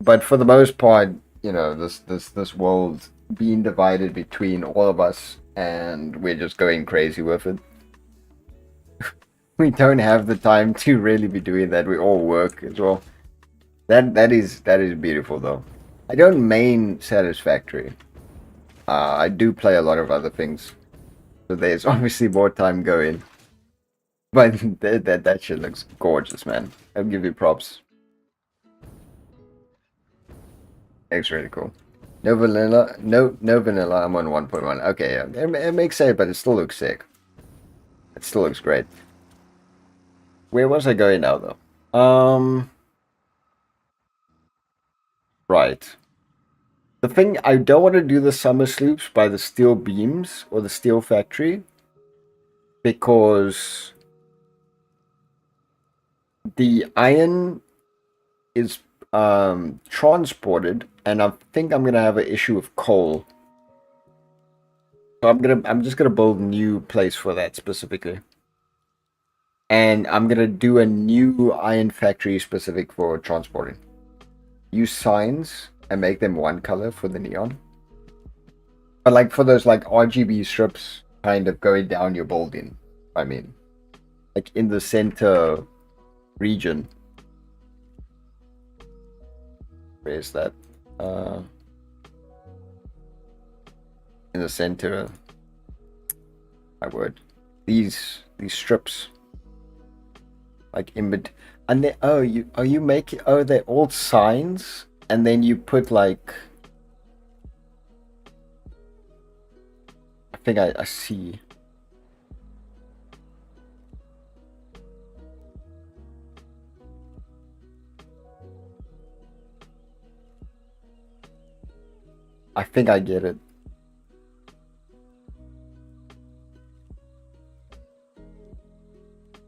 But for the most part, you know, this world being divided between all of us, and we're just going crazy with it. We don't have the time to really be doing that. We all work as well. That is beautiful though. I don't main Satisfactory. I do play a lot of other things, so there's obviously more time going. But that shit looks gorgeous, man. I'll give you props. It's really cool. No vanilla. No vanilla. I'm on 1.1. Okay, yeah. It makes sense, but it still looks sick. It still looks great. Where was I going now, though? Right. The thing, I don't want to do the summer sloops by the steel beams or the steel factory, because the iron is transported, and I think I'm gonna have an issue with coal. So I'm just gonna build a new place for that specifically. And I'm gonna do a new iron factory specific for transporting. Use signs and make them one color for the neon. But like for those like RGB strips kind of going down your building, I mean, like in the center region. Where is that? In the center. My word. These strips. Like in mid, and they, oh, you making, oh, they're all signs, and then you put like, I think I see. I think I get it.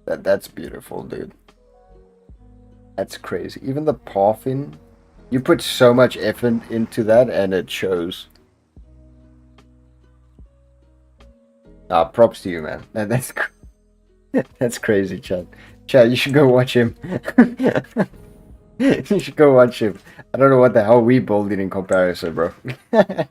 That's beautiful, dude. That's crazy. Even the pathing, you put so much effort into that, and it shows. Props to you, man. That's crazy, Chad. Chad, you should go watch him. You should go watch him. I don't know what the hell we building in comparison, bro. Yeah,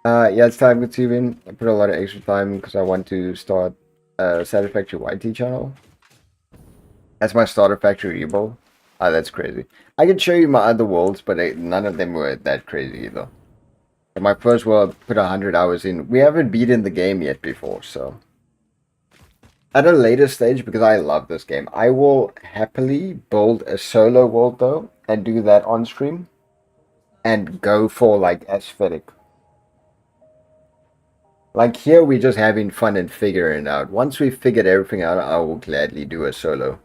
it's time consuming. I put a lot of extra time because I want to start Satisfactory YT channel. That's my starter factory rebuild. That's crazy. I can show you my other worlds, but none of them were that crazy either. And my first world, I put 100 hours in. We haven't beaten the game yet before, so at a later stage, because I love this game, I will happily build a solo world though, and do that on stream, and go for like aesthetic. Like here, we're just having fun and figuring it out. Once we've figured everything out, I will gladly do a solo.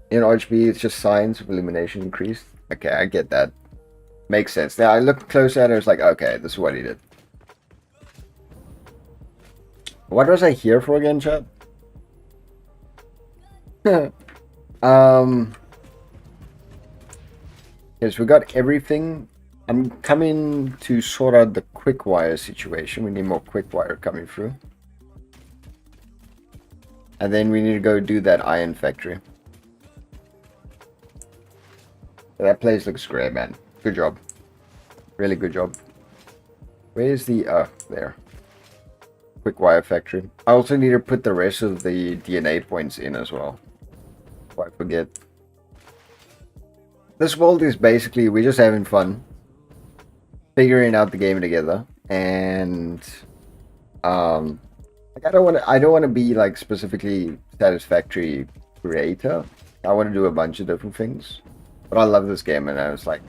In RGB, it's just signs of illumination increased. Okay, I get that. Makes sense. Now I looked closer at it, I was like, okay, this is what he did. What was I here for again, chat? Yes, we got everything. I'm coming to sort out the quick wire situation. We need more quick wire coming through. And then we need to go do that iron factory. That place looks great, man. Good job. Really good job. Where's the... there. Quick wire factory. I also need to put the rest of the DNA points in as well. Before I forget. This world is basically, we're just having fun. Figuring out the game together. And... like I don't want to be like specifically Satisfactory creator. I want to do a bunch of different things. But I love this game, and I was like,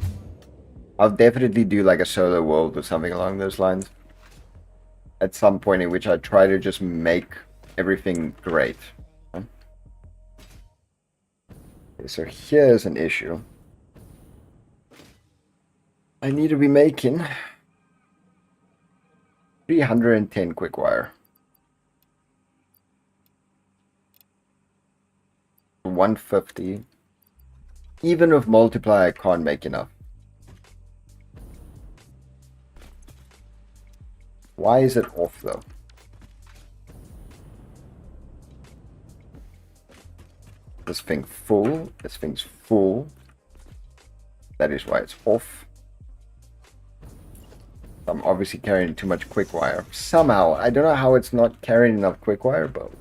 I'll definitely do like a solo world or something along those lines. At some point in which I try to just make everything great. Okay, so here's an issue. I need to be making 310 quick wire. 150. Even with multiply, I can't make enough. Why is it off though? This thing full. This thing's full. That is why it's off. I'm obviously carrying too much quick wire. Somehow. I don't know how it's not carrying enough quick wire, but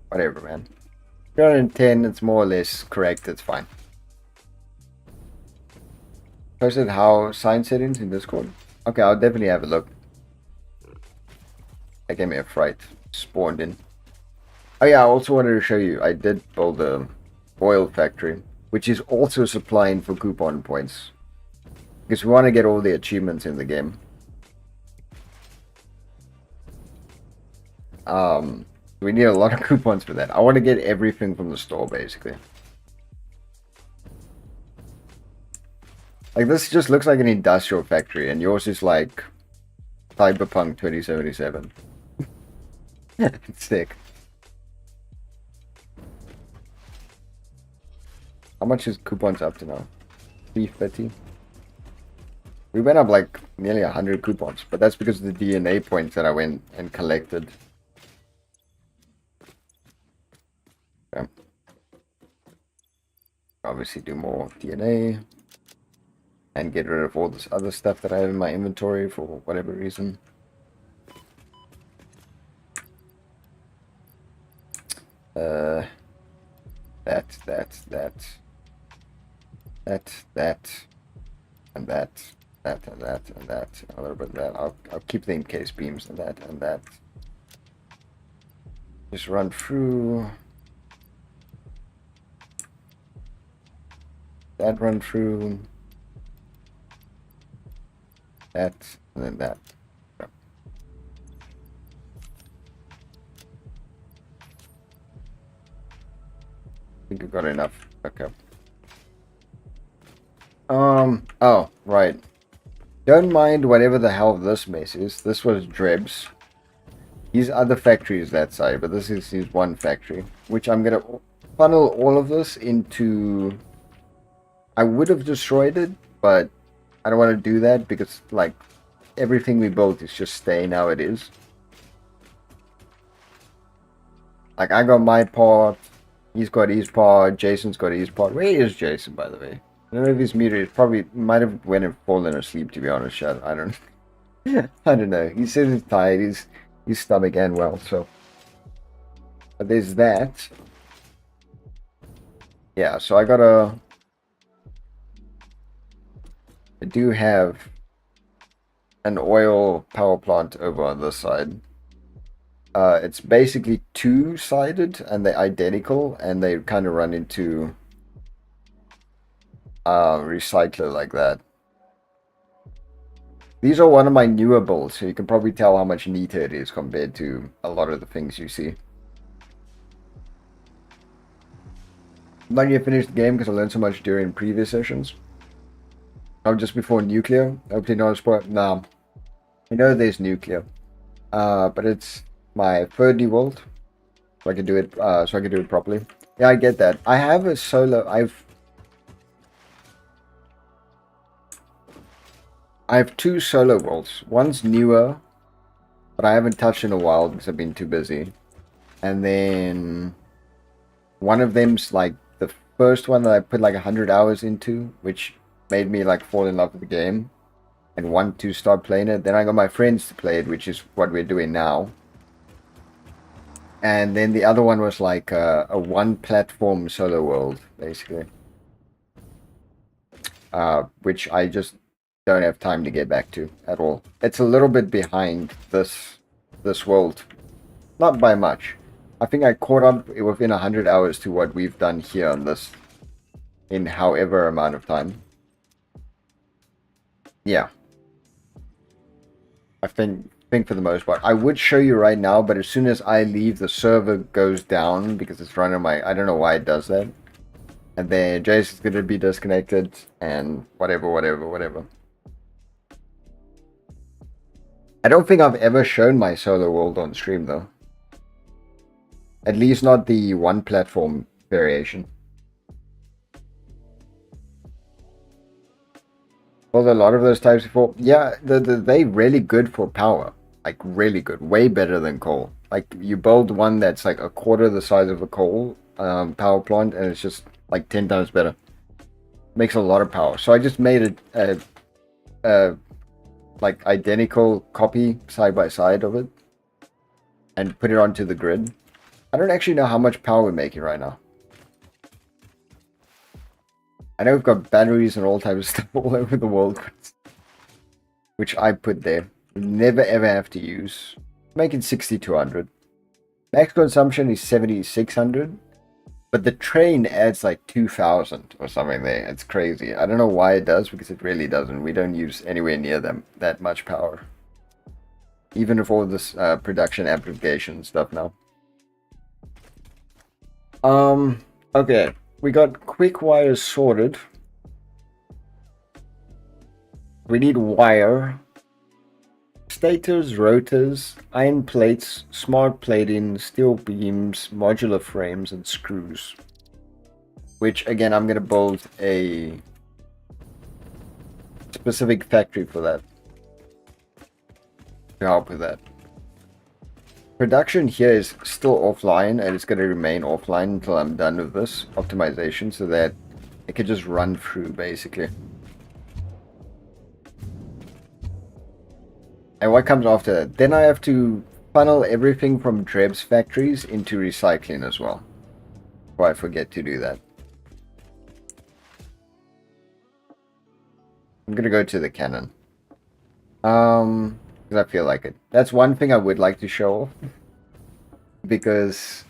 whatever, man. 310, it's more or less correct. It's fine. Posted how sign settings in Discord. Okay, I'll definitely have a look. That gave me a fright. Spawned in. Oh yeah, I also wanted to show you. I did build a oil factory, which is also supplying for coupon points. Because we want to get all the achievements in the game. We need a lot of coupons for that. I want to get everything from the store, basically. Like, this just looks like an industrial factory, and yours is like Cyberpunk 2077. It's sick. How much is coupons up to now? 350. We went up like nearly 100 coupons, but that's because of the DNA points that I went and collected. Okay. Obviously do more DNA and get rid of all this other stuff that I have in my inventory for whatever reason. That, and that, a little bit of that. I'll keep the encased beams and that. Just run through. That run through. That, and then that. Okay. I think we got enough. Okay. Oh, right. Don't mind whatever the hell this mess is. This was Drebs. These other factories that side, but this is his one factory, which I'm gonna funnel all of this into. I would have destroyed it, but I don't want to do that because, like, everything we built is just staying how it is. Like, I got my part, he's got his part, Jason's got his part. Where is Jason, by the way? I don't know if he's muted. Probably might have went and fallen asleep, to be honest. I don't. I don't know. He says he's tired. His stomach and well. So, but there's that. Yeah. So I do have an oil power plant over on this side. It's basically two-sided and they're identical, and they kind of run into recycler like that. These are one of my newer builds, so you can probably tell how much neater it is compared to a lot of the things you see. I'm not yet finished the game because I learned so much during previous sessions. Just before nuclear. Hopefully not a spoil. Nah. I know there's nuclear. But it's my third new world. So I can do it properly. Yeah, I get that. I have a solo. I have two solo worlds. One's newer, but I haven't touched in a while because I've been too busy. And then one of them's like the first one that I put like 100 hours into, which made me like fall in love with the game and want to start playing it. Then I got my friends to play it, which is what we're doing now. And then the other one was like a one platform solo world, basically. Which I just don't have time to get back to at all. It's a little bit behind this world. Not by much. I think I caught up within 100 hours to what we've done here on this in however amount of time. Yeah. I think for the most part. I would show you right now, but as soon as I leave, the server goes down because it's running my... I don't know why it does that. And then Jason's going to be disconnected and whatever. I don't think I've ever shown my solo world on stream, though. At least not the one platform variation. Well, a lot of those types before. Yeah, they really good for power. Like really good, way better than coal. Like you build one that's like a quarter the size of a coal power plant, and it's just like 10 times better. Makes a lot of power. So I just made a like identical copy side by side of it, and put it onto the grid. I don't actually know how much power we're making right now. I know we've got batteries and all types of stuff all over the world, which I put there. Never ever have to use. Making 6,200. Max consumption is 7,600. But the train adds like 2,000 or something there. It's crazy. I don't know why it does, because it really doesn't. We don't use anywhere near that much power. Even with all this production amplification stuff now. Okay. We got quick wires sorted. We need wire. Stators, rotors, iron plates, smart plating, steel beams, modular frames, and screws. Which, again, I'm going to build a specific factory for that. To help with that. Production here is still offline, and it's going to remain offline until I'm done with this optimization, so that it can just run through, basically. And what comes after that? Then I have to funnel everything from Dreb's factories into recycling as well. Before I forget to do that. I'm gonna go to the cannon. Because I feel like it. That's one thing I would like to show off. Because,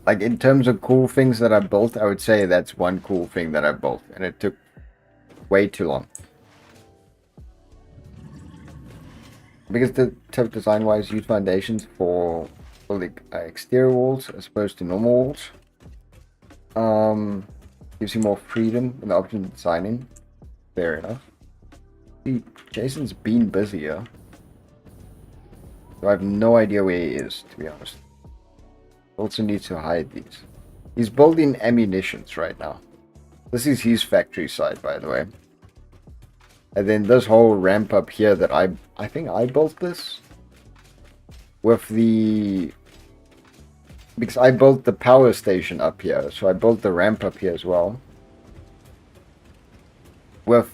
like, in terms of cool things that I built, I would say that's one cool thing that I built. And it took way too long. Because the type design-wise use foundations for the exterior walls as opposed to normal walls. Gives you more freedom in the option of designing. Fair enough. See, Jason's been busier. So I have no idea where he is, to be honest. Also needs to hide these. He's building ammunitions right now. This is his factory side, by the way. And then this whole ramp up here that I think I built this. With the... Because I built the power station up here. So I built the ramp up here as well. With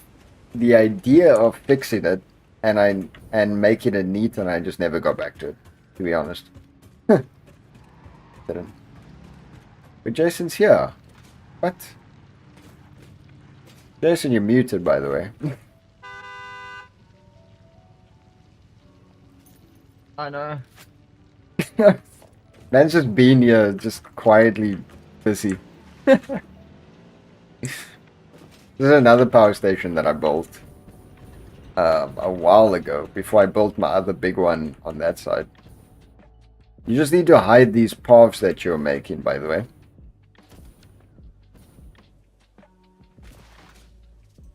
the idea of fixing it. And make it a neat, and I just never got back to it. To be honest. Didn't. But Jason's here. What? Jason, you're muted, by the way. I know. Man's just been here, just quietly busy. This is another power station that I built a while ago, before I built my other big one on that side. You just need to hide these paths that you're making, by the way.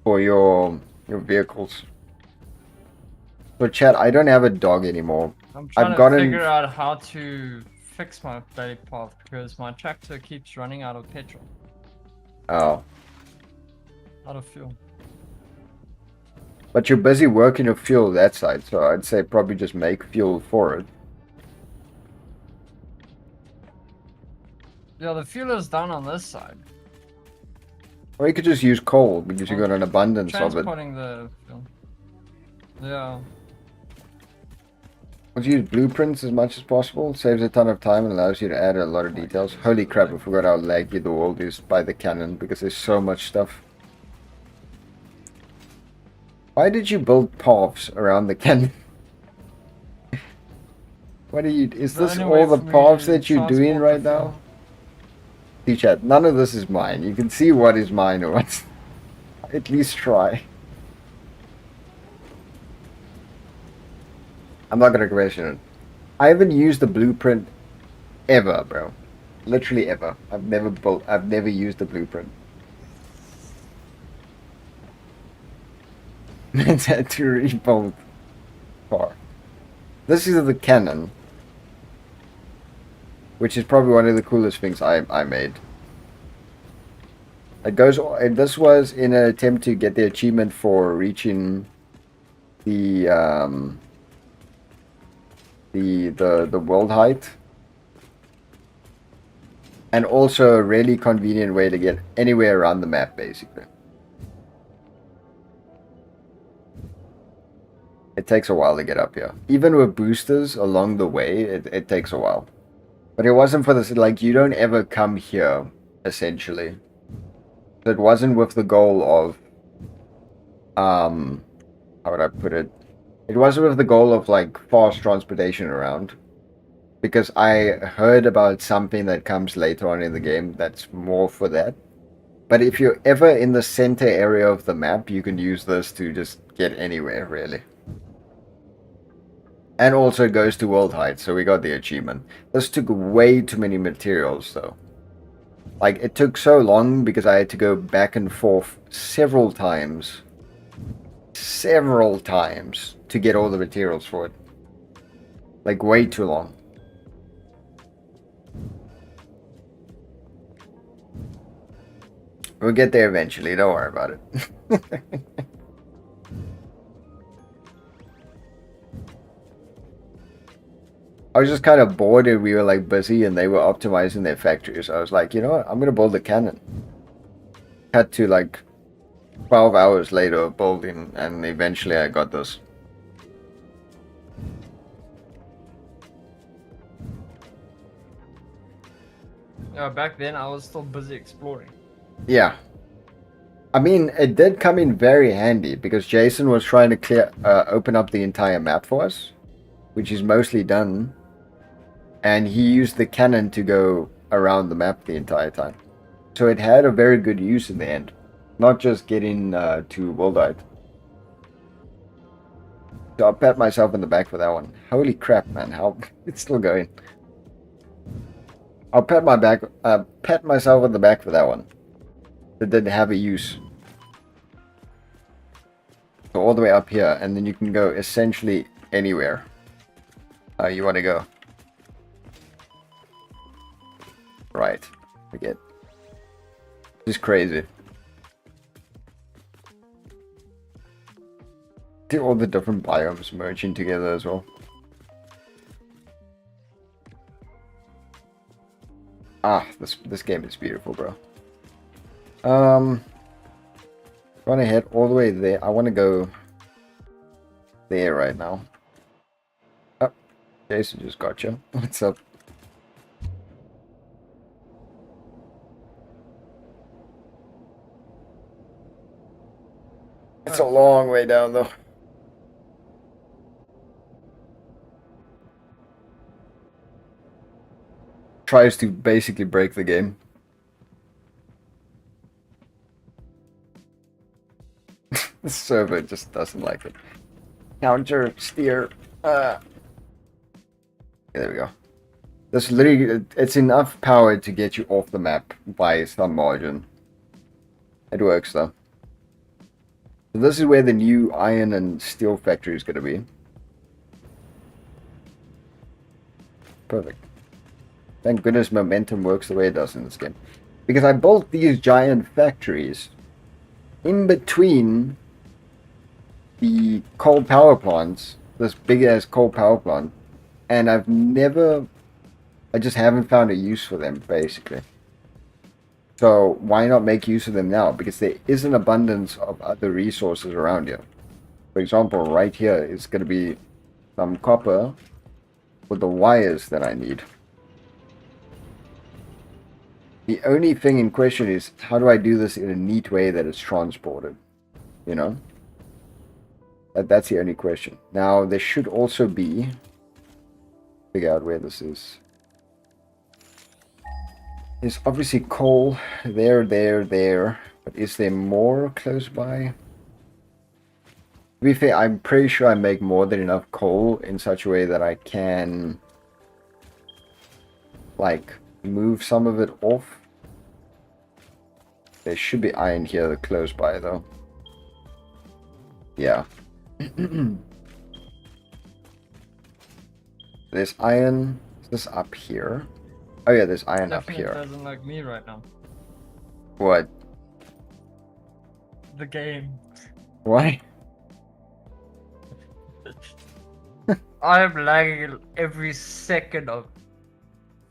For your vehicles. So chat, I don't have a dog anymore. I'm trying to figure out how to fix my belly path because my tractor keeps running out of petrol. Oh. Out of fuel. But you're busy working your fuel that side, so I'd say probably just make fuel for it. Yeah, the fuel is down on this side. Or you could just use coal, because you got an abundance of it. Transporting the fuel. Yeah. Let's use blueprints as much as possible. Saves a ton of time and allows you to add a lot of details. Holy crap, I forgot how laggy the world is by the cannon, because there's so much stuff. Why did you build paths around the cannon? What are you... Is this all the paths that you're doing right now? See chat, none of this is mine. You can see what is mine or what's... At least try. I'm not gonna question it. I haven't used the blueprint ever, bro. Literally ever. I've never used the blueprint. Man's had to rebuild car. This is the cannon, which is probably one of the coolest things I made. It goes. This was in an attempt to get the achievement for reaching the the world height, and also a really convenient way to get anywhere around the map, basically. It takes a while to get up here. Even with boosters along the way, it takes a while. But it wasn't for this, like, you don't ever come here, essentially. It wasn't with the goal of, how would I put it? It wasn't with the goal of, like, fast transportation around. Because I heard about something that comes later on in the game that's more for that. But if you're ever in the center area of the map, you can use this to just get anywhere, really. And also it goes to world height, so we got the achievement. This took way too many materials, though. Like, it took so long because I had to go back and forth several times. Several times to get all the materials for it. Like, way too long. We'll get there eventually, don't worry about it. I was just kind of bored and we were like busy and they were optimizing their factory. So I was like, you know what? I'm going to build a cannon. Cut to like 12 hours later of building and eventually I got this. Back then I was still busy exploring. Yeah. I mean, it did come in very handy because Jason was trying to open up the entire map for us, which is mostly done. And he used the cannon to go around the map the entire time. So it had a very good use in the end. Not just getting to world height. So I'll pat myself in the back for that one. Holy crap, man. How it's still going. I'll pat myself on the back for that one. It did have a use. So all the way up here, and then you can go essentially anywhere you want to go. Right, forget. This is crazy. See all the different biomes merging together as well. Ah, this game is beautiful, bro. I want to head all the way there. I want to go there right now. Oh, Jason just got you. What's up? It's a long way down, though. Tries to basically break the game. The server just doesn't like it. Counter, steer. There we go. This literally, it's enough power to get you off the map by some margin. It works, though. So this is where the new iron and steel factory is going to be. Perfect. Thank goodness momentum works the way it does in this game. Because I built these giant factories in between the coal power plants, this big ass coal power plant, and I just haven't found a use for them, basically. So why not make use of them now? Because there is an abundance of other resources around here. For example, right here is going to be some copper with the wires that I need. The only thing in question is, how do I do this in a neat way that it's transported? You know? That's the only question. Now, there should also be... Figure out where this is. There's obviously coal there. But is there more close by? To be fair, I'm pretty sure I make more than enough coal in such a way that I can... like, move some of it off. There should be iron here close by, though. Yeah. There's iron. Is this up here? Oh yeah, there's iron up here. Doesn't like me right now. What? the game. Why? I'm lagging every second of.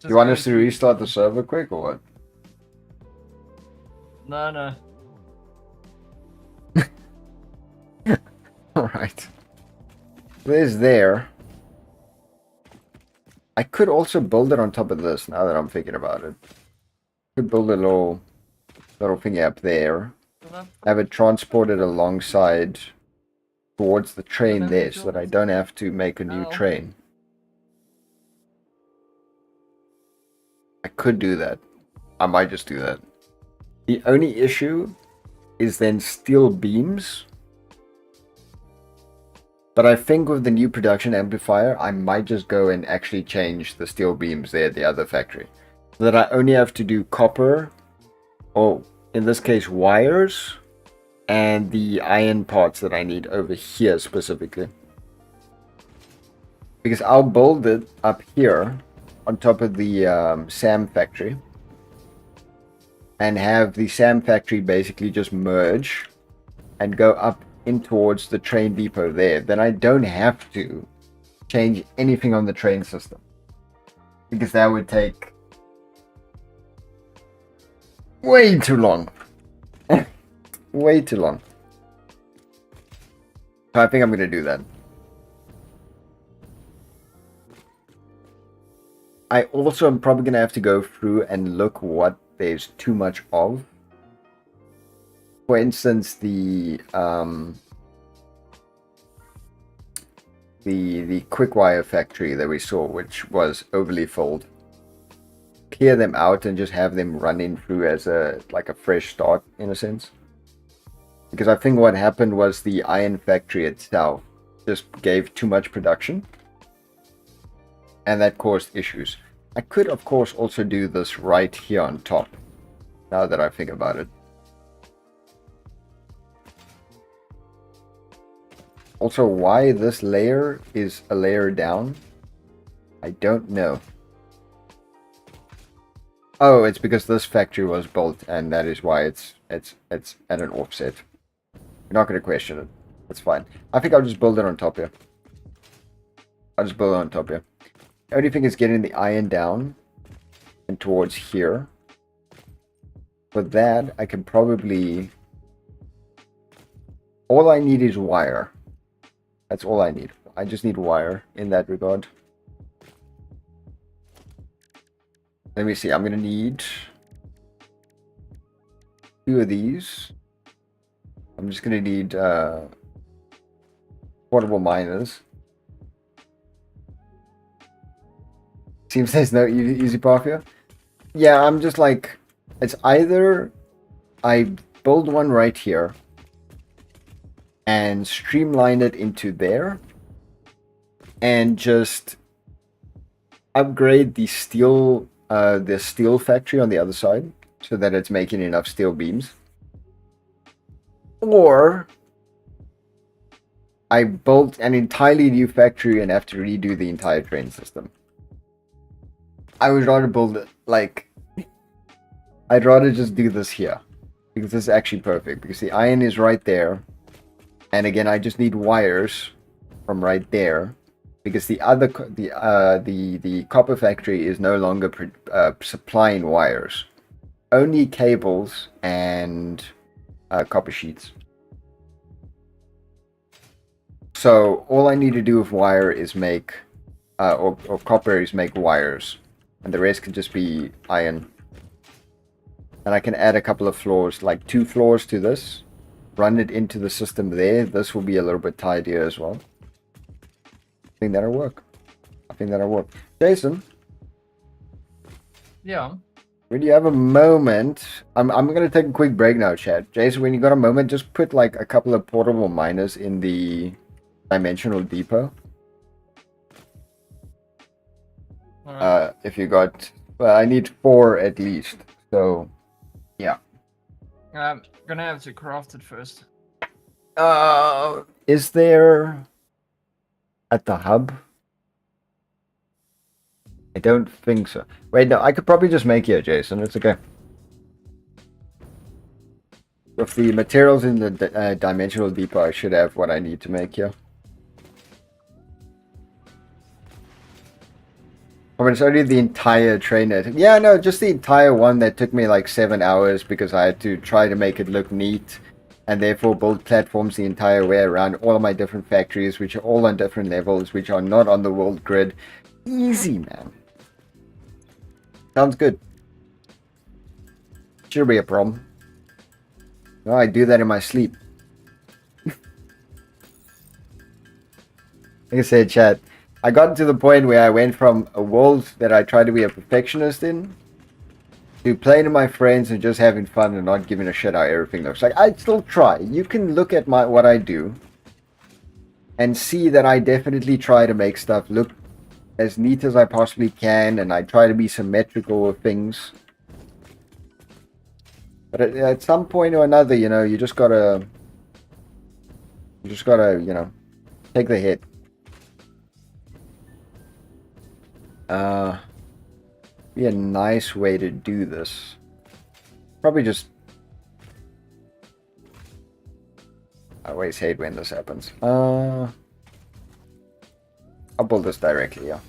You want us to restart the server quick or what? No. Alright. There's there. I could also build it on top of this now that I'm thinking about it. Could build a little thingy up there. Have it transported alongside towards the train there so that I don't have to make a new train. I could do that. I might just do that. The only issue is then steel beams. But I think with the new production amplifier, I might just go and actually change the steel beams there at the other factory. So that I only have to do copper, or in this case wires, and the iron parts that I need over here specifically. Because I'll build it up here on top of the SAM factory. And have the SAM factory basically just merge and go up in towards the train depot there. Then I don't have to change anything on the train system. Because that would take way too long. Way too long. So I think I'm going to do that. I also am probably going to have to go through and look what there's too much of. For instance, the quick wire factory that we saw, which was overly filled. Clear them out and just have them running through as a fresh start in a sense. Because I think what happened was the iron factory itself just gave too much production. And that caused issues. I could of course also do this right here on top. Now that I think about it. Also, why this layer is a layer down, I don't know. Oh, it's because this factory was built, and that is why it's at an offset. We're not going to question it. That's fine. I think I'll just build it on top here. I'll just build it on top here. The only thing is getting the iron down and towards here. For that, I can probably... All I need is wire. That's all I need. I just need wire in that regard. Let me see. I'm going to need 2 of these. I'm just going to need portable miners. Seems there's no easy path here. Yeah, I'm just like... It's either I build one right here and streamline it into there and just upgrade the steel factory on the other side so that it's making enough steel beams, or I built an entirely new factory and have to redo the entire train system. I would rather build it I'd rather just do this here because this is actually perfect because the iron is right there. And again, I just need wires from right there, because the copper factory is no longer supplying wires, only cables and copper sheets. So all I need to do with wire is make, or copper is make wires, and the rest can just be iron. And I can add a couple of floors, like 2 floors to this. Run it into the system there. This will be a little bit tidier as well. I think that'll work. Jason? Yeah. When you have a moment, I'm going to take a quick break now, chat. Jason, when you got a moment, just put like a couple of portable miners in the dimensional depot. Alright. If you got... Well, I need 4 at least. So, yeah. I'm gonna have to craft it first. Is there at the hub? I don't think so. Wait, no, I could probably just make here, Jason. It's okay. with the materials in the dimensional depot, I should have what I need to make here. I mean, it's only the entire train net. Yeah, no, just the entire one that took me like 7 hours because I had to try to make it look neat and therefore build platforms the entire way around all of my different factories, which are all on different levels, which are not on the world grid. Easy, man. Sounds good. Shouldn't be a problem. No, I do that in my sleep. Like I said, chat, I got to the point where I went from a world that I tried to be a perfectionist in to playing with my friends and just having fun and not giving a shit how everything looks. Like, I still try. You can look at what I do and see that I definitely try to make stuff look as neat as I possibly can, and I try to be symmetrical with things. But at some point or another, you know, you just gotta, you know, take the hit. Be a nice way to do this. Probably just. I always hate when this happens. I'll build this directly, yeah.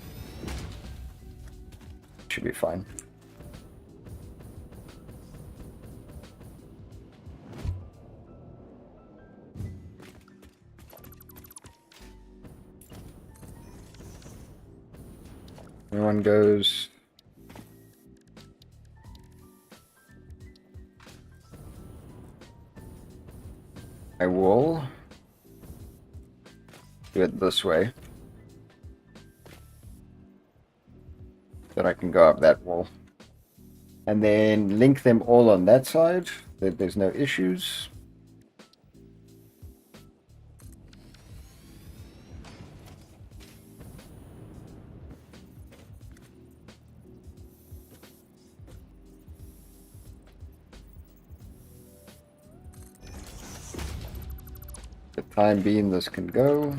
Should be fine. Everyone goes. I will do it this way. That I can go up that wall. And then link them all on that side. That there's no issues. The time being, this can go.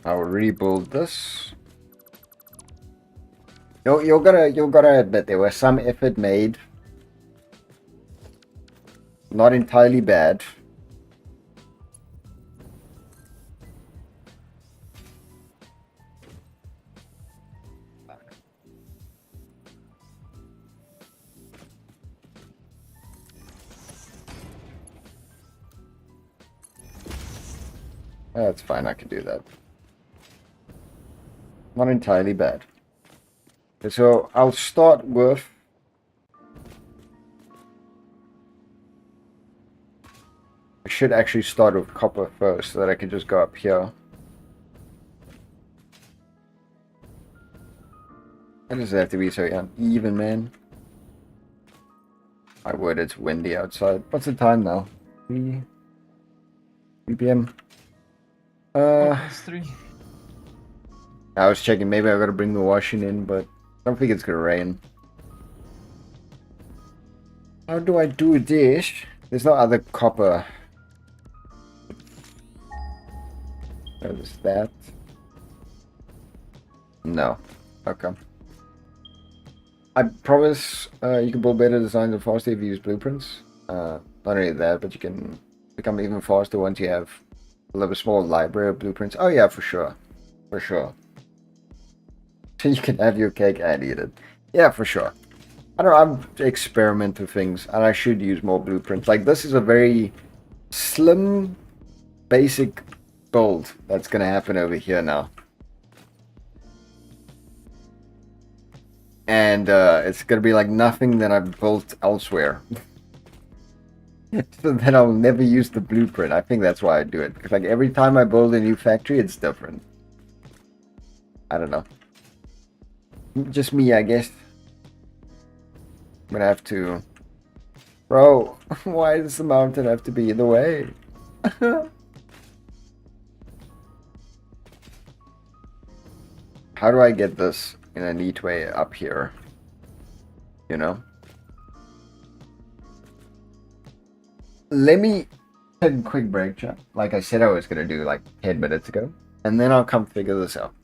I'll rebuild this. You're gonna admit there was some effort made. Not entirely bad. That's fine, I can do that. Not entirely bad. Okay, so I'll start with I should actually start with copper first so that I can just go up here. Why does it have to be so uneven, man? My word, it's windy outside. What's the time now? 3 p.m. 3. I was checking, maybe I gotta bring the washing in, but I don't think it's gonna rain. How do I do this? There's no other copper. There's that. No. Okay. I promise you can build better designs and faster if you use blueprints. Not only that, but you can become even faster once you have a little small library of blueprints. Oh yeah, for sure. For sure. So you can have your cake and eat it. Yeah, for sure. I don't know, I'm experimenting with things and I should use more blueprints. Like, this is a very slim, basic build that's going to happen over here now. And it's going to be like nothing that I've built elsewhere. So then I'll never use the blueprint. I think that's why I do it. Because like every time I build a new factory, it's different. I don't know. Just me, I guess. I'm gonna have to... Bro, why does the mountain have to be in the way? How do I get this in a neat way up here? You know? Let me take a quick break, chat. Like I said I was gonna do like 10 minutes ago. And then I'll come figure this out.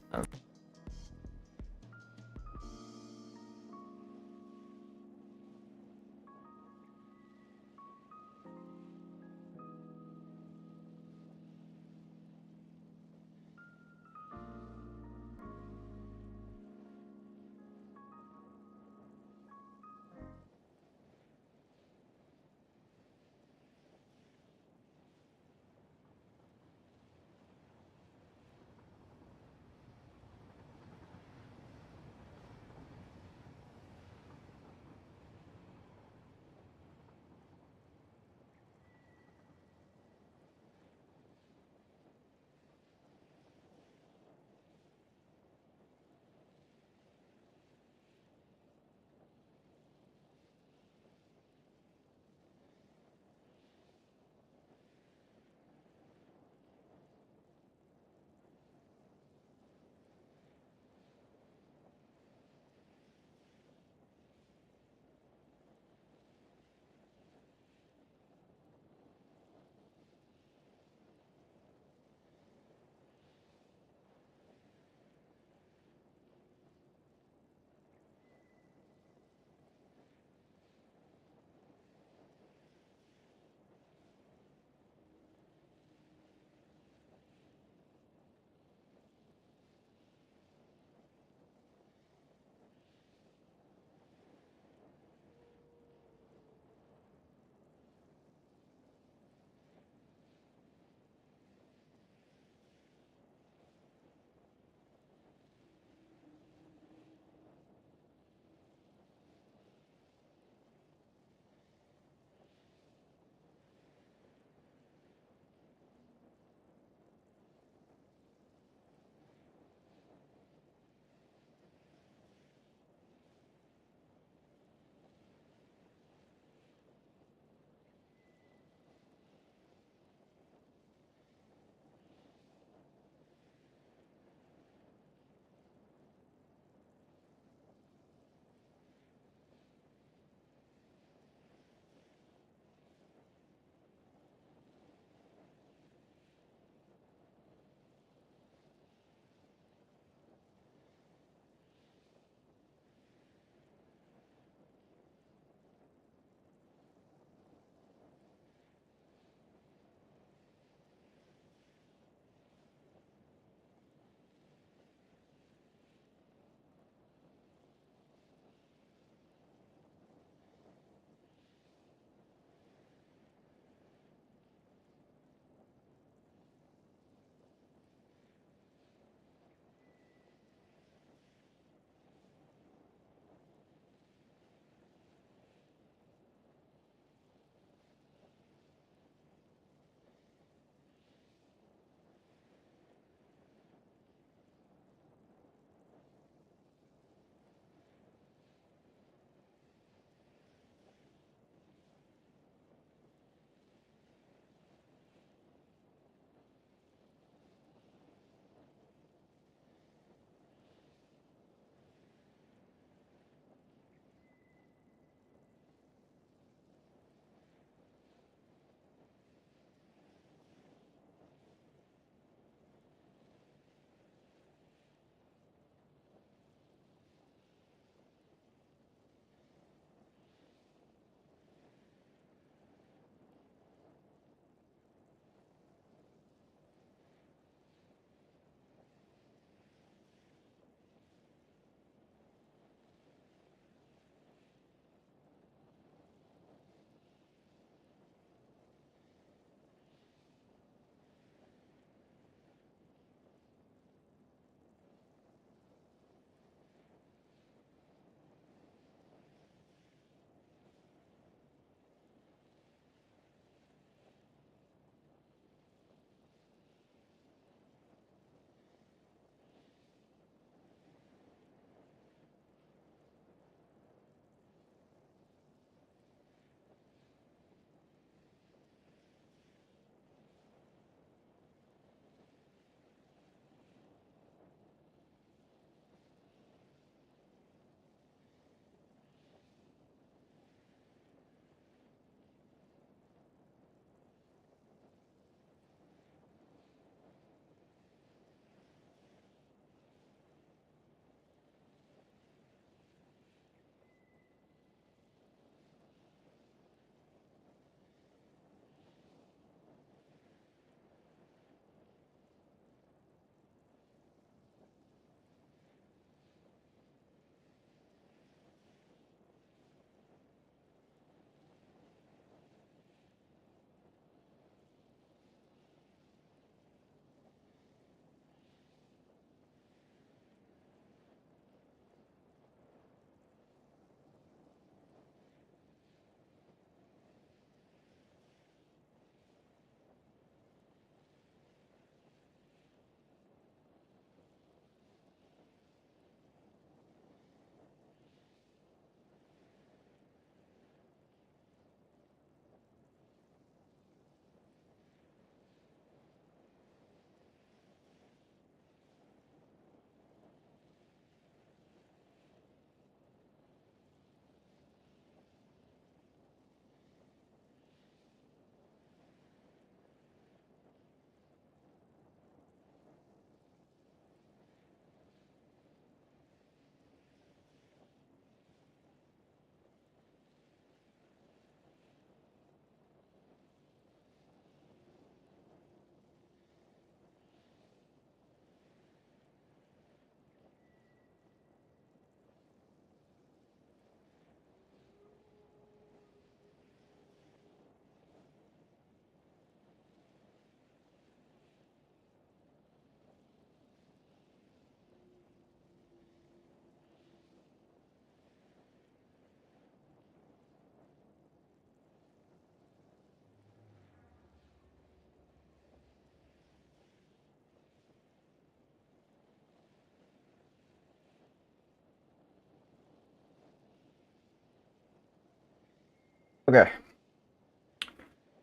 Okay.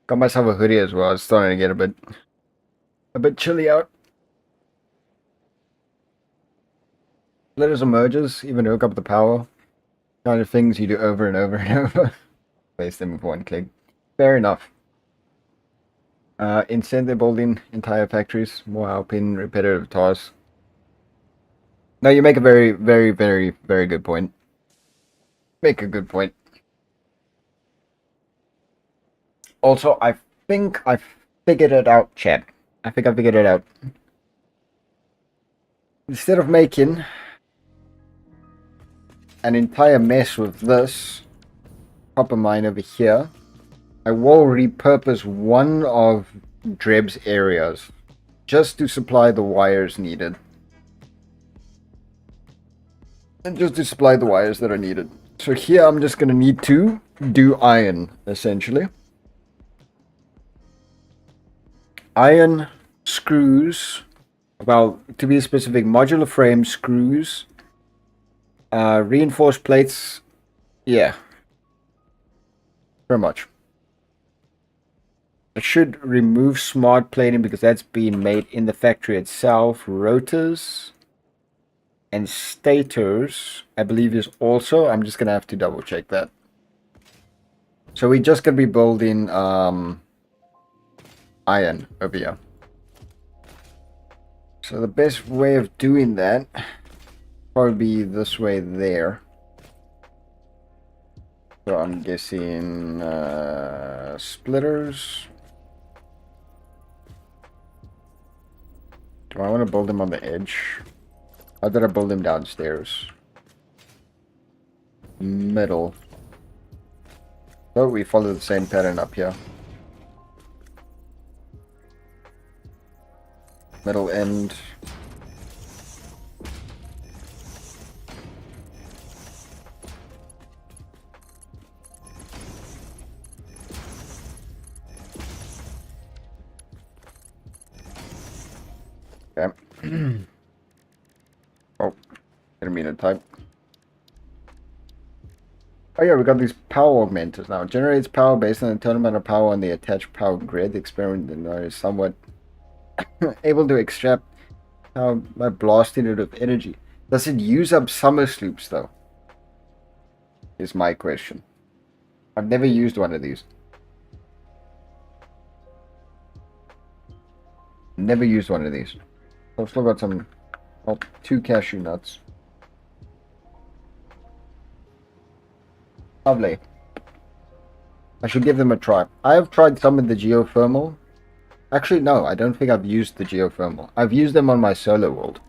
Got myself a hoodie as well. It's starting to get a bit chilly out. Letters emerges, even hook up the power. Kind of things you do over and over and over. Place them with one click. Fair enough. Instead they're building entire factories, more helping repetitive tasks. No, you make a very, very, very, very good point. Make a good point. Also, I think I figured it out, chat. I think I figured it out. Instead of making an entire mess with this copper mine over here, I will repurpose one of Dreb's areas just to supply the wires needed. And just to supply the wires that are needed. So here I'm just going to need to do iron, essentially. Iron screws, well, to be specific, modular frame screws, reinforced plates, yeah, very much. I should remove smart plating because that's being made in the factory itself. Rotors and stators, I believe, is also. I'm just gonna have to double check that. So we're just gonna be building iron over here. So the best way of doing that probably be this way there. So I'm guessing splitters. Do I want to build them on the edge? How did I build them downstairs? Middle. So we follow the same pattern up here. Middle end. Okay. Oh, didn't mean to type. Oh yeah, we got these power augmenters now. Generates power based on the total amount of power on the attached power grid. The experiment is somewhat able to extract power by blasting it with energy. Does it use up summer sloops though? Is my question. I've never used one of these. Never used one of these. I've still got some, well, 2 cashew nuts. Lovely. I should give them a try. I have tried some of the geothermal. Actually, no, I don't think I've used the geothermal. I've used them on my solo world.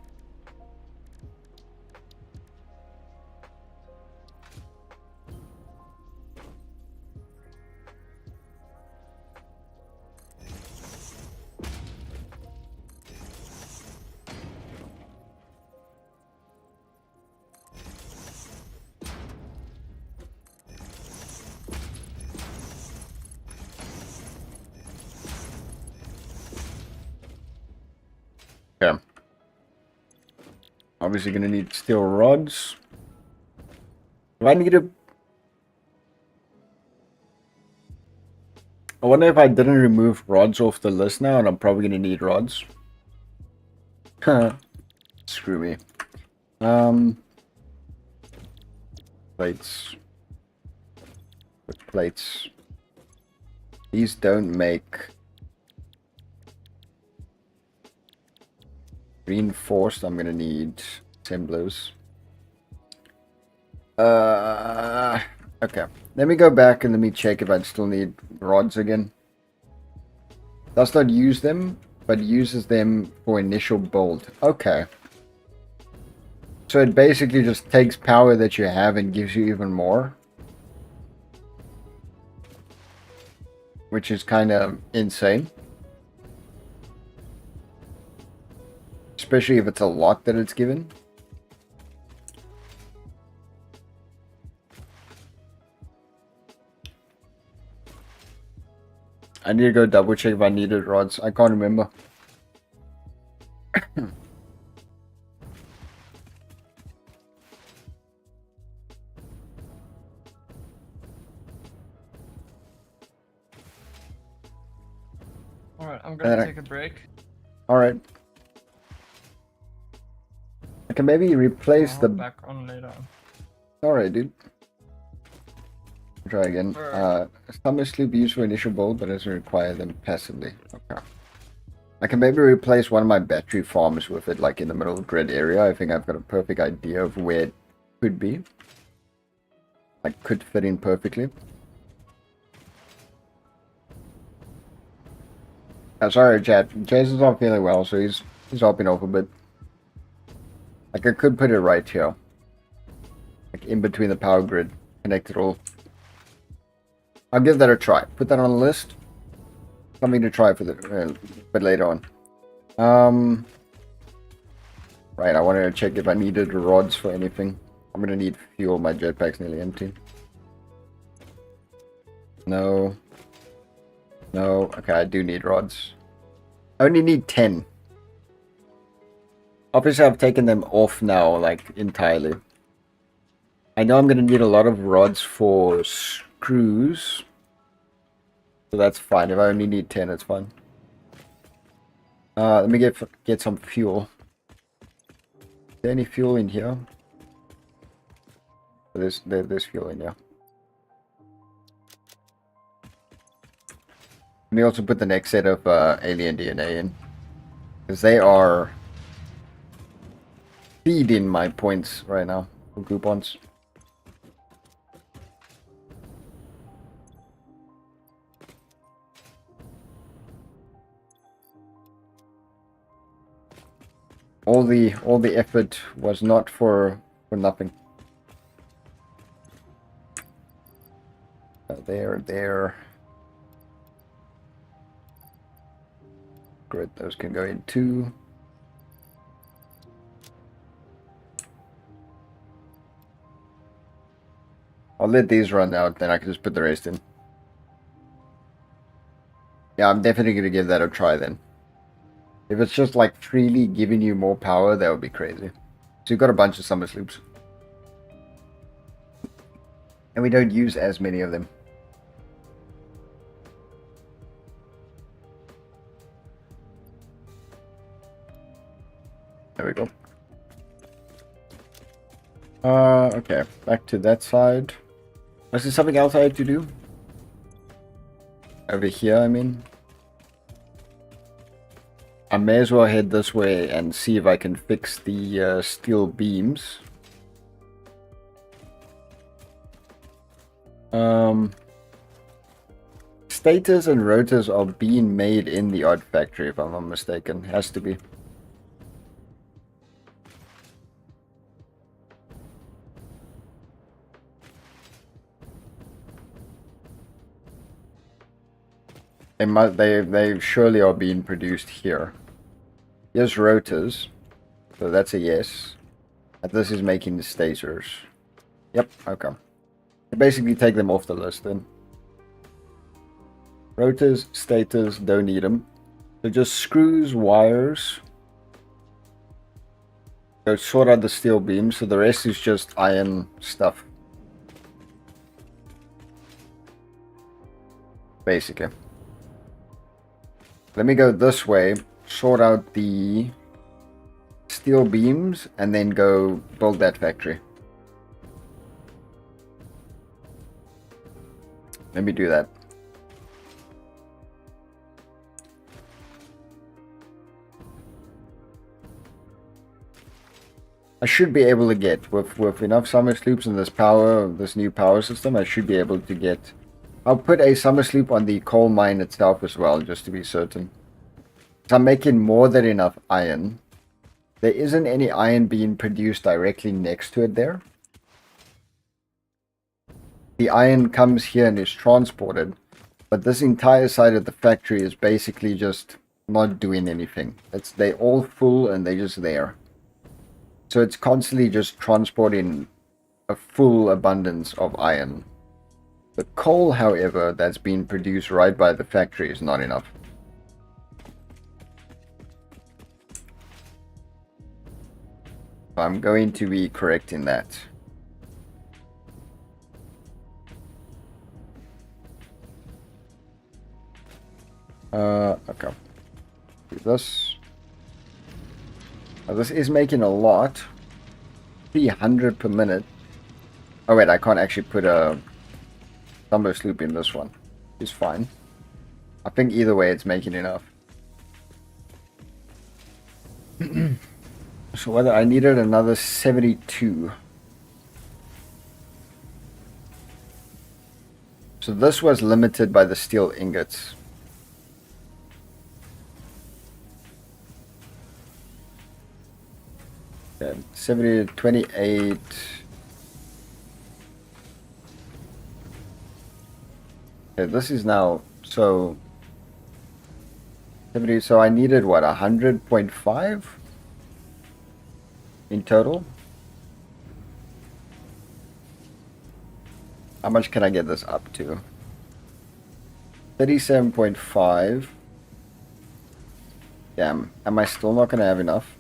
Okay. Obviously gonna need steel rods. Do I need to... I wonder if I didn't remove rods off the list now, and I'm probably gonna need rods. Screw me. Plates. With plates. These don't make reinforced. I'm gonna need assemblers. Okay. Let me go back and let me check if I still need rods again. Does not use them, but uses them for initial build. Okay. So it basically just takes power that you have and gives you even more. Which is kind of insane. Especially if it's a lot that it's given. I need to go double check if I needed rods. I can't remember. Alright, I'm And gonna then take a break. Alright. I can maybe replace I'll the... hop back on later. Alright, dude. Try again. Sure. Summer Sloop used for initial build, but doesn't require them passively. Okay. I can maybe replace one of my battery farms with it, like in the middle of grid area. I think I've got a perfect idea of where it could be. Like, could fit in perfectly. Sorry, chat. Jason's not feeling well, so he's hopping off a bit. Like, I could put it right here. Like, in between the power grid. Connect it all. I'll give that a try. Put that on the list. Something to try for the bit later on. Right, I wanted to check if I needed rods for anything. I'm gonna need fuel. My jetpack's nearly empty. No. No. Okay, I do need rods. I only need 10. Obviously, I've taken them off now, like, entirely. I know I'm gonna need a lot of rods for screws. So that's fine. If I only need 10, it's fine. Let me get some fuel. Is there any fuel in here? There's fuel in here. Let me also put the next set of alien DNA in. Because they are feeding my points right now for coupons. All the effort was not for nothing. There. Great, those can go in too. I'll let these run out, then I can just put the rest in. Yeah, I'm definitely going to give that a try then. If it's just like freely giving you more power, that would be crazy. So you've got a bunch of summer sloops. And we don't use as many of them. There we go. Okay, back to that side. Is there something else I have to do? Over here, I mean. I may as well head this way and see if I can fix the steel beams. Stators and rotors are being made in the odd factory, if I'm not mistaken. Has to be. They surely are being produced here. Here's rotors, so that's a yes. And this is making the stators. Yep, okay. Basically take them off the list then. Rotors, stators, don't need them. So just screws, wires. Go sort out the steel beams, so the rest is just iron stuff. Basically. Let me go this way, sort out the steel beams, and then go build that factory. Let me do that. I should be able to get, with enough summer sloops and this new power system, I should be able to get... I'll put a summer sloop on the coal mine itself as well, just to be certain. So I'm making more than enough iron. There isn't any iron being produced directly next to it there. The iron comes here and is transported, but this entire side of the factory is basically just not doing anything. They're all full and they're just there. So it's constantly just transporting a full abundance of iron. The coal, however, that's being produced right by the factory is not enough. I'm going to be correcting that. Okay. Do this. Now, this is making a lot. 300 per minute. Oh wait, I can't actually put a Thumber Sloop in this one. It's fine. I think either way it's making enough. So whether I needed another 72. So this was limited by the steel ingots. Okay, 70 to 28. Okay, this is now so 70, so I needed what, 100.5 in total? How much can I get this up to? 37.5. Damn, am I still not gonna have enough?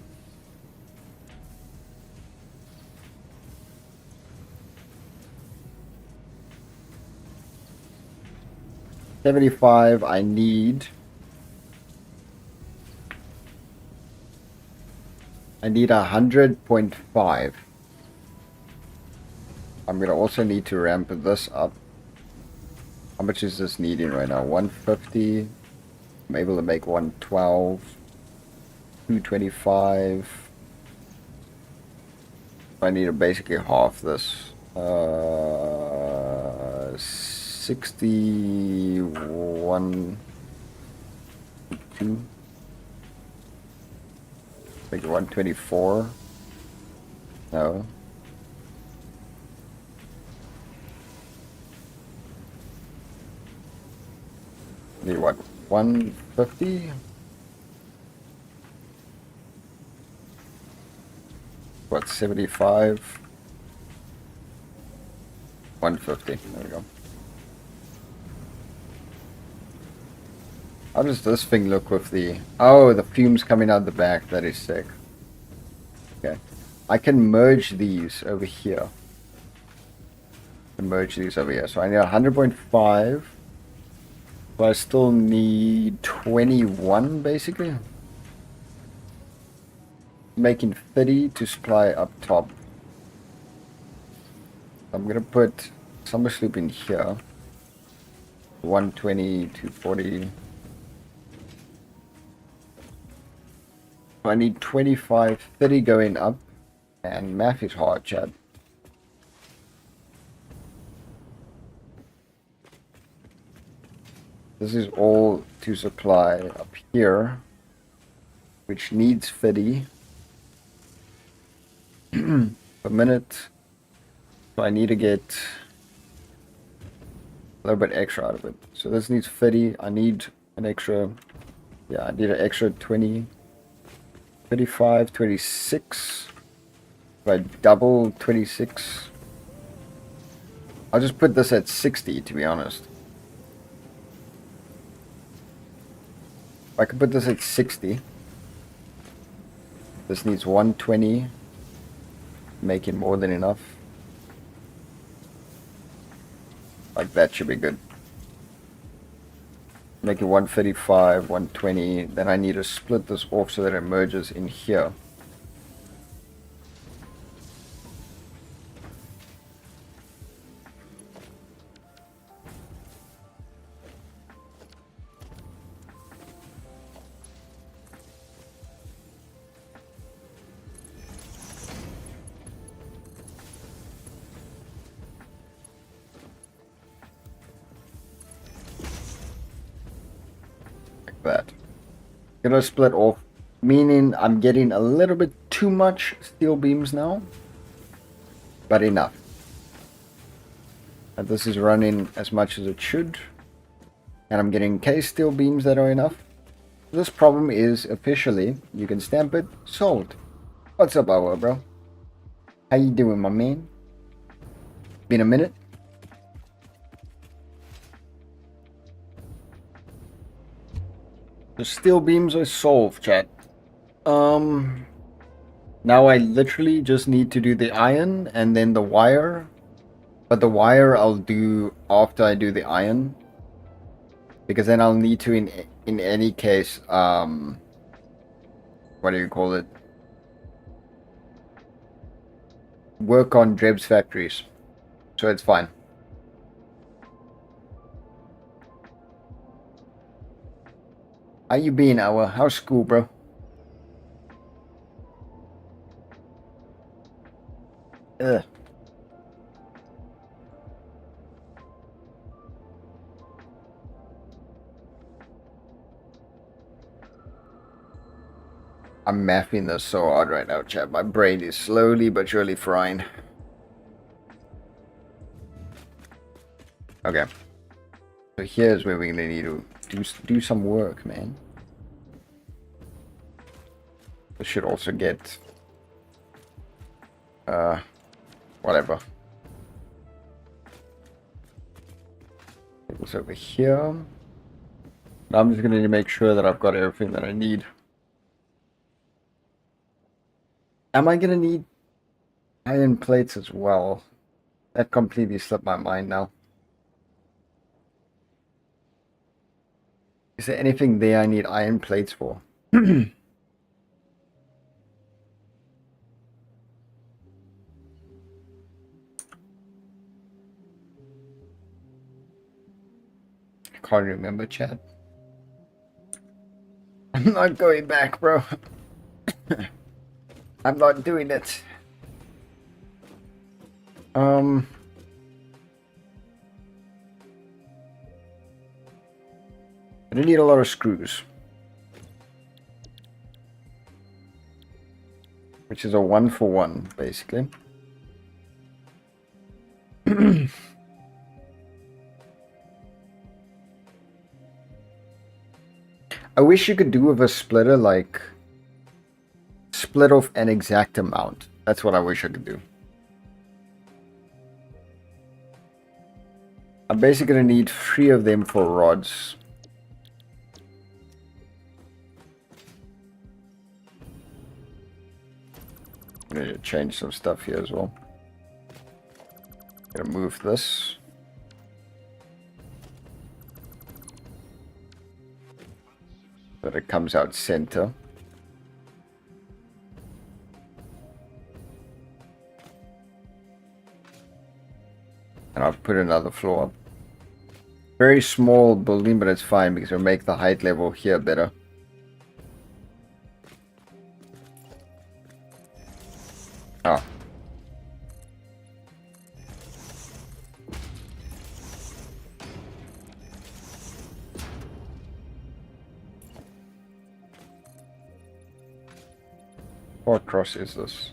$75, I need 100.5. I'm gonna also need to ramp this up. How much is this needing right now? 150. I'm able to make 112. 225. I need to basically half this. 61. 2. Like 124. No. Need what? 150? What, 75? 150. There we go. How does this thing look with the... Oh, the fumes coming out the back. That is sick. Okay. I can merge these over here. Merge these over here. So I need 100.5. But I still need 21, basically. Making 30 to supply up top. I'm gonna put Summer Sloop in here. 120 to 40. I need 25, 30 going up. And math is hard, Chad. This is all to supply up here, which needs 50 per minute. So I need to get a little bit extra out of it. So this needs 50. I need an extra, yeah, I need an extra 20, 35, 26. If I double 26, I'll just put this at 60, to be honest. I can put this at 60. This needs 120. Making more than enough. Like that should be good. Make it 135, 120. Then I need to split this off so that it merges in here. That. Gonna split off, meaning I'm getting a little bit too much steel beams now, but enough. And this is running as much as it should, and I'm getting case steel beams that are enough. This problem is officially, you can stamp it, solved. What's up, Awa, bro? How you doing, my man? Been a minute? The steel beams are solved, chat. Now I literally just need to do the iron and then the wire. But the wire I'll do after I do the iron. Because then I'll need to in any case, what do you call it? Work on Dreb's factories. So it's fine. How you been, Our? How's school, bro? Ugh. I'm mapping this so hard right now, chat. My brain is slowly but surely frying. Okay. So here's where we're gonna need to do some work, man. This should also get whatever. Put this over here. Now I'm just gonna need to make sure that I've got everything that I need. Am I gonna need iron plates as well? That completely slipped my mind now. Is there anything there I need iron plates for? Can't remember, chat. I'm not going back, bro. I'm not doing it. I don't need a lot of screws. Which is a 1-for-1, basically. I wish you could do with a splitter, like, split off an exact amount. That's what I wish I could do. I'm basically going to need 3 of them for rods. I need to change some stuff here as well. Gonna move this. So that it comes out center. And I'll put another floor up. Very small building, but it's fine because it'll make the height level here better. Oh. What cross is this?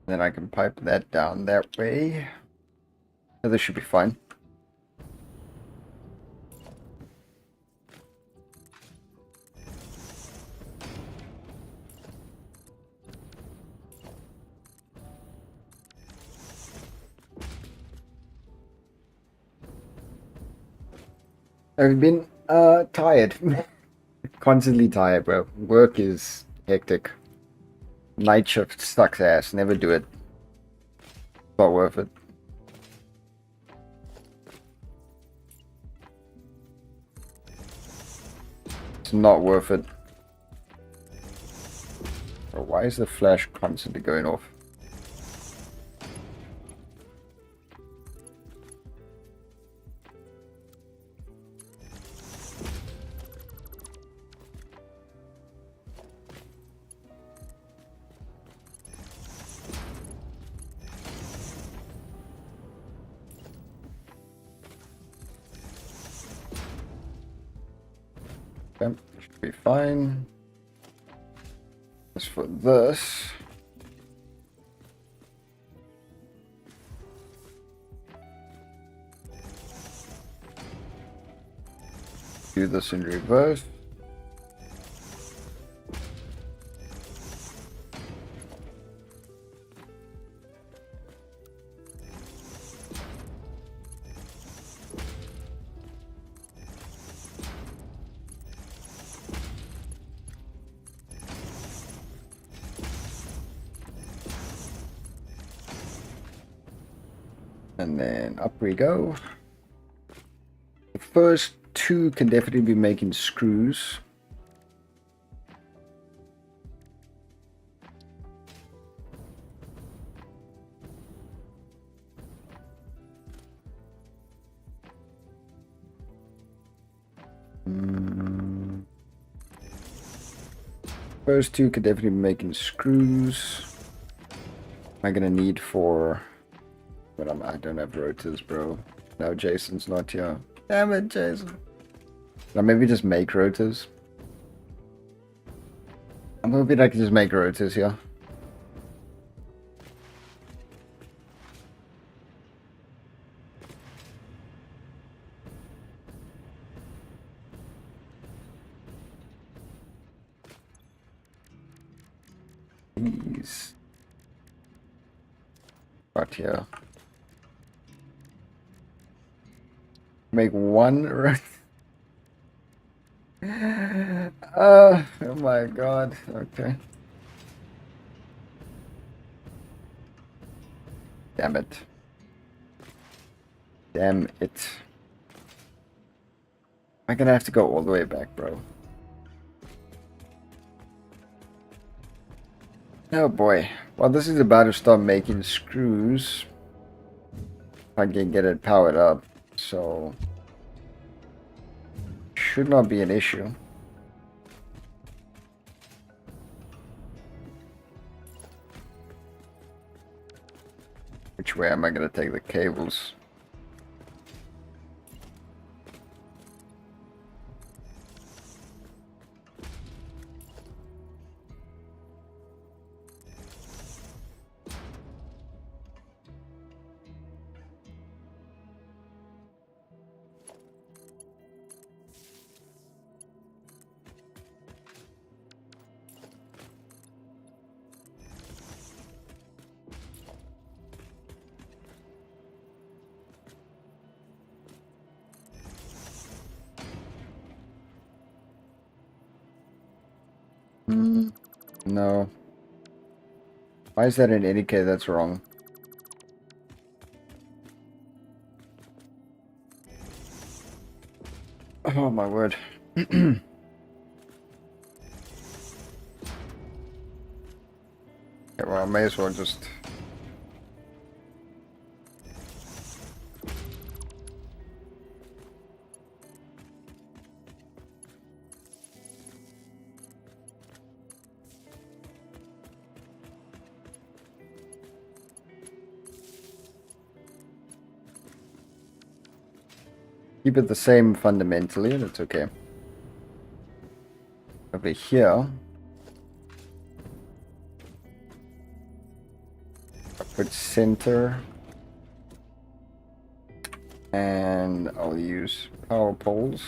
Then I can pipe that down that way. So this should be fine. I've been tired. Constantly tired, bro. Work is hectic. Night shift sucks ass. Never do it. Not worth it. It's not worth it. Oh, why is the flash constantly going off? Okay, should be fine. As for this, do this in reverse. And then up we go. The first two can definitely be making screws. First two could definitely be making screws. Am I gonna need for... But I don't have rotors, bro. No, Jason's not here. Damn it, Jason. Or maybe just make rotors. I'm hoping I can just make rotors here. These. Right here. Make one rotor. Oh my god. Okay. Damn it. Damn it. I'm gonna have to go all the way back, bro. Oh boy. Well, this is about to start making screws. If I can get it powered up. So... should not be an issue. Which way am I going to take the cables? No. Why is that an indicator that's wrong? Oh my word. Okay, well, I may as well just... keep it the same fundamentally, that's okay. Over here, I put center, and I'll use power poles.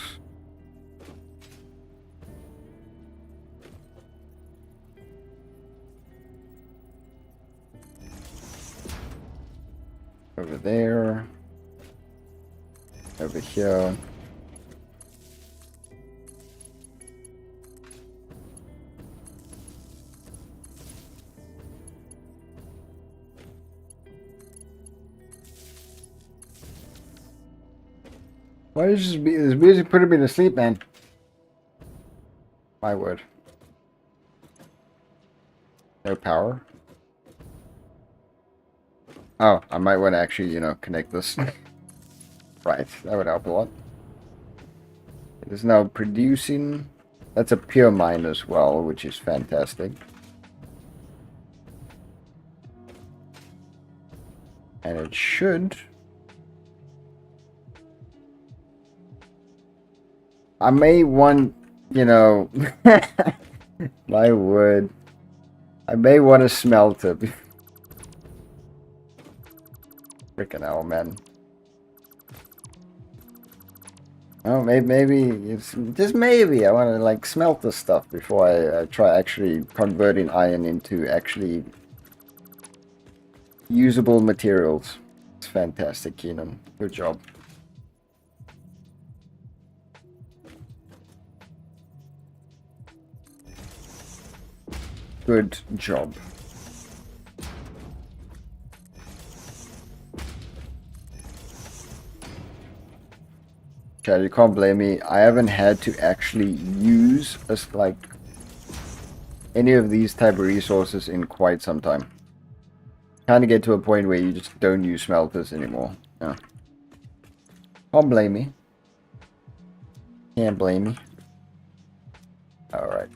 Over there. Over here. Why is this music putting me to sleep, man? My word. No power. Oh, I might want to actually, you know, connect this. Right, that would help a lot. It is now producing. That's a pure mine as well, which is fantastic. And it should. I may want, you know, my word. I may want to smelt it. Freaking hell, man. Oh, maybe it's just maybe I want to like smelt this stuff before I try actually converting iron into actually usable materials. It's fantastic, Keenan. Good job. Good job. Chad, you can't blame me. I haven't had to actually use like any of these type of resources in quite some time. Kind of get to a point where you just don't use smelters anymore. Yeah. Can't blame me. Can't blame me. Alright.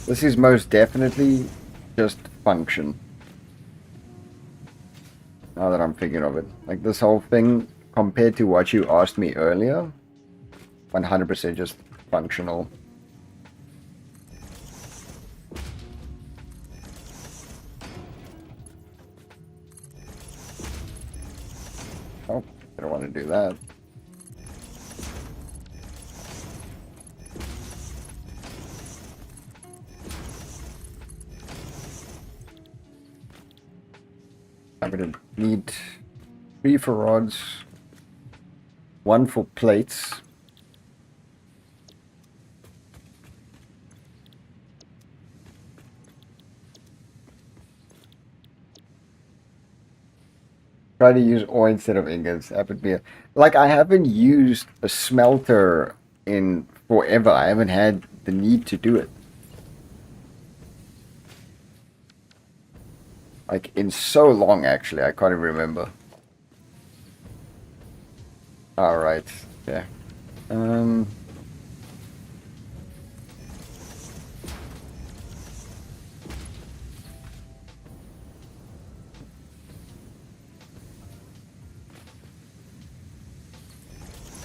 This is most definitely just function. Now that I'm thinking of it. Like this whole thing, compared to what you asked me earlier, 100% just functional. Oh, I don't want to do that. I'm going to need 3 for rods, 1 for plates. Try to use ore instead of ingots. That would be like I haven't used a smelter in forever. I haven't had the need to do it. Like in so long, actually, I can't even remember. All right, yeah.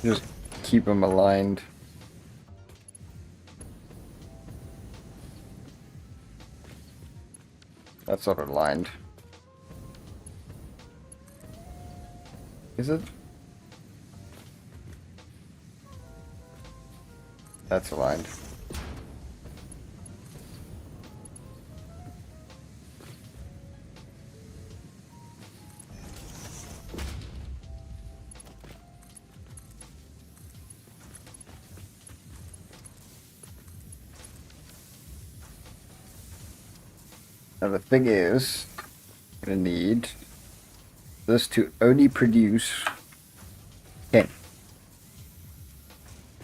Just keep them aligned. That's not aligned. Is it? That's aligned. Now the thing is, I'm gonna need this to only produce 10.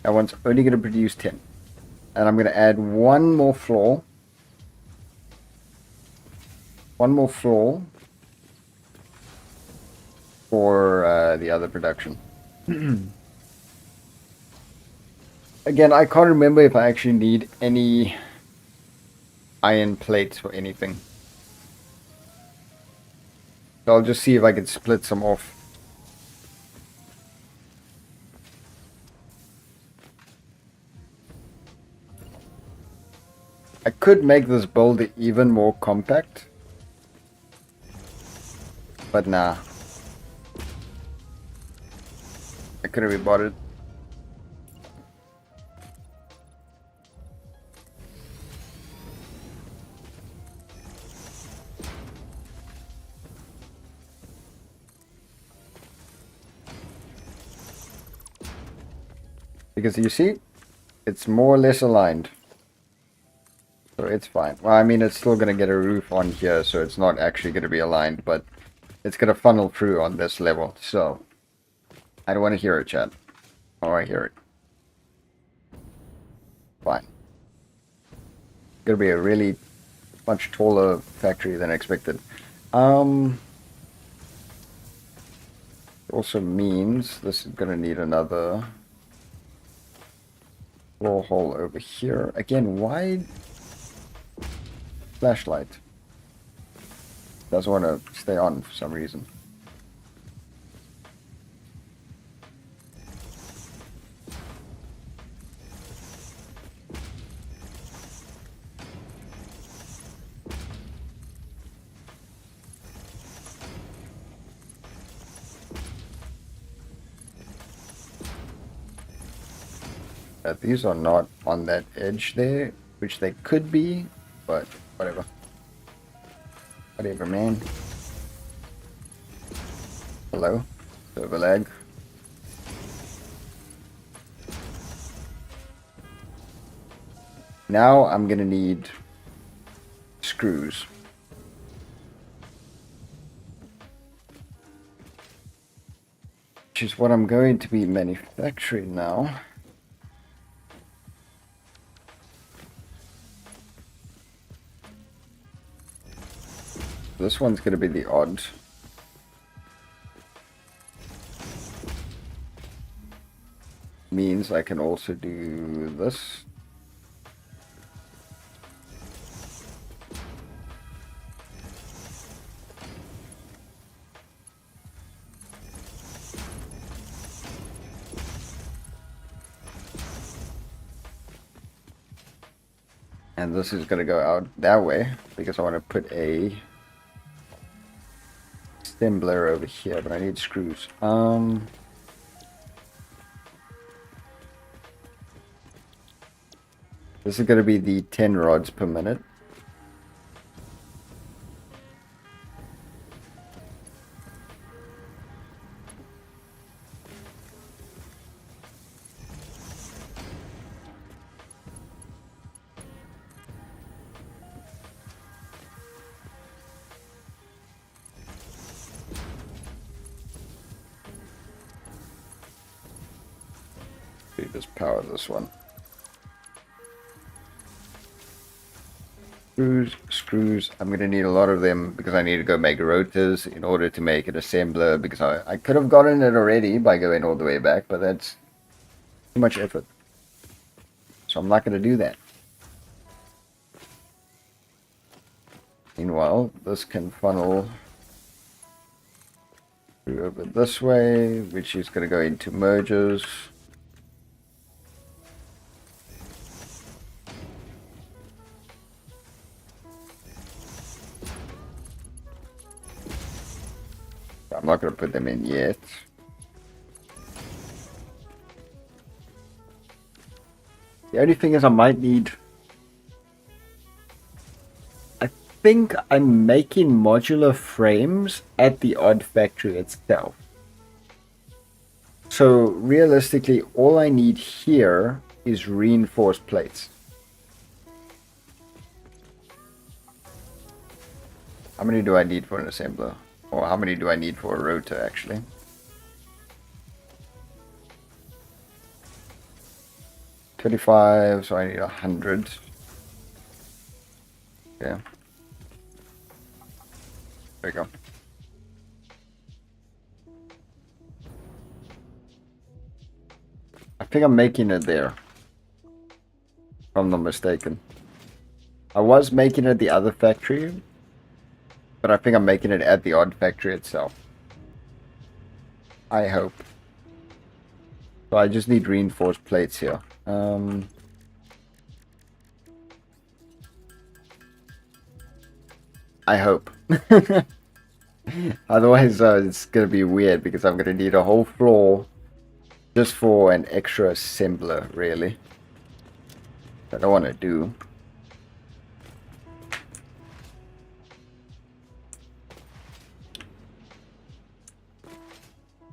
That one's only gonna produce 10. And I'm gonna add one more floor. One more floor for the other production. Again, I can't remember if I actually need any iron plates or anything. So I'll just see if I can split some off. I could make this build even more compact. But nah. I couldn't be bothered. Because you see, it's more or less aligned. So it's fine. Well, I mean, it's still going to get a roof on here, so it's not actually going to be aligned, but it's going to funnel through on this level. So I don't want to hear it, chat. Oh, I hear it. Fine. It's going to be a really much taller factory than expected. It also means this is going to need another floor hole over here. Again, why flashlight? Doesn't want to stay on for some reason. These are not on that edge there, which they could be, but whatever. Whatever, man. Hello? Server lag. Now I'm gonna need screws. Which is what I'm going to be manufacturing now. This one's gonna be the odd. Means I can also do this. And this is going to go out that way because I want to put a assembler over here, but I need screws. This is going to be the 10 rods per minute. Just power this one. Screws. I'm going to need a lot of them because I need to go make rotors in order to make an assembler, because I could have gotten it already by going all the way back, but that's too much effort. So I'm not going to do that. Meanwhile, this can funnel through over this way, which is going to go into mergers. I'm not going to put them in yet. The only thing is I might need... I think I'm making modular frames at the odd factory itself. So realistically, all I need here is reinforced plates. How many do I need for an assembler? Or how many do I need for a rotor, actually? $25, so I need 100. Yeah. There we go. I think I'm making it there, if I'm not mistaken. I was making it at the other factory, but I think I'm making it at the odd factory itself. I hope. So I just need reinforced plates here. I hope. Otherwise, it's going to be weird because I'm going to need a whole floor just for an extra assembler, really. I don't want to do.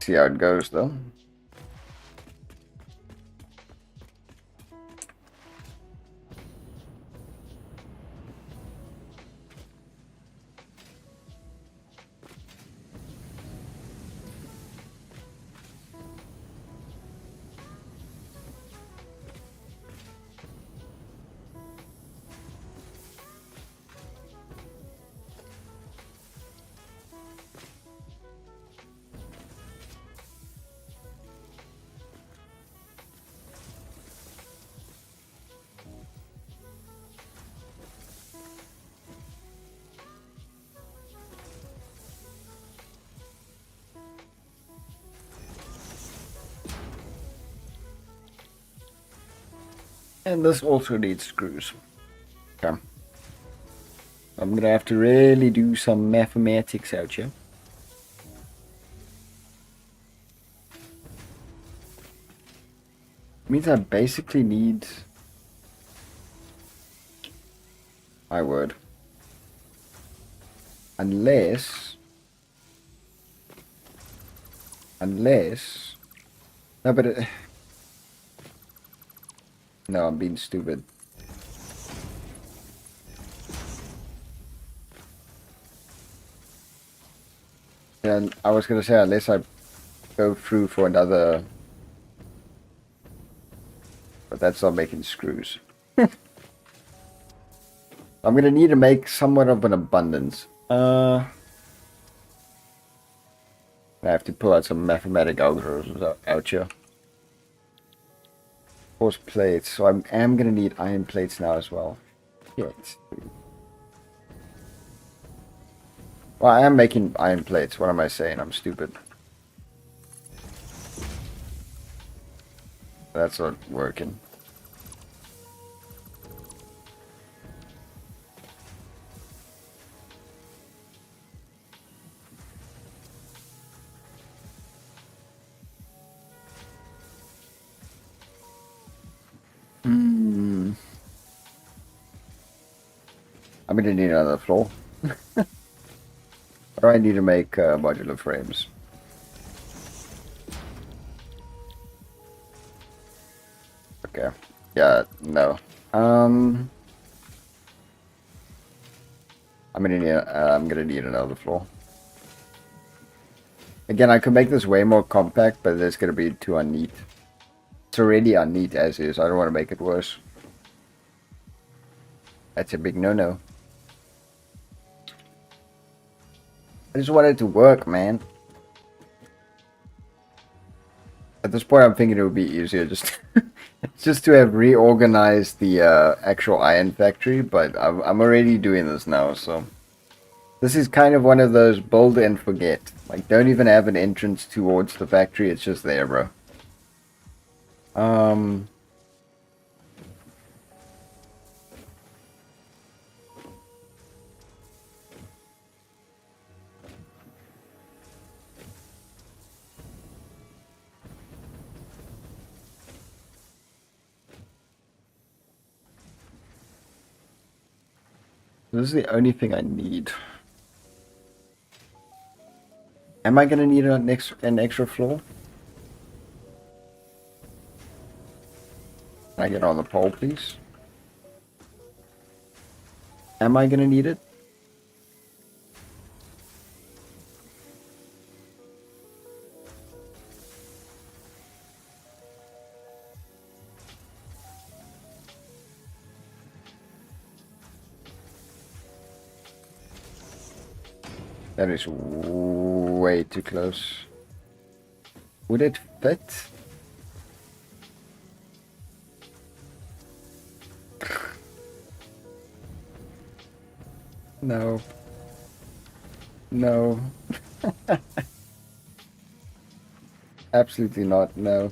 See how it goes, though. And this also needs screws. Okay. I'm going to have to really do some mathematics out here. Means I basically need... my word. Unless... No, but... No, I'm being stupid. And I was going to say, unless I go through for another... But that's not making screws. I'm going to need to make somewhat of an abundance. I have to pull out some mathematical algorithms out here. Force plates, so I am going to need iron plates now as well. Shit. Well, I am making iron plates. What am I saying? I'm stupid. That's not working. I'm gonna need another floor. Or I need to make modular frames. Okay. Yeah, no. I'm gonna need another floor. Again, I could make this way more compact, but it's gonna be too unneat. It's already unneat as is. I don't want to make it worse. That's a big no-no. I just want it to work, man. At this point, I'm thinking it would be easier just to have reorganized the actual iron factory, but I'm already doing this now, so this is kind of one of those build and forget. Like, don't even have an entrance towards the factory; it's just there, bro. This is the only thing I need. Am I gonna need an extra floor? Can I get on the pole, please? Am I gonna need it? That is way too close. Would it fit? No. No. Absolutely not, no.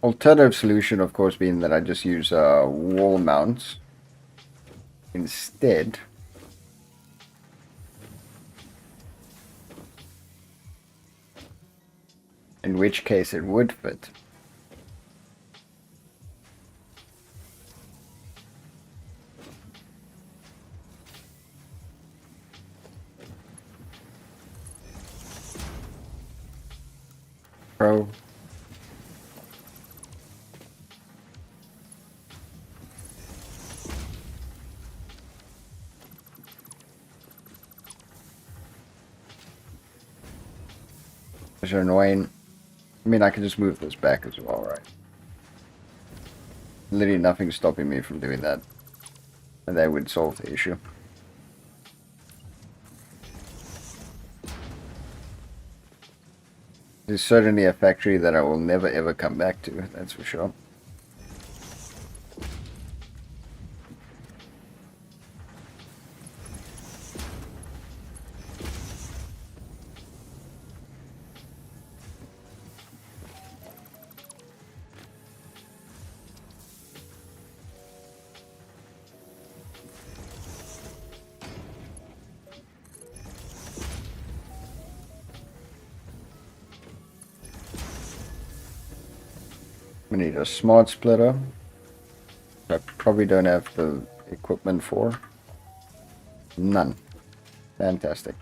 Alternative solution, of course, being that I just use wall mounts instead. In which case it would fit. Bro. Those are annoying. I mean, I can just move this back as well, right? Literally nothing stopping me from doing that. And that would solve the issue. This is certainly a factory that I will never ever come back to, that's for sure. We need a smart splitter. I probably don't have the equipment for. None. Fantastic.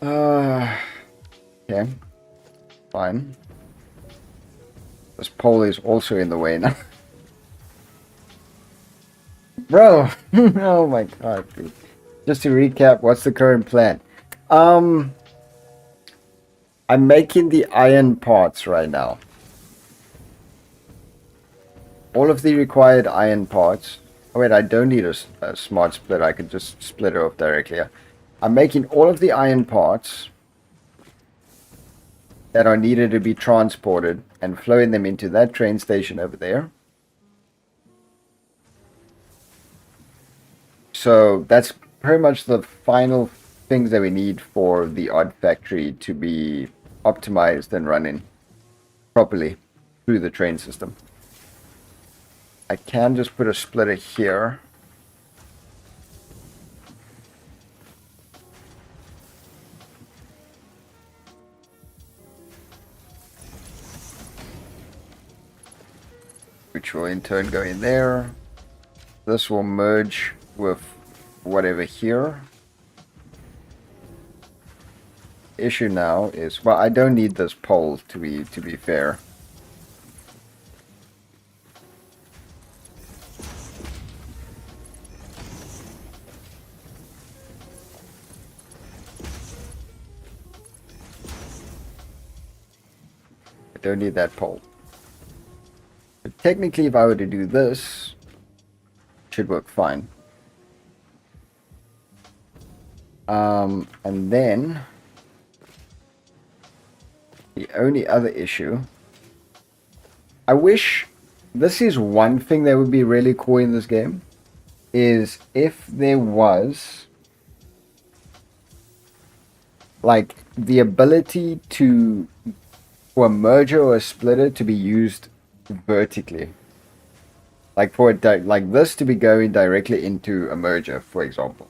Okay. Fine. This pole is also in the way now. Bro! Oh my god, dude. Just to recap, what's the current plan? I'm making the iron parts right now. All of the required iron parts. Oh wait, I don't need a smart split. I could just split it off directly. I'm making all of the iron parts that are needed to be transported and flowing them into that train station over there. So that's pretty much the final things that we need for the odd factory to be optimized and running properly through the train system. I can just put a splitter here. Which will in turn go in there. This will merge with whatever here. Issue now is, well, I don't need this pole to be fair. I don't need that pole. But technically, if I were to do this, it should work fine. And then the only other issue, I wish, this is one thing that would be really cool in this game, is if there was like the ability to, for a merger or a splitter to be used vertically, like for it like this to be going directly into a merger, for example.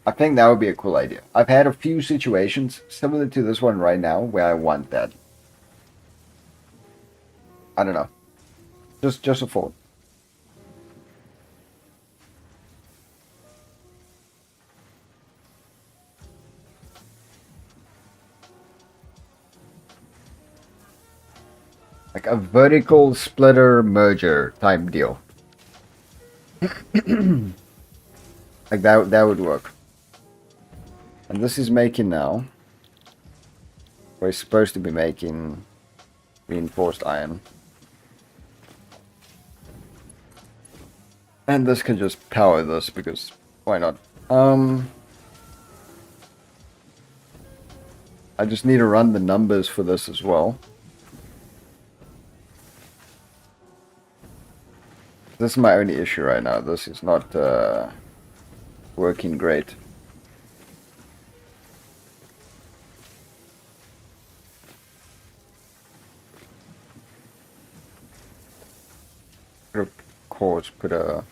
I think that would be a cool idea. I've had a few situations similar to this one right now where I want that. I don't know. Just a thought. Like a vertical splitter merger type deal. Like that would work. And this is making now. We're supposed to be making reinforced iron. And this can just power this because why not? I just need to run the numbers for this as well. This is my only issue right now. This is not working great. Of course, put a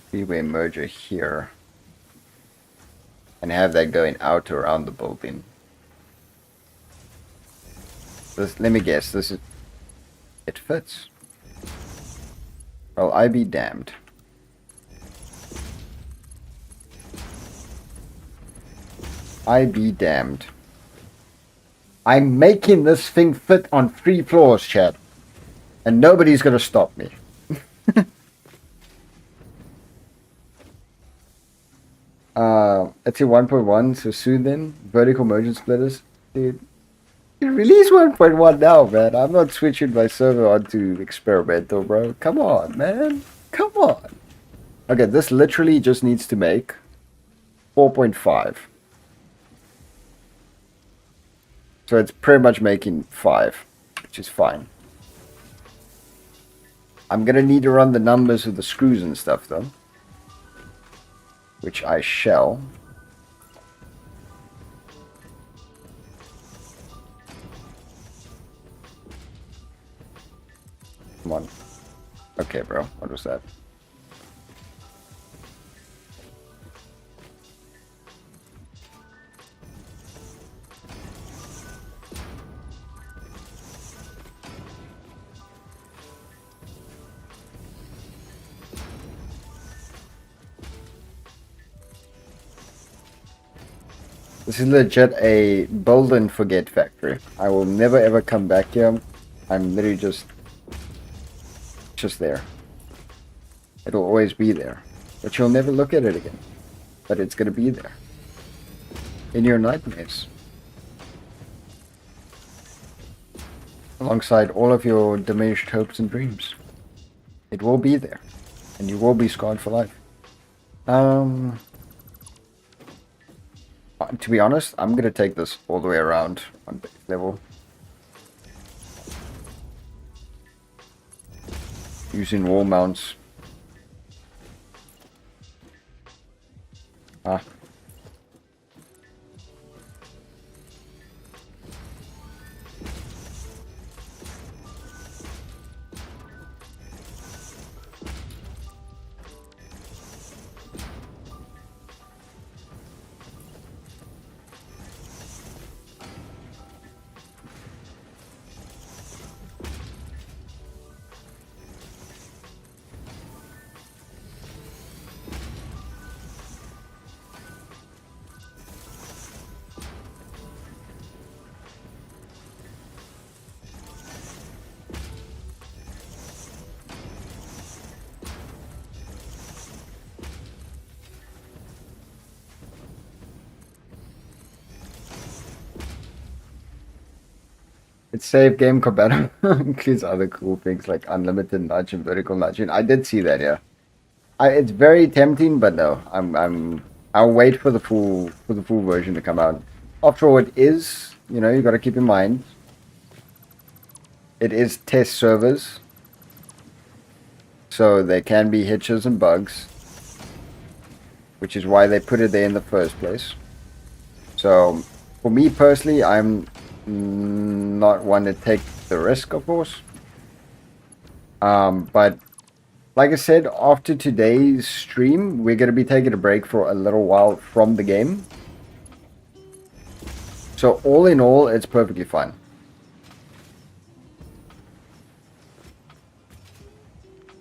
three-way merger here and have that going out around the building. This, let me guess, this is, it fits. Well, I be damned. I be damned. I'm making this thing fit on 3 floors, chat. And nobody's gonna stop me. It's a 1.1, so soon then. Vertical merging splitters. Dude. Release 1.1 now, man. I'm not switching my server onto experimental, bro. Come on, man. Come on. Okay, this literally just needs to make 4.5. So it's pretty much making 5, which is fine. I'm gonna need to run the numbers of the screws and stuff, though. Which I shall. Come on. Okay, bro. What was that? This is legit a build and forget factory. I will never ever come back here. I'm literally just there. It'll always be there. But you'll never look at it again. But it's gonna be there. In your nightmares. Alongside all of your diminished hopes and dreams. It will be there. And you will be scarred for life. To be honest, I'm gonna take this all the way around on base level. Using wall mounts. Ah. It's save game compatible. Includes other cool things like unlimited nudge and vertical nudging. I did see that, yeah. It's very tempting, but no. I'll wait for the full version to come out. After all, it is, you know, you got to keep in mind, it is test servers, so there can be hitches and bugs, which is why they put it there in the first place. So for me personally, I'm not one to take the risk, of course. But like I said, after today's stream, we're going to be taking a break for a little while from the game. So all in all, it's perfectly fine.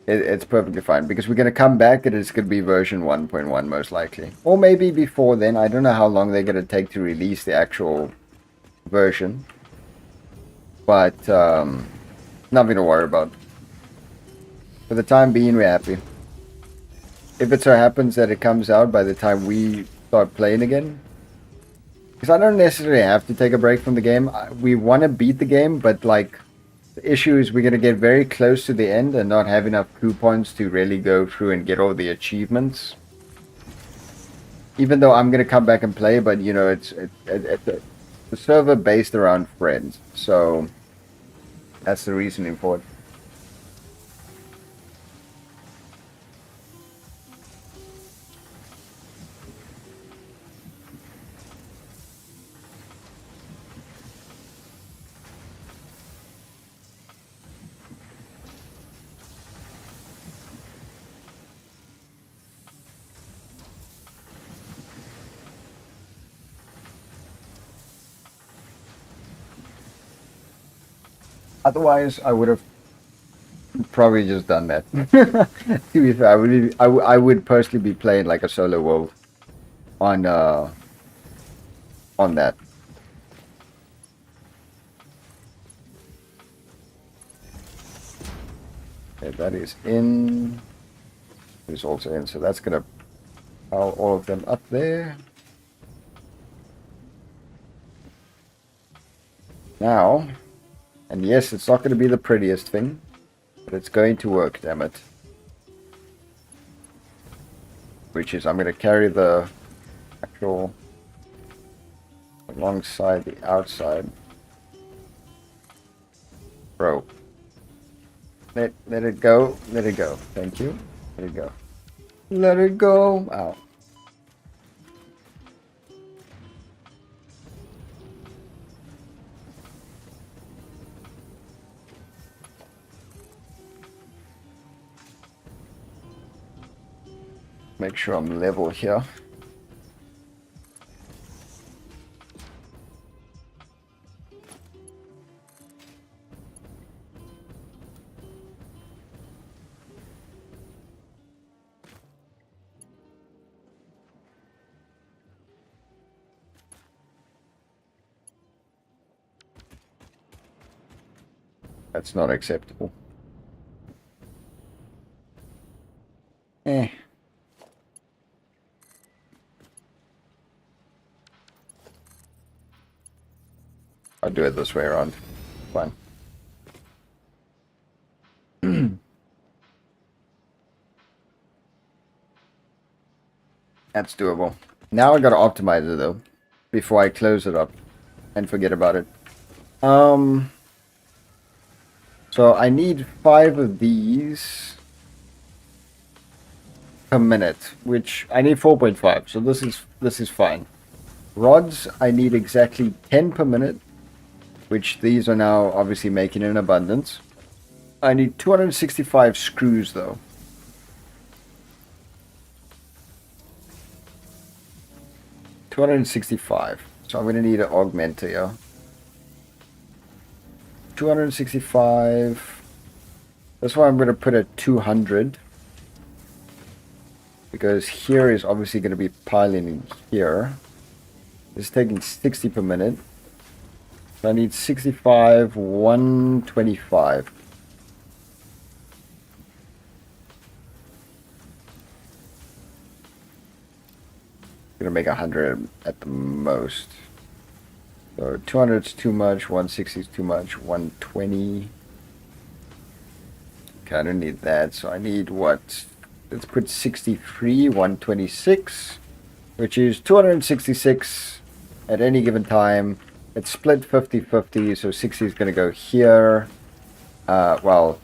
It's perfectly fine because we're going to come back and it's going to be version 1.1 most likely. Or maybe before then. I don't know how long they're going to take to release the actual version. But nothing to worry about. For the time being, we're happy. If it so happens that it comes out by the time we start playing again. Because I don't necessarily have to take a break from the game. We want to beat the game, but like the issue is we're going to get very close to the end and not have enough coupons to really go through and get all the achievements. Even though I'm going to come back and play, but you know, it's the server based around friends. So that's the reasoning for it. Otherwise, I would have probably just done that. To be fair, I would personally be playing like a solo world on that. Okay, that is in. It's also in, so that's gonna pile all of them up there. Now. And yes, it's not going to be the prettiest thing, but it's going to work, damn it. Which is, I'm going to carry the actual alongside the outside. Bro. Let it go. Let it go. Thank you. Let it go. Let it go. Ow. Make sure I'm level here. That's not acceptable. Eh. I'll do it this way around. Fine. That's doable. Now I gotta optimize it though, before I close it up and forget about it. So I need 5 of these per minute, which I need 4.5. So this is fine. Rods I need exactly 10 per minute, which these are now obviously making in abundance. I need 265 screws though. $265. So I'm gonna need an augmenter here. 265. That's why I'm gonna put at 200. Because here is obviously gonna be piling in here. It's taking 60 per minute. So I need 65, 125. Gonna make 100 at the most. So 200 is too much, 160 is too much, 120. Okay, I don't need that, so I need what? Let's put 63, 126, which is 266 at any given time. It's split 50-50, so 60 is gonna go here. Well,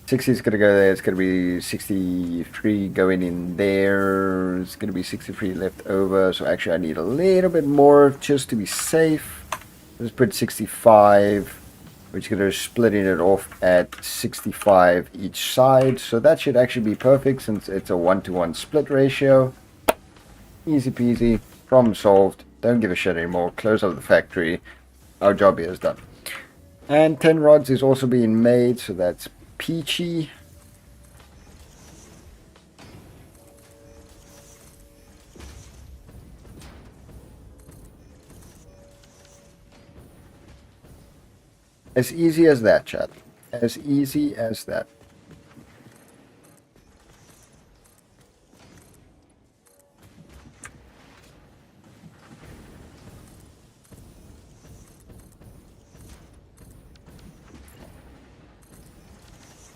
60 is going to go there. It's going to be 63 going in there. It's going to be 63 left over. So actually I need a little bit more just to be safe. Let's put 65, which is going to splitting it off at 65 each side. So that should actually be perfect since it's a 1-to-1 split ratio. Easy peasy. Problem solved. Don't give a shit anymore. Close up the factory. Our job here is done. And 10 rods is also being made. So that's peachy. As easy as that, chat. As easy as that.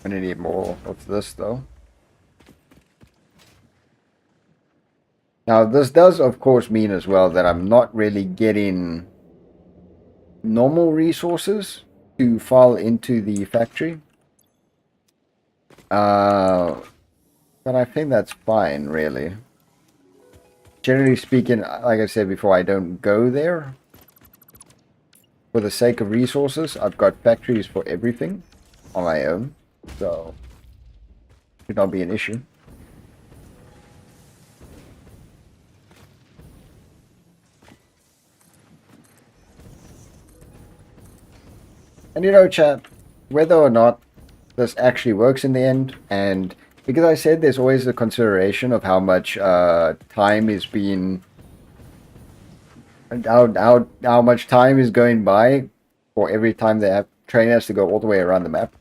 I'm gonna need more of this though. Now this does of course mean as well that I'm not really getting normal resources to file into the factory. But I think that's fine really. Generally speaking, like I said before, I don't go there for the sake of resources. I've got factories for everything on my own. So, should not be an issue. And you know, chat, whether or not this actually works in the end, and because I said there's always the consideration of how much time is being, how much time is going by for every time they have train has to go all the way around the map.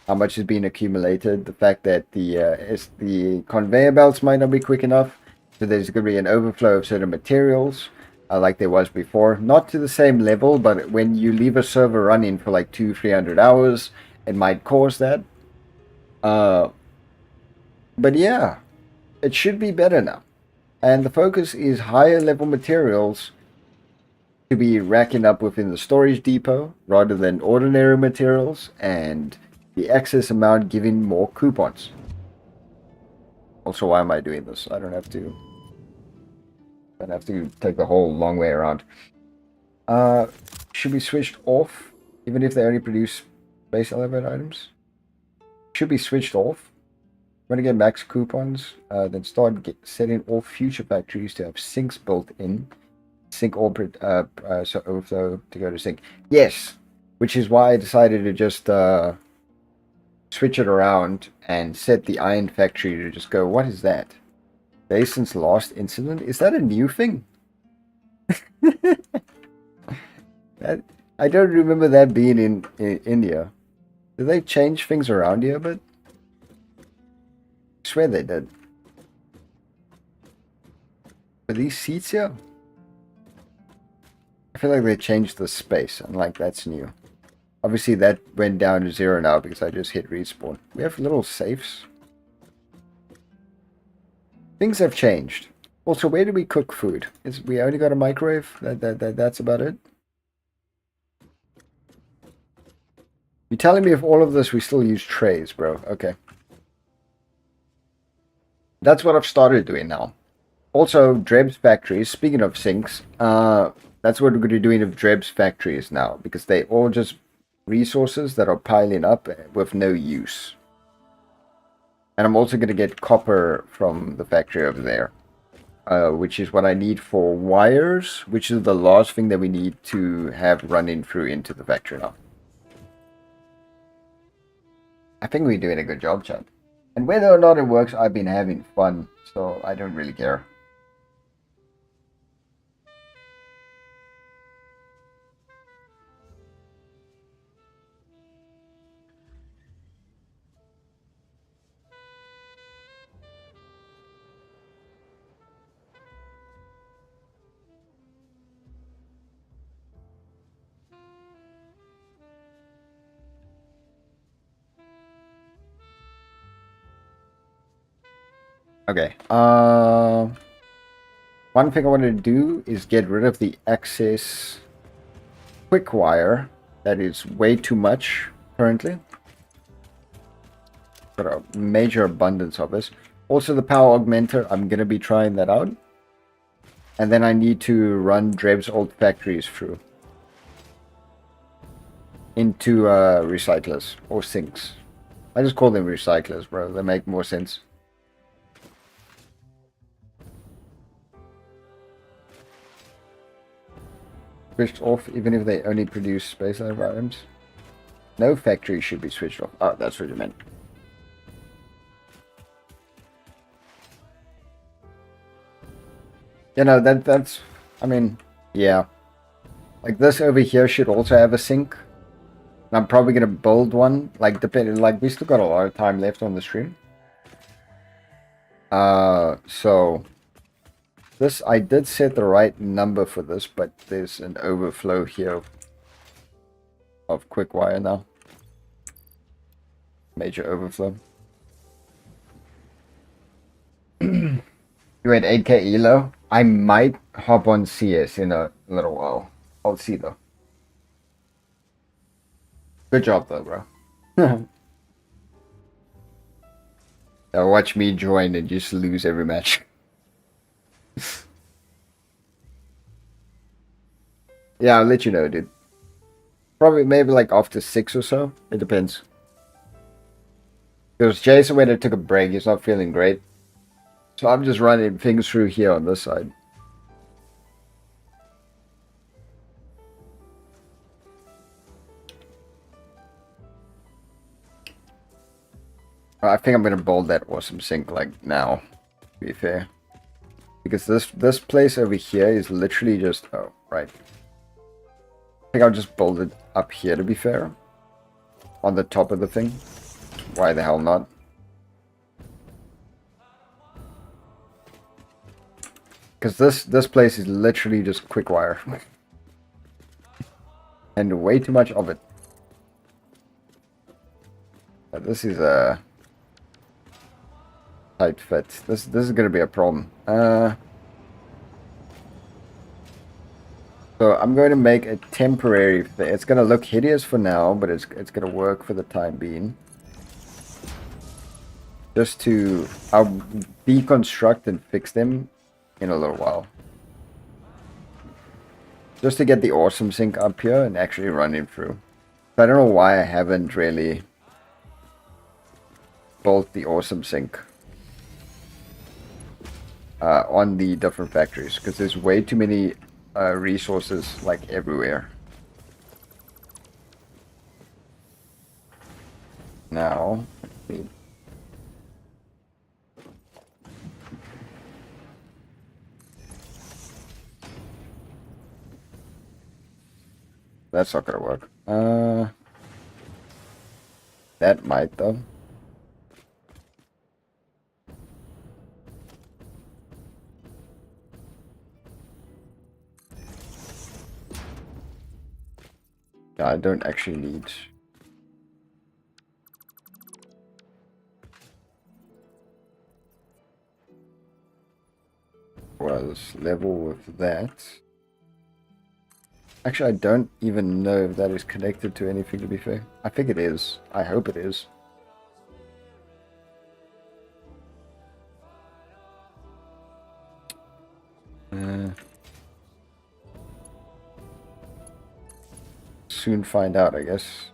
How much is being accumulated, the fact that the conveyor belts might not be quick enough, so there's going to be an overflow of certain materials, like there was before. Not to the same level, but when you leave a server running for like 200-300 hours, it might cause that. But yeah, it should be better now. And the focus is higher level materials to be racking up within the storage depot, rather than ordinary materials, and the excess amount giving more coupons. Also, why am I doing this? I don't have to take the whole long way around. Should be switched off, even if they only produce base elevator items. Should be switched off. I'm gonna get max coupons, then start setting all future factories to have sinks built in. Sink all so overflow to go to sink. Yes, which is why I decided to just switch it around and set the iron factory to just go, what is that? Days since last incident? Is that a new thing? that I don't remember that being in India. Did they change things around here a bit? I swear they did. Are these seats here? I feel like they changed the space, and like that's new. Obviously that went down to 0 now because I just hit respawn. We have little safes. Things have changed. Also, where do we cook food? We only got a microwave? That's about it? You're telling me if all of this we still use trays, bro. Okay. That's what I've started doing now. Also, Dreb's factories, speaking of sinks, that's what we're going to be doing with Dreb's factories now, because they all just resources that are piling up with no use. And I'm also going to get copper from the factory over there, which is what I need for wires, which is the last thing that we need to have running through into the factory now. I think we're doing a good job, chat. And whether or not it works, I've been having fun, so I don't really care. Okay. One thing I want to do is get rid of the excess quick wire. That is way too much currently. Got a major abundance of this. Also the power augmenter, I'm going to be trying that out. And then I need to run Dreb's old factories through. Into recyclers or sinks. I just call them recyclers, bro. They make more sense. Switched off even if they only produce space life items. No factory should be switched off. Oh, that's what you meant. You know, that's I mean, yeah. Like this over here should also have a sink. And I'm probably gonna build one. Like depending, like we still got a lot of time left on the stream. So this, I did set the right number for this, but there's an overflow here of quick wire now. Major overflow. You had 8k elo? I might hop on CS in a little while. I'll see though. Good job though, bro. Now watch me join and just lose every match. Yeah, I'll let you know, dude. Probably maybe like after 6 or so. It depends. Because Jason went and took a break. He's not feeling great. So I'm just running things through here on this side. I think I'm gonna build that awesome sink like now, to be fair. Because this place over here is literally just, oh, right. I think I'll just build it up here, to be fair. On the top of the thing. Why the hell not? Because this place is literally just quick wire. And way too much of it. But this is a tight fit. This is gonna be a problem. So I'm going to make a temporary thing. It's gonna look hideous for now, but it's gonna work for the time being. Just to, I'll deconstruct and fix them in a little while. Just to get the awesome sink up here and actually run it through. I don't know why I haven't really built the awesome sink on the different factories, because there's way too many resources like everywhere. Now, let's see. That's not gonna work. That might though. Yeah, I don't actually need. Was level with that. Actually, I don't even know if that is connected to anything, to be fair. I think it is. I hope it is. Soon find out, I guess.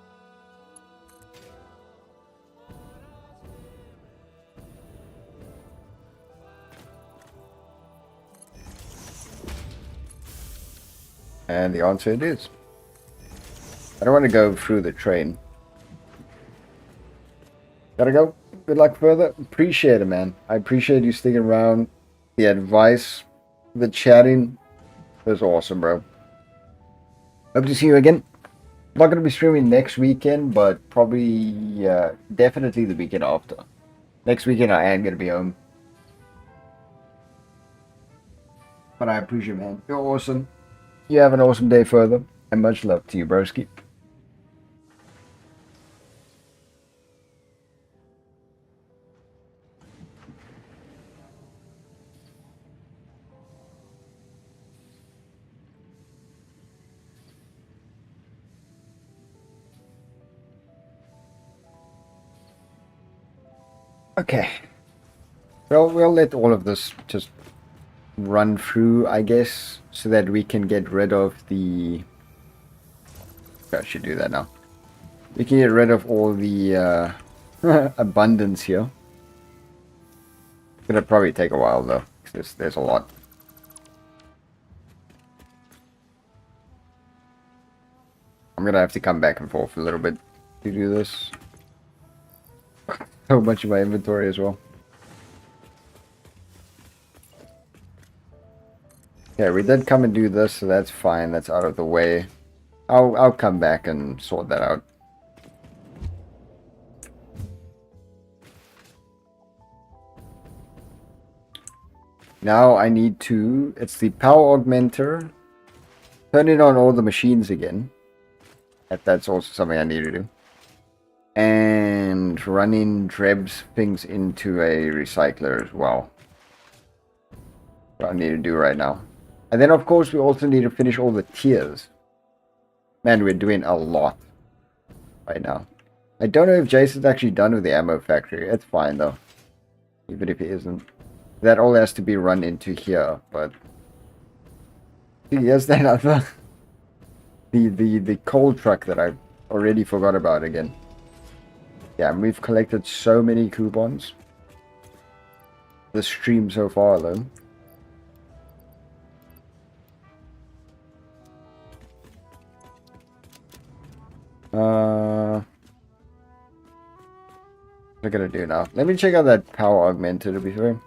And the answer it is. I don't want to go through the train. Gotta go. Good luck further. Appreciate it, man. I appreciate you sticking around. The advice, the chatting was awesome, bro. Hope to see you again. I'm not going to be streaming next weekend, but probably, definitely the weekend after. Next weekend I am going to be home. But I appreciate it, man. You're awesome. You have an awesome day further. And much love to you, broski. Okay. Well, we'll let all of this just run through, I guess, so that we can get rid of the... I should do that now. We can get rid of all the abundance here. It's gonna probably take a while though, because there's a lot. I'm gonna have to come back and forth a little bit to do this. So much of my inventory as well. Yeah, we did come and do this, so that's fine. That's out of the way. I'll come back and sort that out. Now I need to... It's the power augmenter. Turn it on all the machines again. That's also something I need to do. And running Dreb's things into a recycler as well. What I need to do right now. And then of course we also need to finish all the tiers. Man, we're doing a lot right now. I don't know if Jason's actually done with the ammo factory. It's fine though. Even if he isn't. That all has to be run into here, but... Here's that other... The coal truck that I already forgot about again. Yeah, and we've collected so many coupons. The stream so far though. What am I gonna do now? Let me check out that power augmenter to be fair.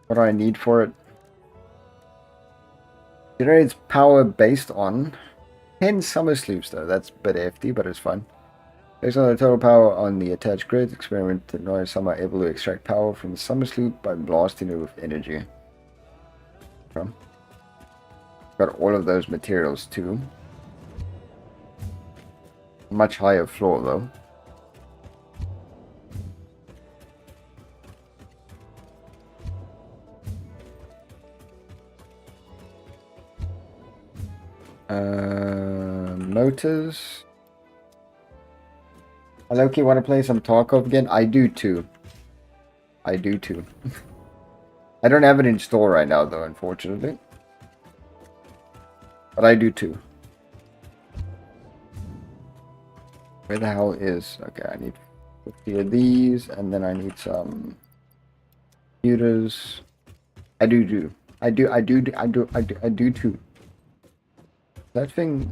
What do I need for it? Generates power based on 10 summer sloops though. That's a bit hefty, but it's fun. Based on the total power on the attached grid, experiment to know some are able to extract power from the summer sloop by blasting it with energy. Okay. Got all of those materials too. Much higher floor though. Motors. Loki, want to play some Tarkov again? I do too. I do too. I don't have it installed right now though, unfortunately. But I do too. Where the hell is... Okay, I need 50 of these, and then I need some computers. I do too. That thing...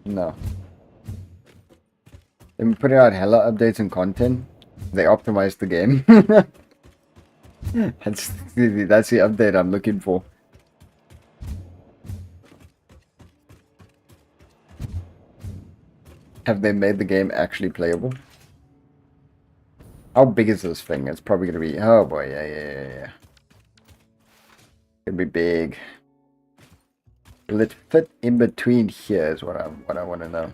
No. They've been putting out hella updates and content. They optimized the game. That's the update I'm looking for. Have they made the game actually playable? How big is this thing? It's probably gonna be. Oh boy, yeah. It'll be big. Will it fit in between here? Is what I want to know.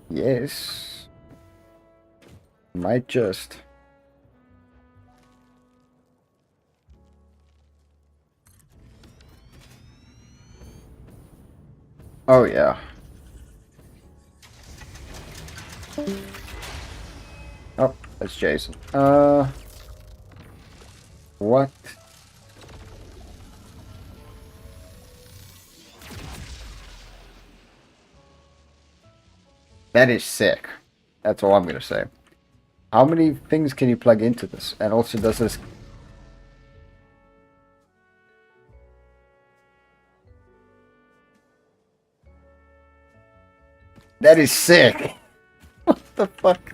Yes. Might just. Oh yeah. Oh, that's Jason. What? That is sick. That's all I'm gonna say. How many things can you plug into this? And also, does this... That is sick! What the fuck?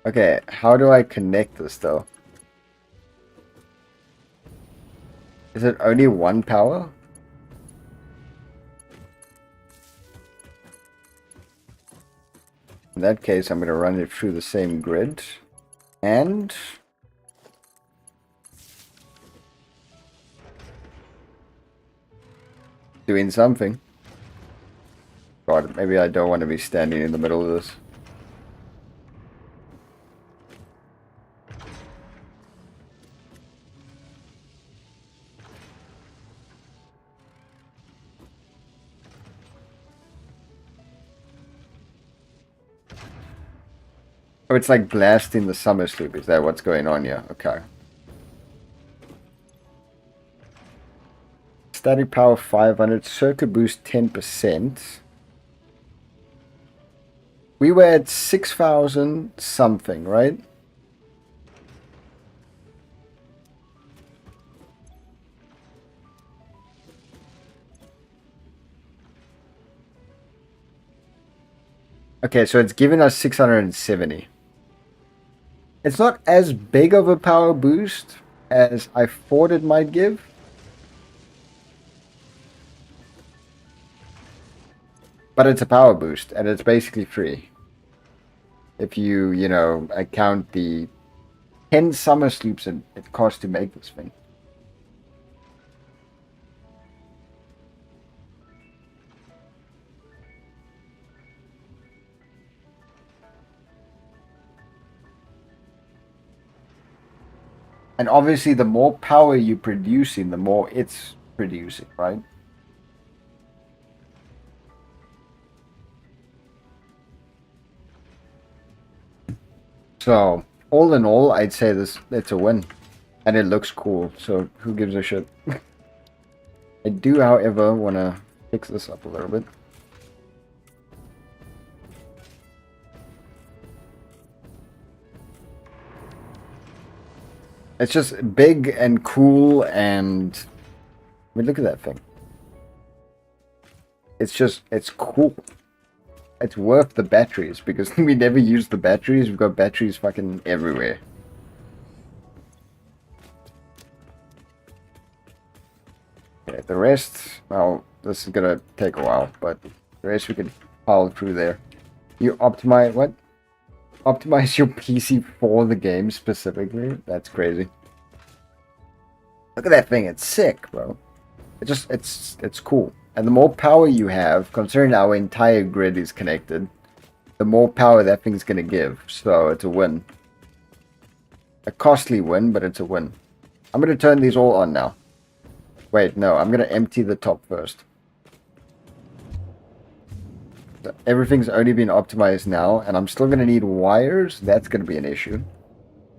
Okay, how do I connect this though? Is it only one power? In that case, I'm going to run it through the same grid. And... doing something. God, maybe I don't want to be standing in the middle of this. Oh, it's like blasting the summer sloop. Is that what's going on here? Okay. Static power 500. Circuit boost 10%. We were at 6,000 something, right? Okay, so it's given us 670. It's not as big of a power boost as I thought it might give. But it's a power boost, and it's basically free. If you know, account the 10 summer sloops it costs to make this thing. And obviously, the more power you're producing, the more it's producing, right? So, all in all, I'd say it's a win. And it looks cool, so who gives a shit? I do, however, want to fix this up a little bit. It's just big and cool and... I mean, look at that thing. It's cool. It's worth the batteries, because we never use the batteries. We've got batteries fucking everywhere. Okay, the rest... well, this is gonna take a while, but the rest we can pile through there. You optimize... what? Optimize your PC for the game specifically? That's crazy. Look at that thing. It's sick, bro. It's cool. And the more power you have, considering our entire grid is connected, the more power that thing's going to give. So it's a win. A costly win, but it's a win. I'm going to turn these all on now. Wait, no. I'm going to empty the top first. Everything's only been optimized now, and I'm still going to need wires. That's going to be an issue.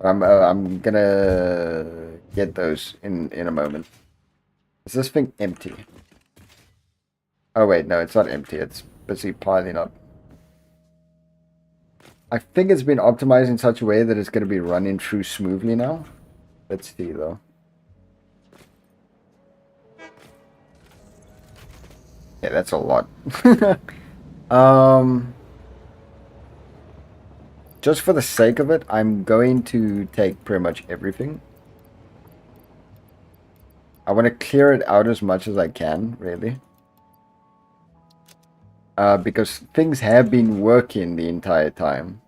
I'm going to get those in a moment. Is this thing empty? Oh wait, no, it's not empty. It's busy piling up. I think it's been optimized in such a way that it's going to be running through smoothly now. Let's see though. Yeah, that's a lot. um, just for the sake of it, I'm going to take pretty much everything. I want to clear it out as much as I can, really. Because things have been working the entire time.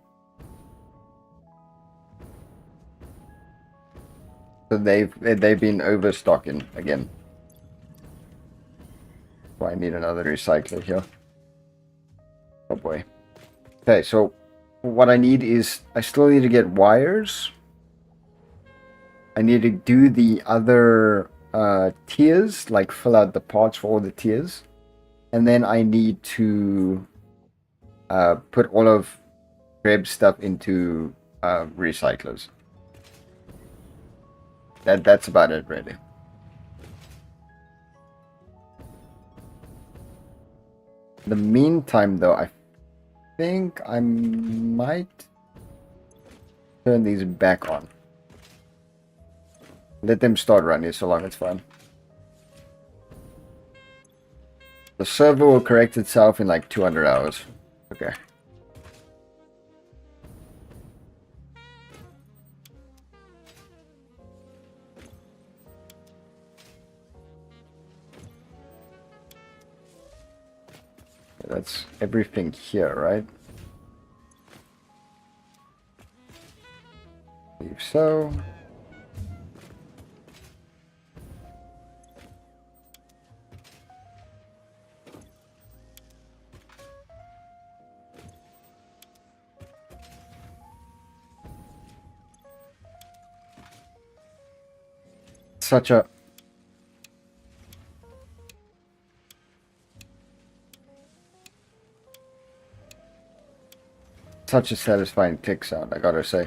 So they've been overstocking again. So I need another recycler here. Oh boy. Okay, so what I need is I still need to get wires. I need to do the other tiers, like fill out the parts for all the tiers. And then I need to put all of Greb's stuff into recyclers. That's about it, really. In the meantime, though, I think I might turn these back on. Let them start running so long it's fine. The server will correct itself in like 200 hours. Okay. That's everything here, right? I believe so. Such a satisfying click sound, I gotta say.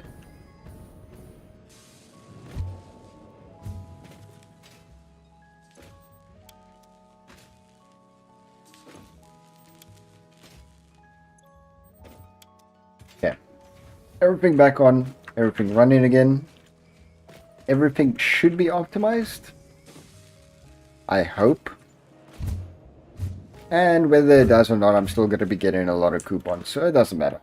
Okay. Everything back on, everything running again. Everything should be optimized. I hope. And whether it does or not, I'm still going to be getting a lot of coupons, so it doesn't matter.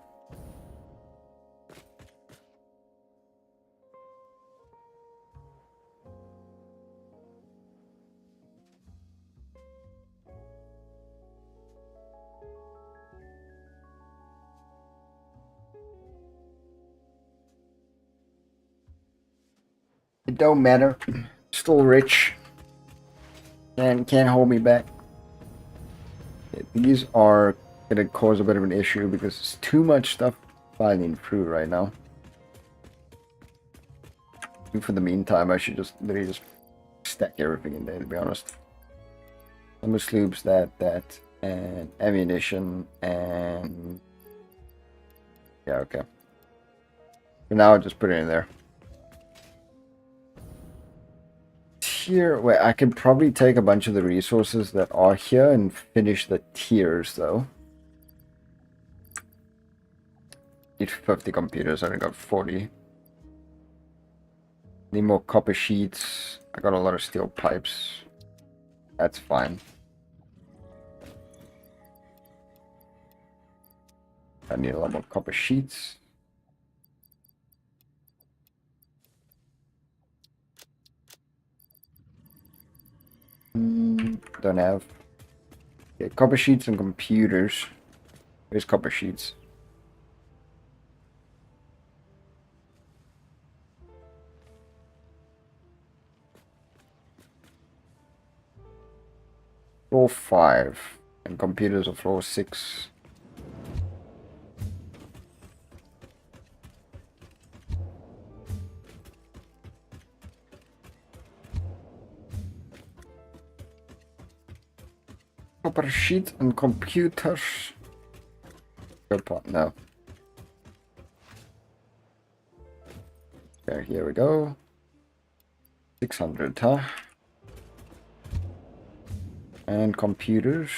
It don't matter. Still rich. And can't hold me back. These are going to cause a bit of an issue because there's too much stuff filing through right now. For the meantime, I should just literally just stack everything in there, to be honest. Summer sloops, that, and ammunition, and yeah, okay. For now, I'll just put it in there. Here, wait, I can probably take a bunch of the resources that are here and finish the tiers, though. Need 50 computers, I only got 40. Need more copper sheets. I got a lot of steel pipes. That's fine. I need a lot more copper sheets. Don't have. Yeah, copper sheets and computers. Where's copper sheets? Floor 5 and computers are floor 6. Copper sheet and computers. Good part, no. Okay, here we go. 600, huh? And computers.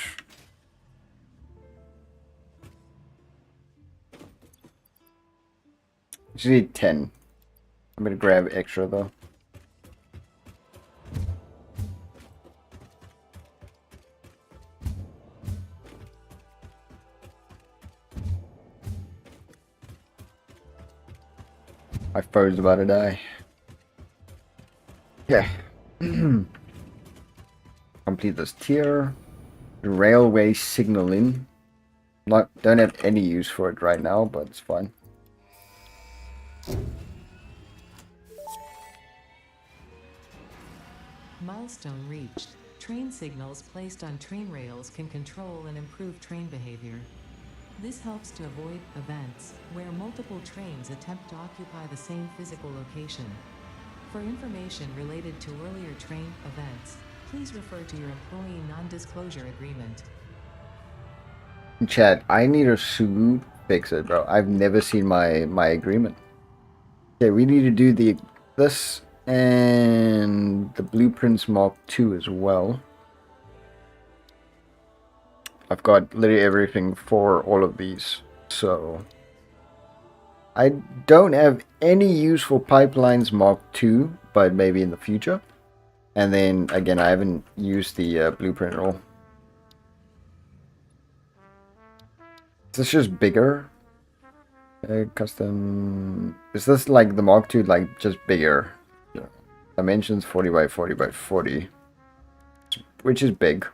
Just need 10. I'm gonna grab extra though. My phone's about to die. Yeah. Complete this tier. Railway signaling. Don't have any use for it right now, but it's fine. Milestone reached. Train signals placed on train rails can control and improve train behavior. This helps to avoid events where multiple trains attempt to occupy the same physical location. For information related to earlier train events, please refer to your employee non-disclosure agreement. Chat, I need a sue fix it, bro. I've never seen my agreement. Okay, we need to do this and the blueprints Mark II as well. I've got literally everything for all of these, so I don't have any useful pipelines Mark II, but maybe in the future. And then again, I haven't used the blueprint at all. Is this just bigger? Custom. Is this like the Mark II, like just bigger? Yeah. Dimensions 40 by 40 by 40, which is big.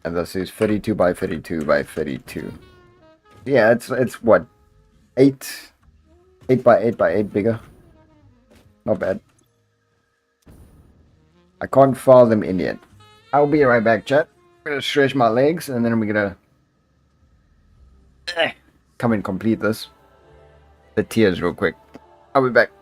And this is 32 by 32 by 32. Yeah, it's what, 8 by 8 by 8 bigger. Not bad. I can't file them in yet. I'll be right back, chat. I'm gonna stretch my legs and then we're gonna come and complete this. The tiers real quick. I'll be back.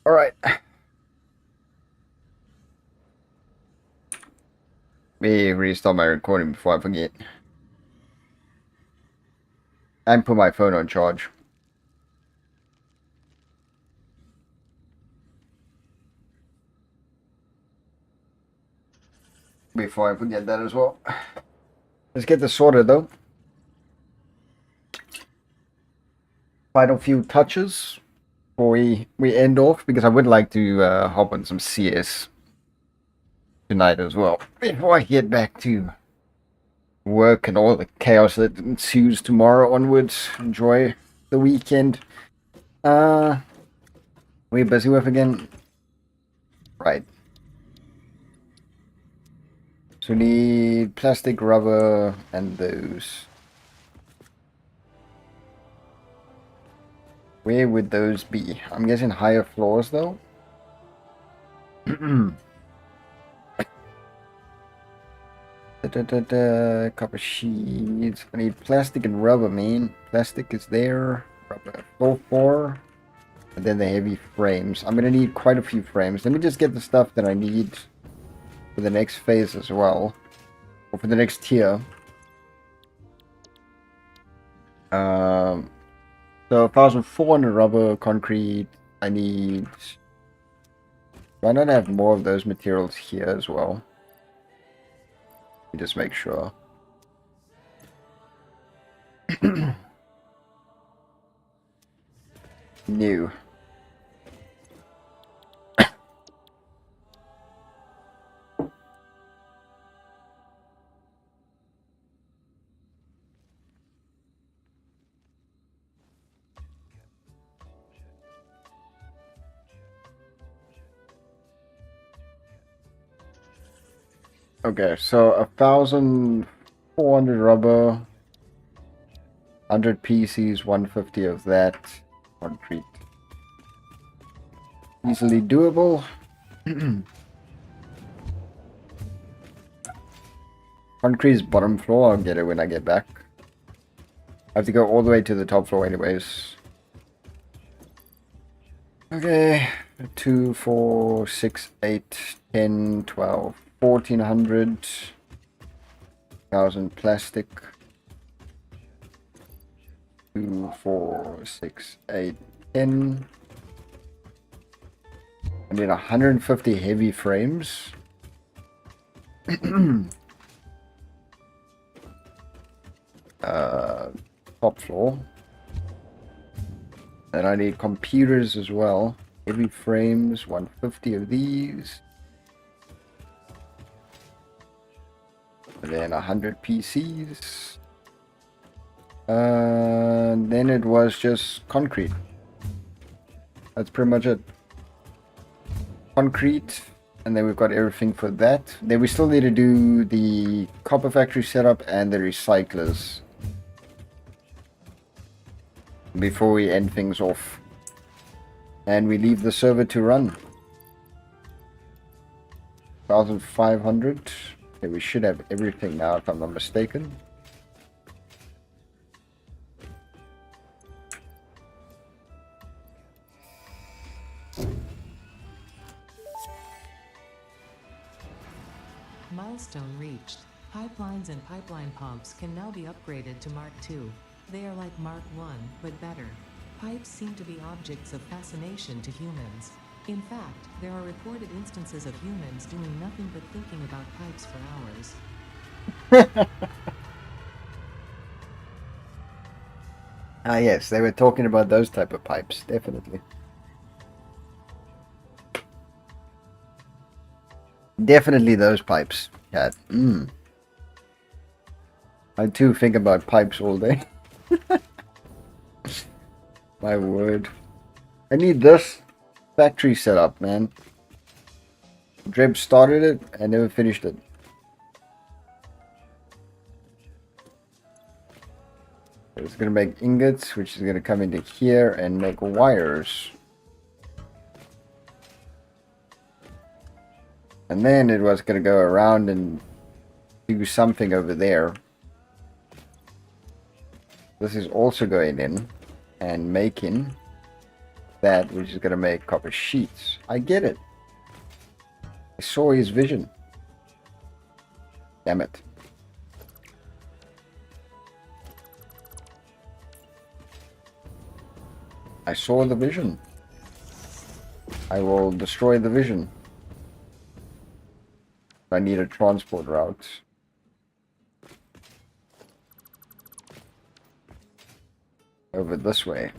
Alright. Let me restart my recording before I forget. And put my phone on charge. Before I forget that as well. Let's get this sorted though. Final few touches before we end off, because I would like to hop on some CS tonight as well before I get back to work and all the chaos that ensues tomorrow onwards. Enjoy the weekend. We're busy with again. Right. So we need plastic, rubber, and those. Where would those be? I'm guessing higher floors though. Copper sheets. I need plastic and rubber, man. Plastic is there. Rubber. Floor 4. And then the heavy frames. I'm gonna need quite a few frames. Let me just get the stuff that I need for the next phase as well. Or for the next tier. So 1,400 rubber, concrete. I need... Why not have more of those materials here as well? Let me just make sure. New. Okay, so 1,400 rubber, 100 PCs, 150 of that, concrete. Easily doable. Concrete's bottom floor, I'll get it when I get back. I have to go all the way to the top floor anyways. Okay, 2, 4, 6, 8, 10, 12. 1,400 thousand plastic. 2, 4, 6, 8, 10. I need 150 heavy frames. Top floor. And I need computers as well. Heavy frames, 150 of these. And then 100 PCs. Then it was just concrete. That's pretty much it. Concrete. And then we've got everything for that. Then we still need to do the copper factory setup and the recyclers before we end things off. And we leave the server to run. 1,500. Okay, we should have everything now if I'm not mistaken. Milestone reached. Pipelines and pipeline pumps can now be upgraded to Mark II. They are like Mark I, but better. Pipes seem to be objects of fascination to humans. In fact, there are reported instances of humans doing nothing but thinking about pipes for hours. Ah yes, they were talking about those type of pipes, definitely. Definitely those pipes, cat. I too think about pipes all day. My word. I need this factory setup, man. Dreb started it and never finished it. It's gonna make ingots, which is gonna come into here and make wires. And then it was gonna go around and do something over there. This is also going in and making that, which is gonna make copper sheets. I get it. I saw his vision. Damn it. I saw the vision. I will destroy the vision. I need a transport route. Over this way.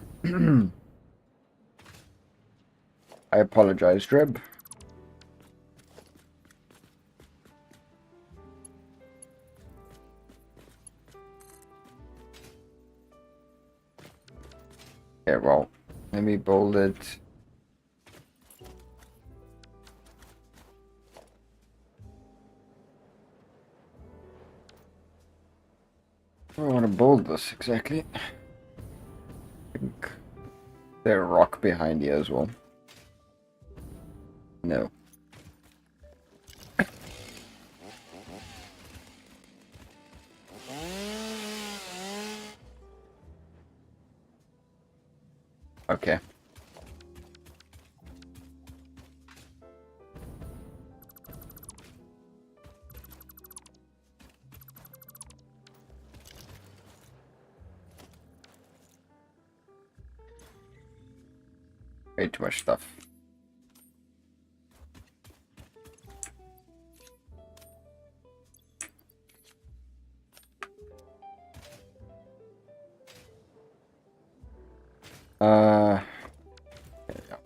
I apologize, Dreb. Yeah, well, let me bold it. I want to bold this exactly. I think there's a rock behind here as well. No. Okay. Way too much stuff. There we go.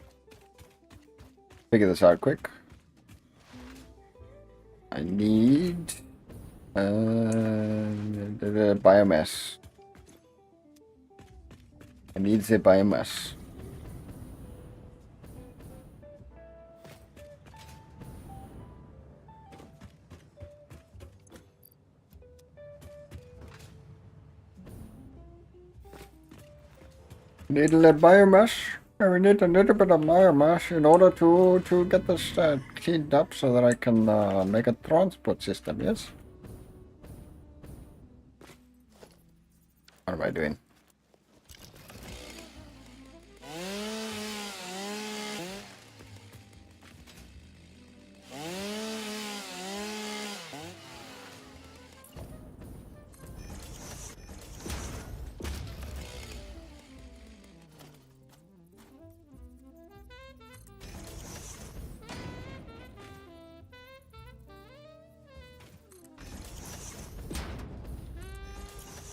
Figure this out quick. I need the biomass. I need the biomass. Need a little biomass. We need a little bit of biomass in order to get this cleaned up so that I can make a transport system, yes? What am I doing?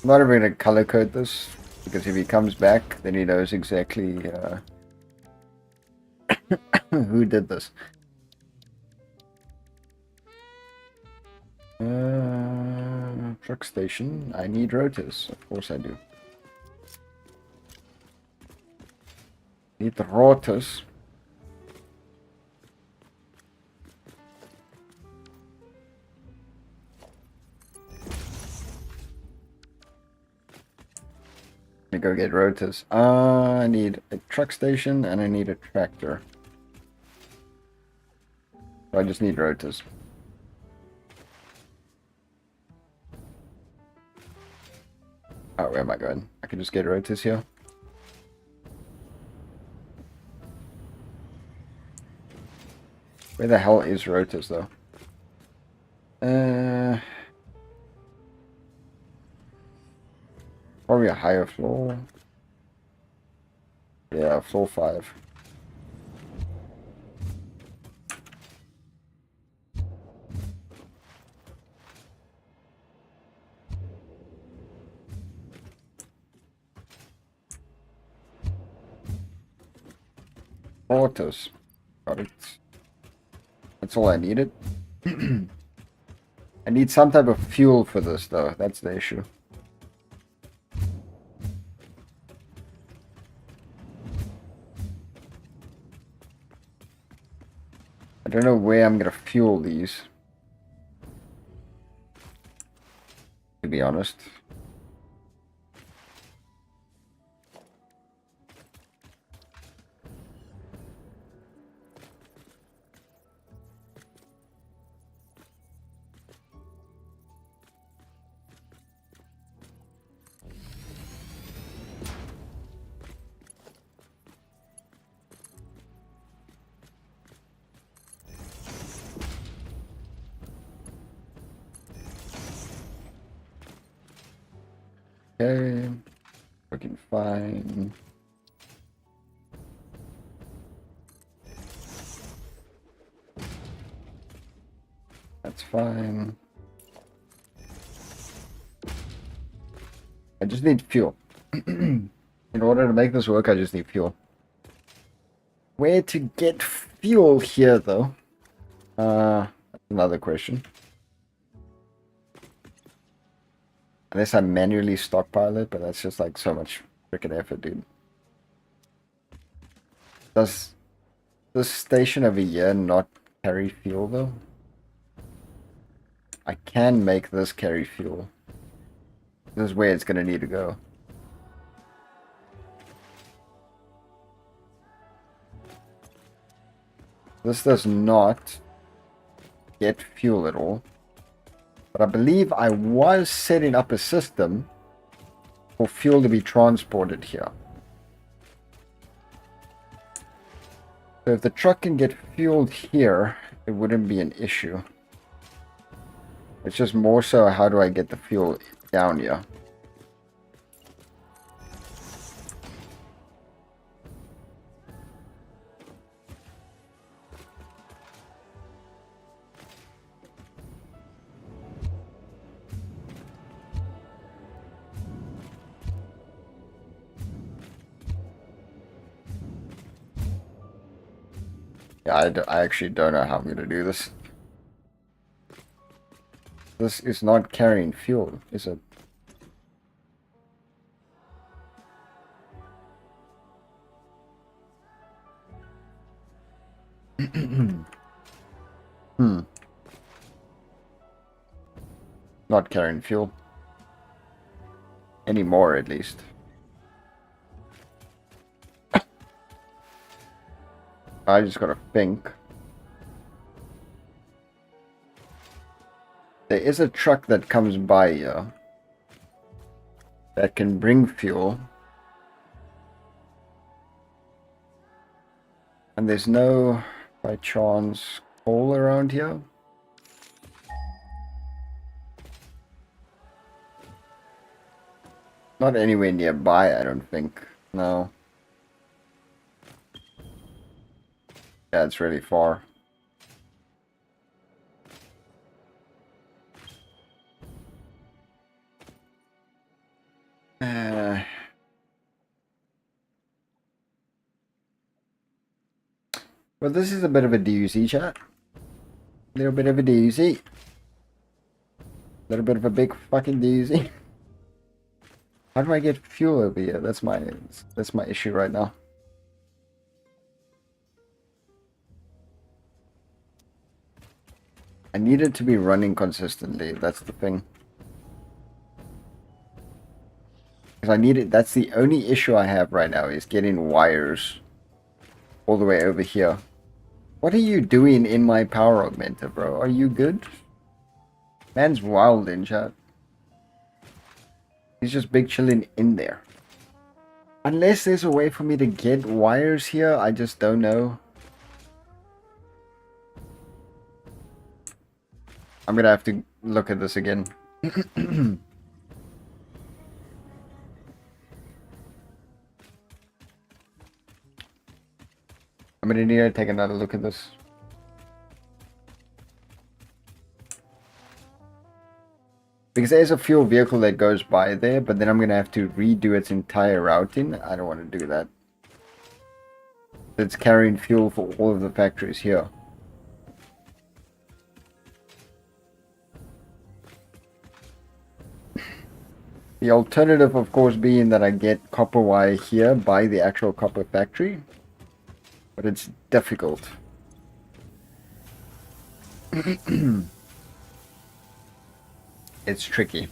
I'm not even going to color code this, because if he comes back, then he knows exactly who did this. Truck station. I need rotors. Of course I do. Need the rotors. Let me go get rotors. I need a truck station and I need a tractor. So I just need rotors. Oh, where am I going? I can just get rotors here. Where the hell is rotors though? Probably a higher floor. Yeah, floor 5. Autos. Got it. That's all I needed. I need some type of fuel for this though. That's the issue. I don't know where I'm gonna fuel these, to be honest. Okay. Looking fine. That's fine. I just need fuel. In order to make this work, I just need fuel. Where to get fuel here, though? That's another question. Unless I manually stockpile it, but that's just like so much freaking effort, dude. Does this station over here not carry fuel, though? I can make this carry fuel. This is where it's going to need to go. This does not get fuel at all. But I believe I was setting up a system for fuel to be transported here. So if the truck can get fueled here, it wouldn't be an issue. It's just more so how do I get the fuel down here. Yeah, I actually don't know how I'm going to do this. This is not carrying fuel, is it? Not carrying fuel. Anymore, at least. I just gotta think. There is a truck that comes by here that can bring fuel. And there's no, by chance, coal around here. Not anywhere nearby, I don't think. No. Yeah, it's really far. Well, this is a bit of a doozy, chat. Little bit of a doozy. Little bit of a big fucking doozy. How do I get fuel over here? That's my issue right now. I need it to be running consistently. That's the thing. Because I need it. That's the only issue I have right now is getting wires all the way over here. What are you doing in my power augmenter, bro? Are you good? Man's wild in chat. He's just big chilling in there. Unless there's a way for me to get wires here, I just don't know. I'm gonna have to look at this again. I'm gonna need to take another look at this. Because there's a fuel vehicle that goes by there, but then I'm gonna have to redo its entire routing. I don't want to do that. It's carrying fuel for all of the factories here. The alternative, of course, being that I get copper wire here by the actual copper factory. But it's difficult. It's tricky.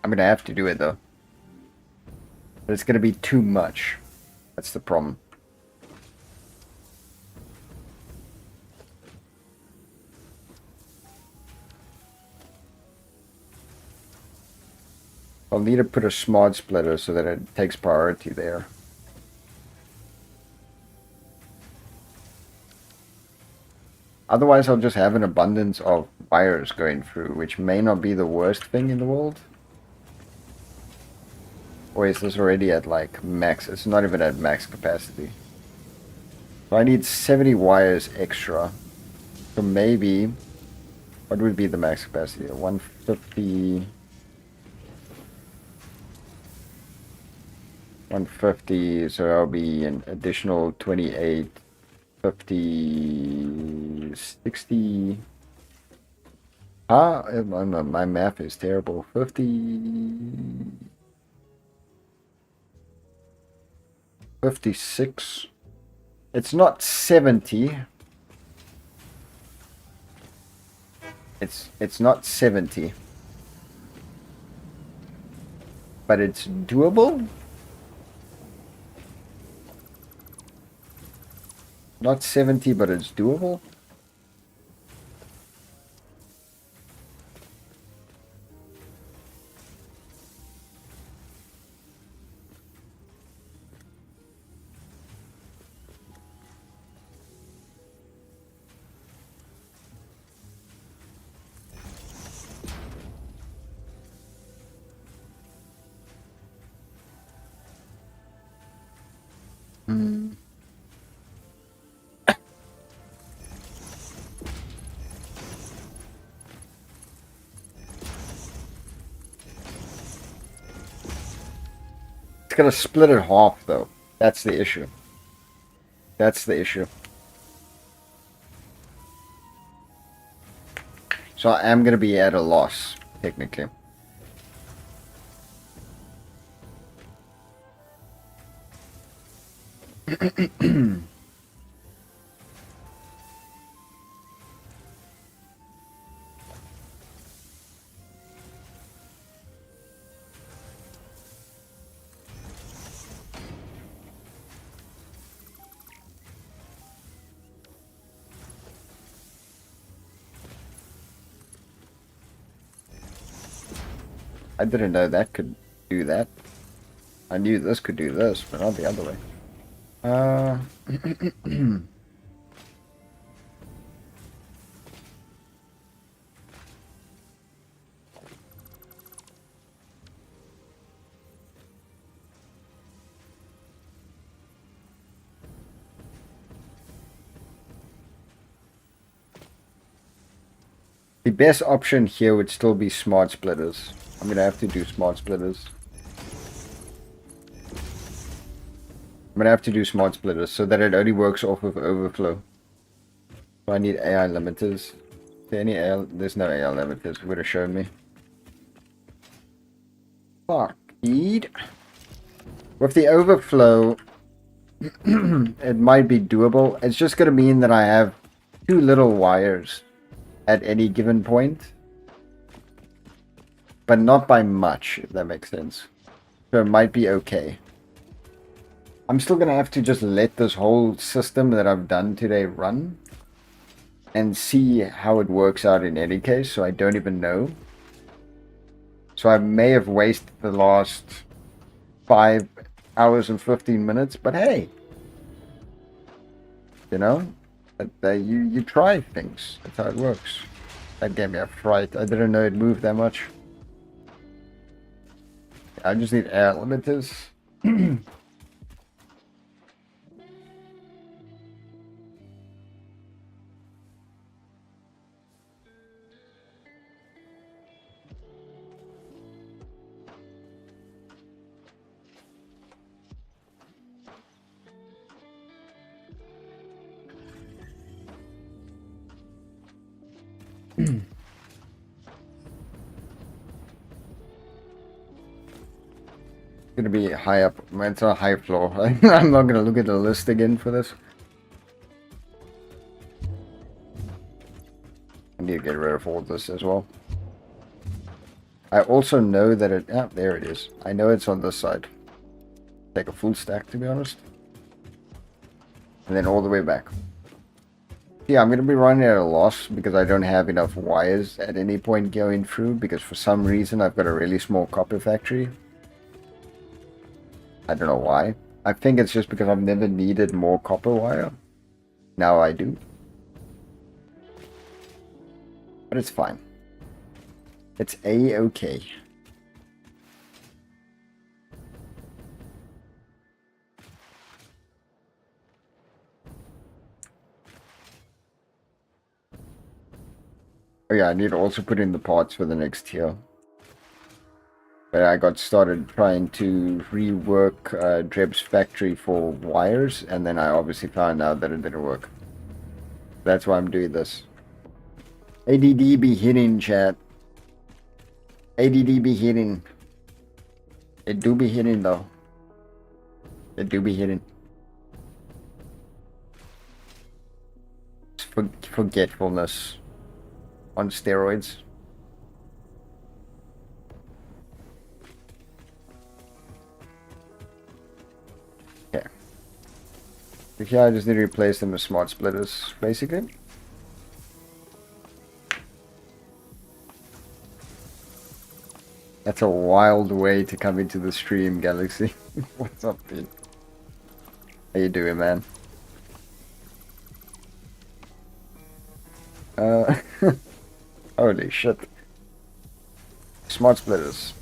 I'm gonna have to do it though. But it's gonna be too much. That's the problem. I'll need to put a smart splitter so that it takes priority there. Otherwise, I'll just have an abundance of wires going through, which may not be the worst thing in the world. Or is this already at like max? It's not even at max capacity. So I need 70 wires extra. So maybe, what would be the max capacity? 150. 150, so that'll be an additional 28, 50, 60. My math is terrible. 50, 56. It's not 70. It's not 70. But it's doable? Not 70, but it's doable. It's gonna split it half, though. That's the issue. That's the issue. So I am gonna be at a loss, technically. I didn't know that could do that. I knew this could do this, but not the other way. The best option here would still be smart splitters. I'm gonna have to do smart splitters. I'm gonna have to do smart splitters so that it only works off of overflow. So I need AI limiters. Is there any AI? There's no AI limiters. It would have shown me. Fuck, dude. With the overflow, it might be doable. It's just gonna mean that I have too little wires at any given point. But not by much, if that makes sense. So it might be okay. I'm still going to have to just let this whole system that I've done today run. And see how it works out in any case, so I don't even know. So I may have wasted the last 5 hours and 15 minutes, but hey. You know? You try things. That's how it works. That gave me a fright. I didn't know it moved that much. I just need air limiters. Gonna be high up. It's a high floor. I'm not gonna look at the list again for this. I need to get rid of all this as well. I also know that it... Ah, there it is. I know it's on this side. Take a full stack, to be honest. And then all the way back. Yeah, I'm gonna be running at a loss because I don't have enough wires at any point going through, because for some reason I've got a really small copper factory. I don't know why. I think it's just because I've never needed more copper wire. Now I do. But it's fine. It's A-okay. Oh yeah, I need to also put in the parts for the next tier. But I got started trying to rework Dreb's factory for wires, and then I obviously found out that it didn't work. That's why I'm doing this. ADD be hitting, chat. ADD be hitting. It do be hitting, though. It do be hitting. It's forgetfulness on steroids. Okay. So here I just need to replace them with smart splitters, basically. That's a wild way to come into the stream, Galaxy. What's up, dude? How you doing, man? Holy shit. Smart splitters.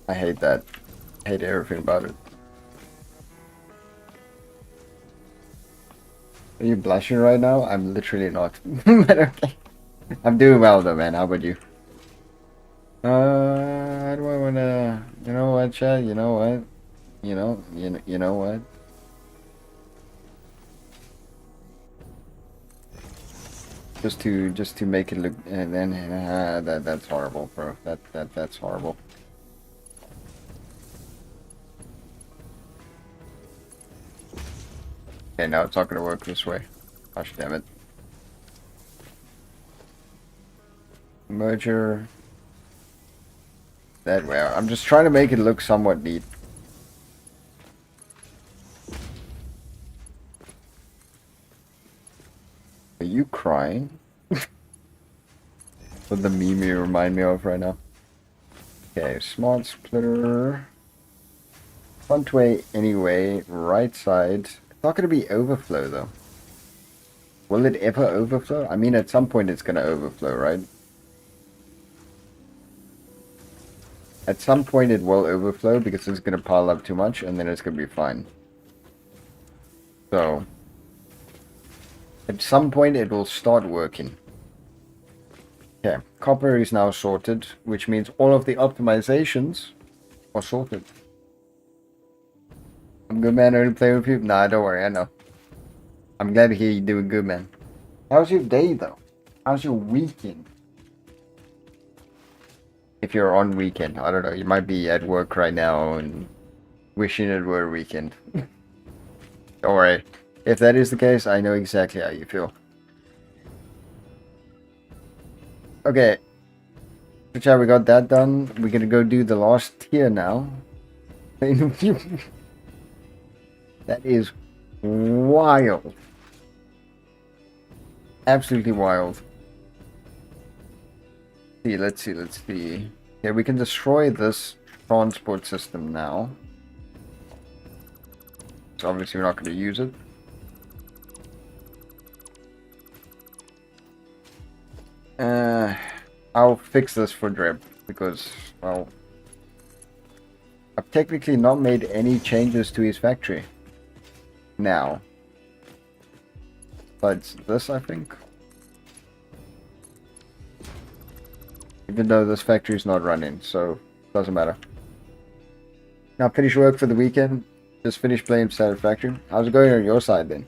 I hate that. I hate everything about it. Are you blushing right now? I'm literally not. But okay. I'm doing well though, man. How about you? How do I wanna... You know what, chat? You know what? You know what? Just to make it look... And then... that's horrible, bro. That's horrible. Okay, now it's not gonna work this way. Gosh damn it. Merger. That way. I'm just trying to make it look somewhat neat. Are you crying? What the meme you remind me of right now. Okay, smart splitter. Front way anyway, right side. It's not going to be overflow though. Will it ever overflow? I mean, at some point it's going to overflow, right? At some point it will overflow because it's going to pile up too much and then it's going to be fine. So, at some point it will start working. Okay, copper is now sorted, which means all of the optimizations are sorted. I'm good, man. Only play with you. Nah, don't worry. I know. I'm glad to hear you doing good, man. How's your day, though? How's your weekend? If you're on weekend, I don't know. You might be at work right now and wishing it were a weekend. Don't worry. If that is the case, I know exactly how you feel. Okay. So, chat, we got that done. We're gonna go do the last tier now. That is wild. Absolutely wild. Let's see. Okay, we can destroy this transport system now. So obviously we're not going to use it. I'll fix this for Dreb because, well, I've technically not made any changes to his factory now. But this, I think. Even though this factory is not running, so doesn't matter. Now finish work for the weekend. Just finished playing Satisfactory. How's it going on your side then?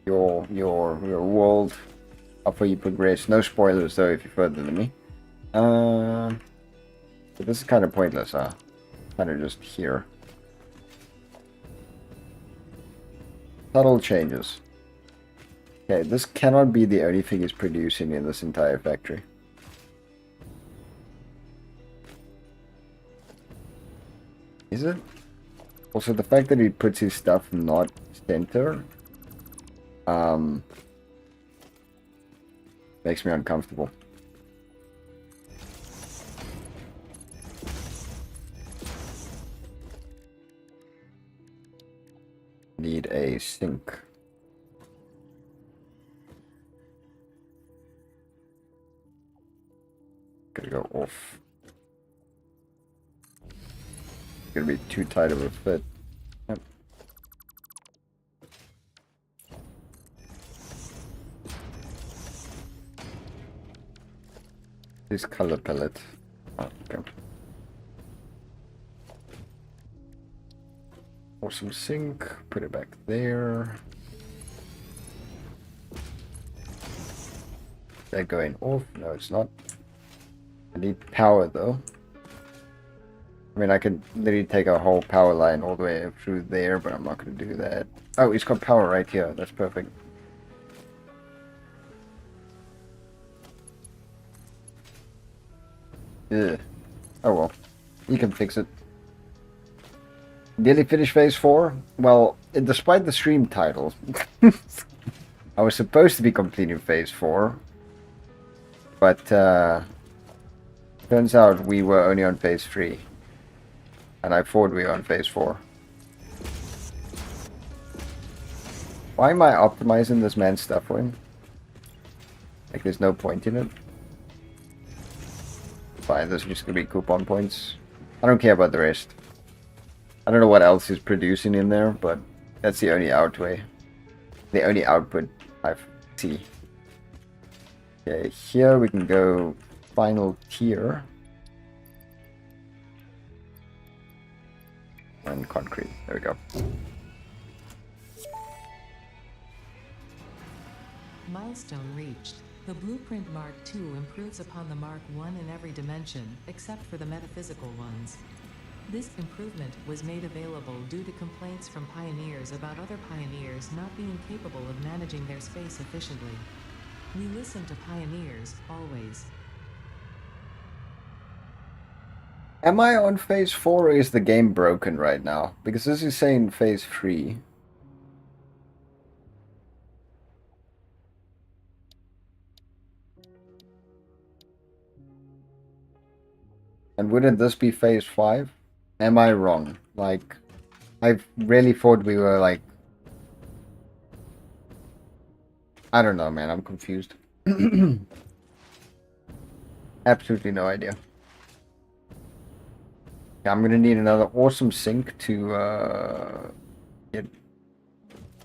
Your world. How far you progress. No spoilers though if you're further than me. But this is kind of pointless, huh? Kind of just here. Subtle changes. Okay, this cannot be the only thing he's producing in this entire factory. Is it? Also, the fact that he puts his stuff not center, makes me uncomfortable. Need a sink. Gotta go off. Gonna be too tight of a fit. Yep. This color palette. Oh, okay. Awesome sink. Put it back there. That going off? No, it's not. I need power though. I mean, I could literally take a whole power line all the way through there, but I'm not going to do that. Oh, he's got power right here. That's perfect. Ugh. Oh well. You can fix it. Nearly finished phase 4? Well, despite the stream title, I was supposed to be completing phase 4. But, turns out we were only on phase 3. And I thought we were on phase 4. Why am I optimizing this man's stuff for him? Like, there's no point in it. Fine, this is just gonna be coupon points. I don't care about the rest. I don't know what else he's producing in there, but that's the only outway. The only output I see. Okay, here we can go final tier. And concrete. There we go. Milestone reached. The Blueprint Mark II improves upon the Mark I in every dimension, except for the metaphysical ones. This improvement was made available due to complaints from pioneers about other pioneers not being capable of managing their space efficiently. We listen to pioneers, always. Am I on phase 4 or is the game broken right now? Because this is saying phase 3. And wouldn't this be phase 5? Am I wrong? Like, I really thought we were like... I don't know, man. I'm confused. Absolutely no idea. I'm gonna need another awesome sink to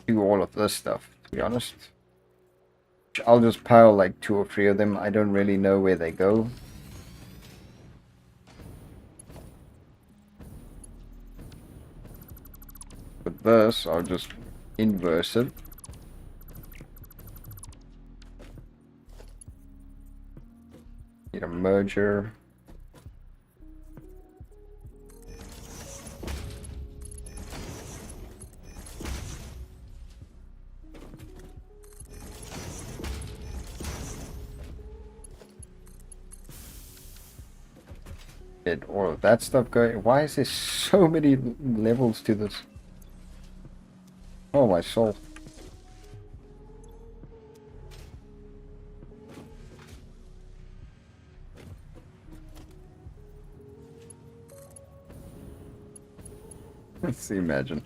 do all of this stuff, to be honest. I'll just pile like 2 or 3 of them. I don't really know where they go. With this, I'll just inverse it. Need a merger. Get all of that stuff going. Why is there so many levels to this? Oh my soul. Let's see, imagine.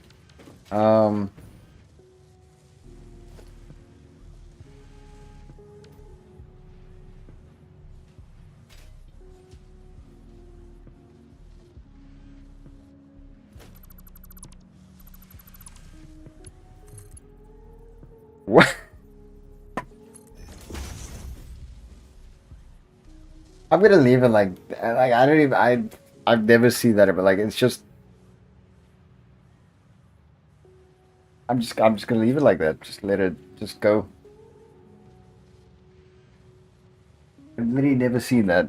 What? I'm gonna leave it like I don't even I've never seen that, but like it's just I'm just gonna leave it like that. Just let it just go. I've literally never seen that.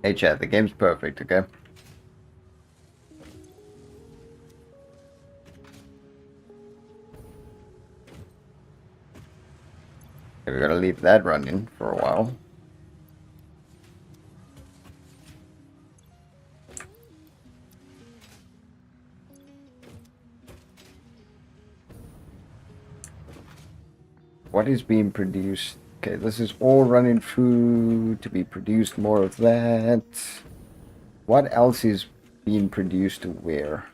Hey chat, the game's perfect, okay? Okay, we gotta leave that running for a while. What is being produced? Okay, this is all running through to be produced. More of that. What else is being produced where?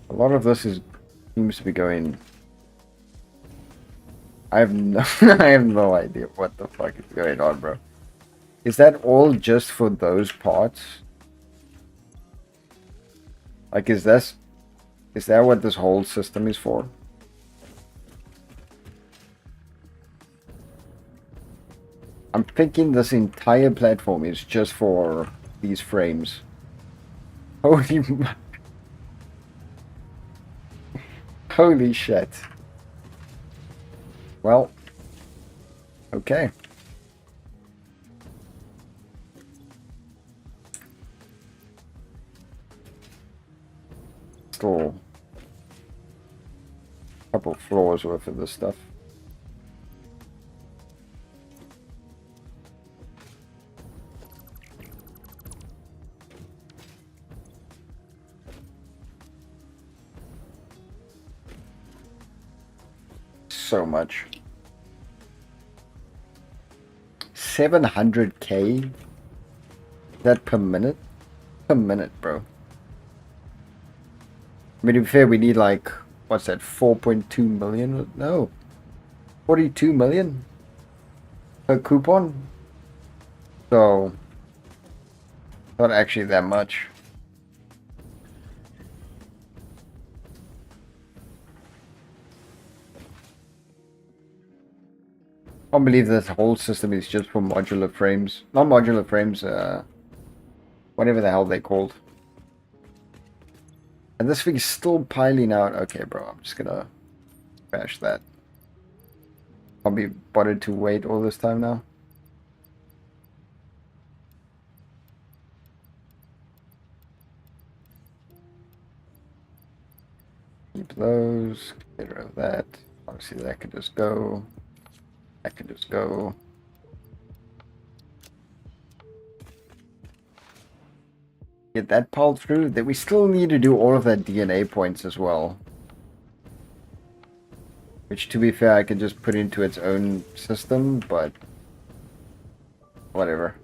A lot of this seems to be going. I have no I have no idea what the fuck is going on, bro. Is that all just for those parts? Like, is that what this whole system is for? I'm thinking this entire platform is just for these frames. Holy holy shit. Well, okay. Still a couple floors worth of this stuff. So much. 700k? Is that per minute? Per minute, bro. I mean, to be fair, we need like, what's that, 4.2 million? No. 42 million per coupon? So, not actually that much. I can't believe this whole system is just for modular frames. Not modular frames, whatever the hell they're called. And this thing is still piling out. Okay, bro, I'm just gonna crash that. I'll be bothered to wait all this time now. Keep those. Get rid of that. Obviously, that could just go. That could just go. Get that pulled through. That we still need to do all of that DNA points as well. Which, to be fair, I could just put into its own system, but whatever.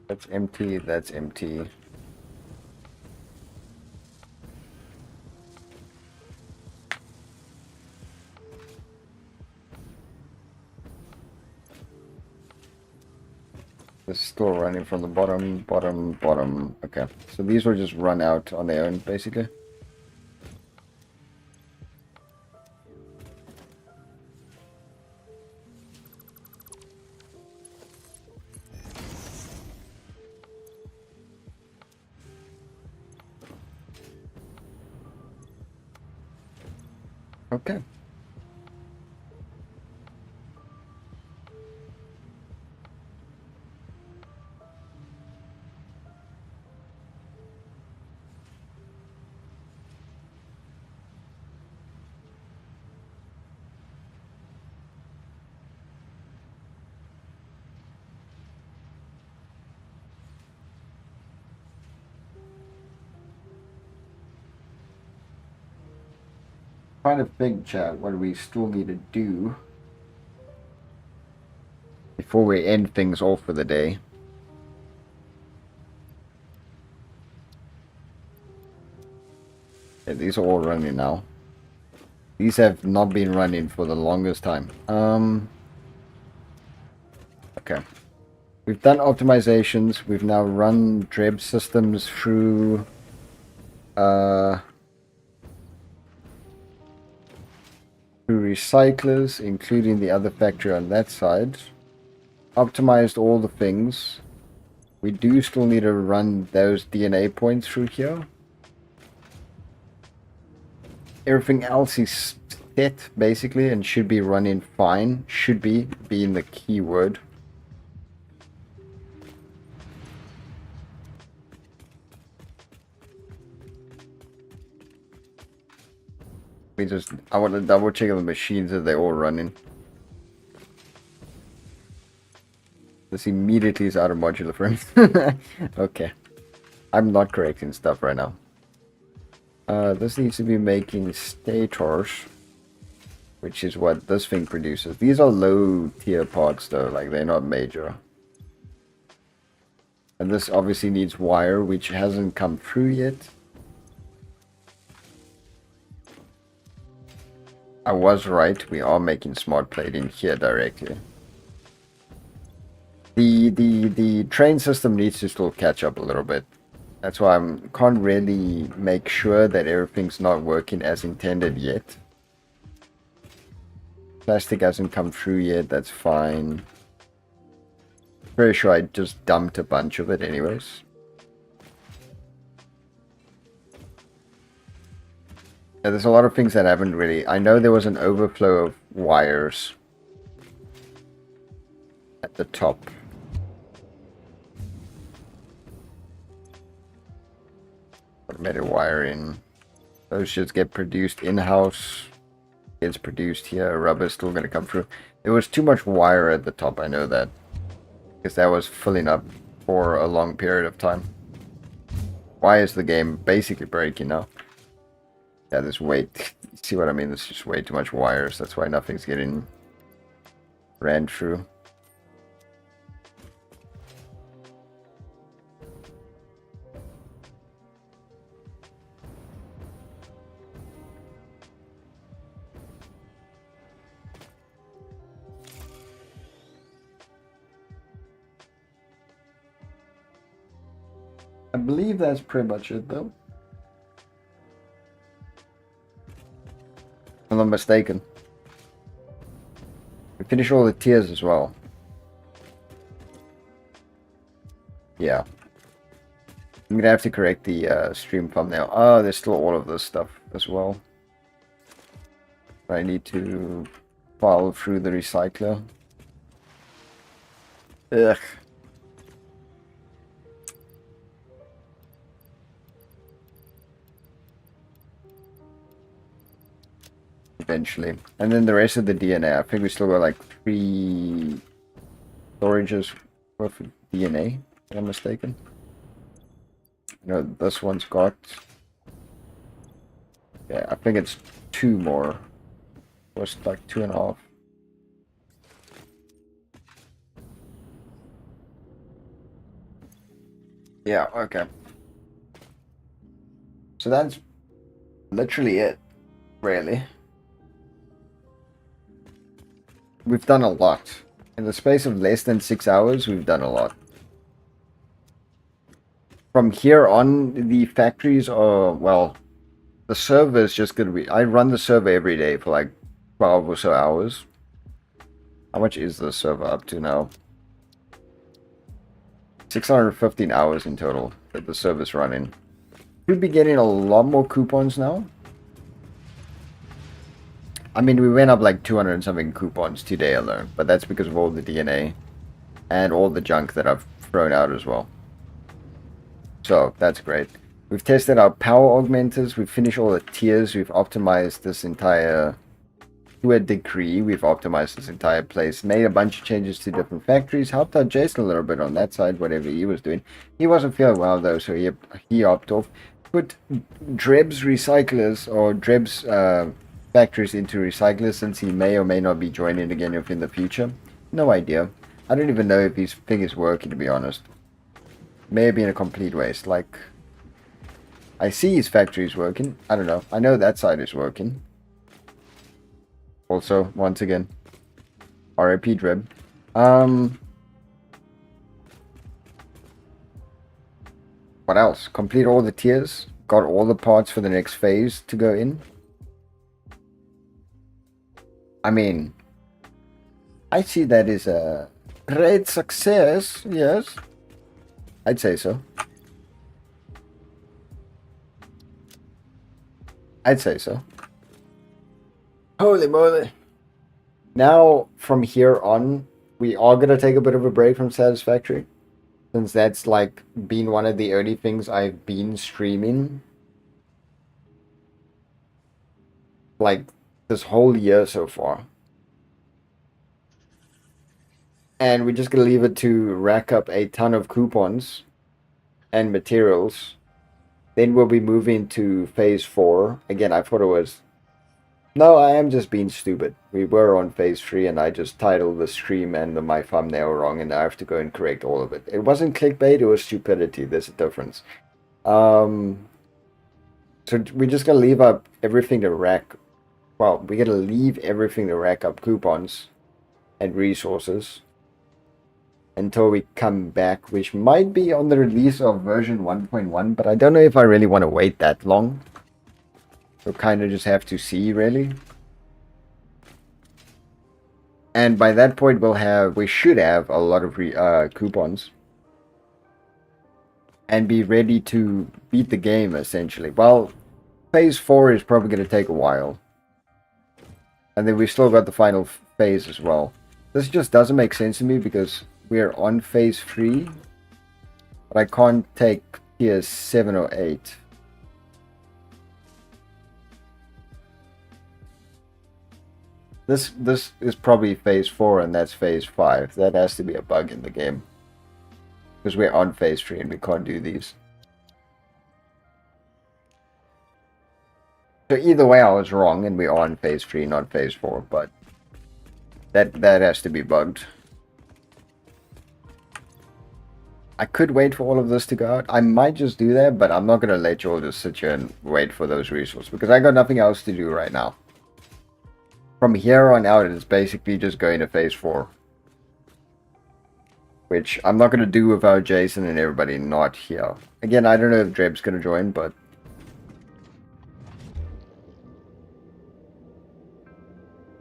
That's empty, that's empty. This is still running from the bottom, bottom, bottom. Okay, so these will just run out on their own, basically. Okay. Quite a big chat. What do we still need to do before we end things off for the day? Yeah, these are all running now. These have not been running for the longest time. Okay. We've done optimizations. We've now run Dreb systems through through recyclers, including the other factory on that side. Optimized all the things. We do still need to run those DNA points through here. Everything else is set, basically, and should be running fine. Should be being the key word. I want to double check the machines that they're all running. This immediately is out of modular frames. Okay. I'm not correcting stuff right now. This needs to be making stators, which is what this thing produces. These are low tier parts though, like they're not major. And this obviously needs wire, which hasn't come through yet. I was right, we are making smart plating here directly. The train system needs to still catch up a little bit. That's why I can't really make sure that everything's not working as intended yet. Plastic hasn't come through yet, that's fine. Pretty sure I just dumped a bunch of it anyways. Yeah, there's a lot of things that haven't really... I know there was an overflow of wires at the top. Automated wiring. Those should get produced in-house. Gets produced here. Rubber's still going to come through. There was too much wire at the top, I know that. Because that was filling up for a long period of time. Why is the game basically breaking now? Yeah, there's see what I mean? There's just way too much wires. That's why nothing's getting ran through. I believe that's pretty much it though. If I'm not mistaken. We finish all the tiers as well. Yeah. I'm gonna have to correct the stream thumbnail. Oh, there's still all of this stuff as well. I need to file through the recycler. Ugh. Eventually. And then the rest of the DNA. I think we still got like 3 storages worth of DNA, if I'm mistaken. You know, this one's got... Yeah, I think it's 2 more. It was like 2.5. Yeah, okay. So that's literally it, really. We've done a lot. In the space of less than 6 hours, we've done a lot. From here on, the factories are, well, the server is just going to be... I run the server every day for like 12 or so hours. How much is the server up to now? 615 hours in total that the server's running. We'll be getting a lot more coupons now. I mean, we went up like 200 and something coupons today alone, but that's because of all the DNA and all the junk that I've thrown out as well. So that's great. We've tested our power augmenters, we've finished all the tiers, we've optimized this entire, to a degree, we've optimized this entire place, made a bunch of changes to different factories, helped out Jason a little bit on that side, whatever he was doing. He wasn't feeling well though, so he opted off. Put Dreb's recyclers, or Dreb's factories into recyclers, since he may or may not be joining again in the future. No idea. I don't even know if his thing is working, to be honest. May have been a complete waste. Like, I see his factory is working. I don't know. I know that side is working. Also, once again, RIP Dreb. What else? Complete all the tiers. Got all the parts for the next phase to go in. I mean, I see that is a great success, yes. I'd say so. I'd say so. Holy moly. Now, from here on, we are going to take a bit of a break from Satisfactory. Since that's like been one of the early things I've been streaming. like this whole year so far. And we're just gonna leave it to rack up a ton of coupons and materials. Then we'll be moving to phase 4. Again, I thought it was... No, I am just being stupid. We were on phase 3 and I just titled the stream and my thumbnail wrong and I have to go and correct all of it. It wasn't clickbait, it was stupidity. There's a difference. So we're just gonna leave up everything to rack... Well, we're gonna leave everything to rack up coupons and resources until we come back, which might be on the release of version 1.1, but I don't know if I really want to wait that long. We'll kind of just have to see, really. And by that point, we should have a lot of coupons. And be ready to beat the game, essentially. Well, phase 4 is probably going to take a while. And then we've still got the final phase as well. This just doesn't make sense to me because we're on phase 3, but I can't take tiers 7 or 8. This is probably phase 4 and that's phase 5. That has to be a bug in the game. Because we're on phase 3 and we can't do these. So either way I was wrong and we're on phase 3, not phase 4, but that has to be bugged. I could wait for all of this to go out. I might just do that, but I'm not going to let you all just sit here and wait for those resources. Because I got nothing else to do right now. From here on out, it's basically just going to phase 4. Which I'm not going to do without Jason and everybody not here. Again, I don't know if Dreb's going to join, but...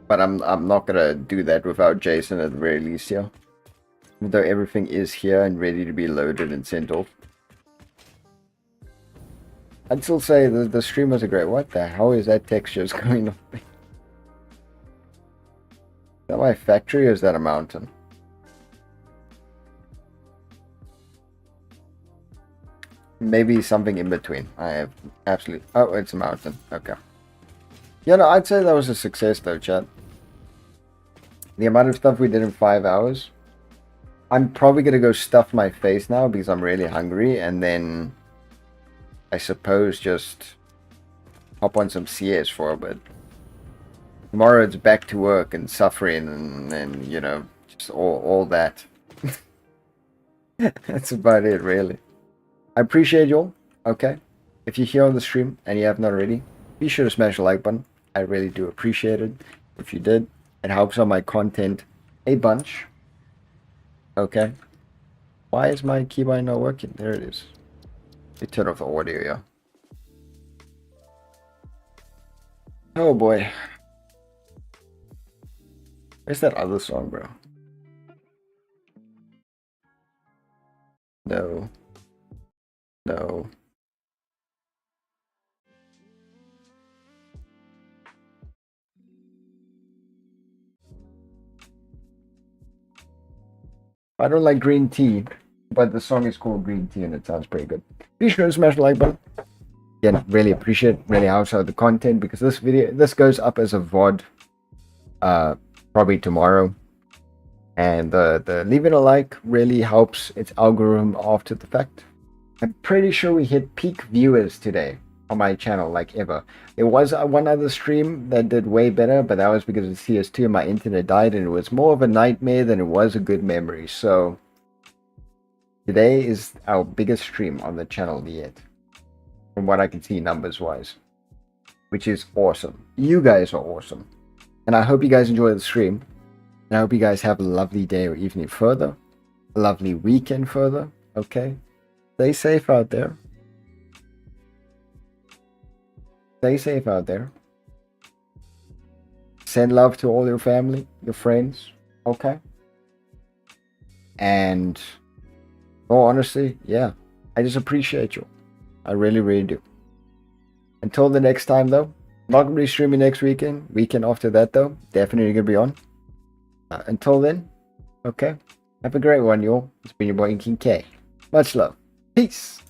But I'm not going to do that without Jason at the very least here. Even though everything is here and ready to be loaded and sent off. I'd still say the stream was a great... What the hell is that texture going on? Is that my factory or is that a mountain? Maybe something in between. I have absolutely... Oh, it's a mountain. Okay. Yeah, no, I'd say that was a success though, chat. The amount of stuff we did in 5 hours... I'm probably going to go stuff my face now because I'm really hungry. And then, I suppose, just hop on some CS for a bit. Tomorrow it's back to work and suffering and you know, just all that. That's about it, really. I appreciate you all, okay? If you're here on the stream and you have not already, be sure to smash the like button. I really do appreciate it. If you did, it helps on my content a bunch. Okay. Why is my keybind not working? There it is. Let me turn off the audio, yeah. Oh boy. Where's that other song, bro? No. No. I don't like green tea, but the song is called Green Tea and it sounds pretty good. Be sure to smash the like button. Again, really appreciate it. Really helps out the content because this goes up as a VOD probably tomorrow. And the leaving a like really helps its algorithm after the fact. I'm pretty sure we hit peak viewers today on my channel, like ever. There was one other stream that did way better, but that was because of CS2 and my internet died, and it was more of a nightmare than it was a good memory. So today is our biggest stream on the channel yet, from what I can see numbers wise, which is awesome. You guys are awesome, and I hope you guys enjoy the stream, and I hope you guys have a lovely day or evening further, a lovely weekend further. Okay, stay safe out there. Stay safe out there. Send love to all your family, your friends, okay? And, oh, honestly, yeah, I just appreciate you. I really, really do. Until the next time, though, not going to be streaming next weekend. Weekend after that, though, definitely going to be on. Until then, okay, have a great one, y'all. It's been your boy, OUKINGK. Much love. Peace.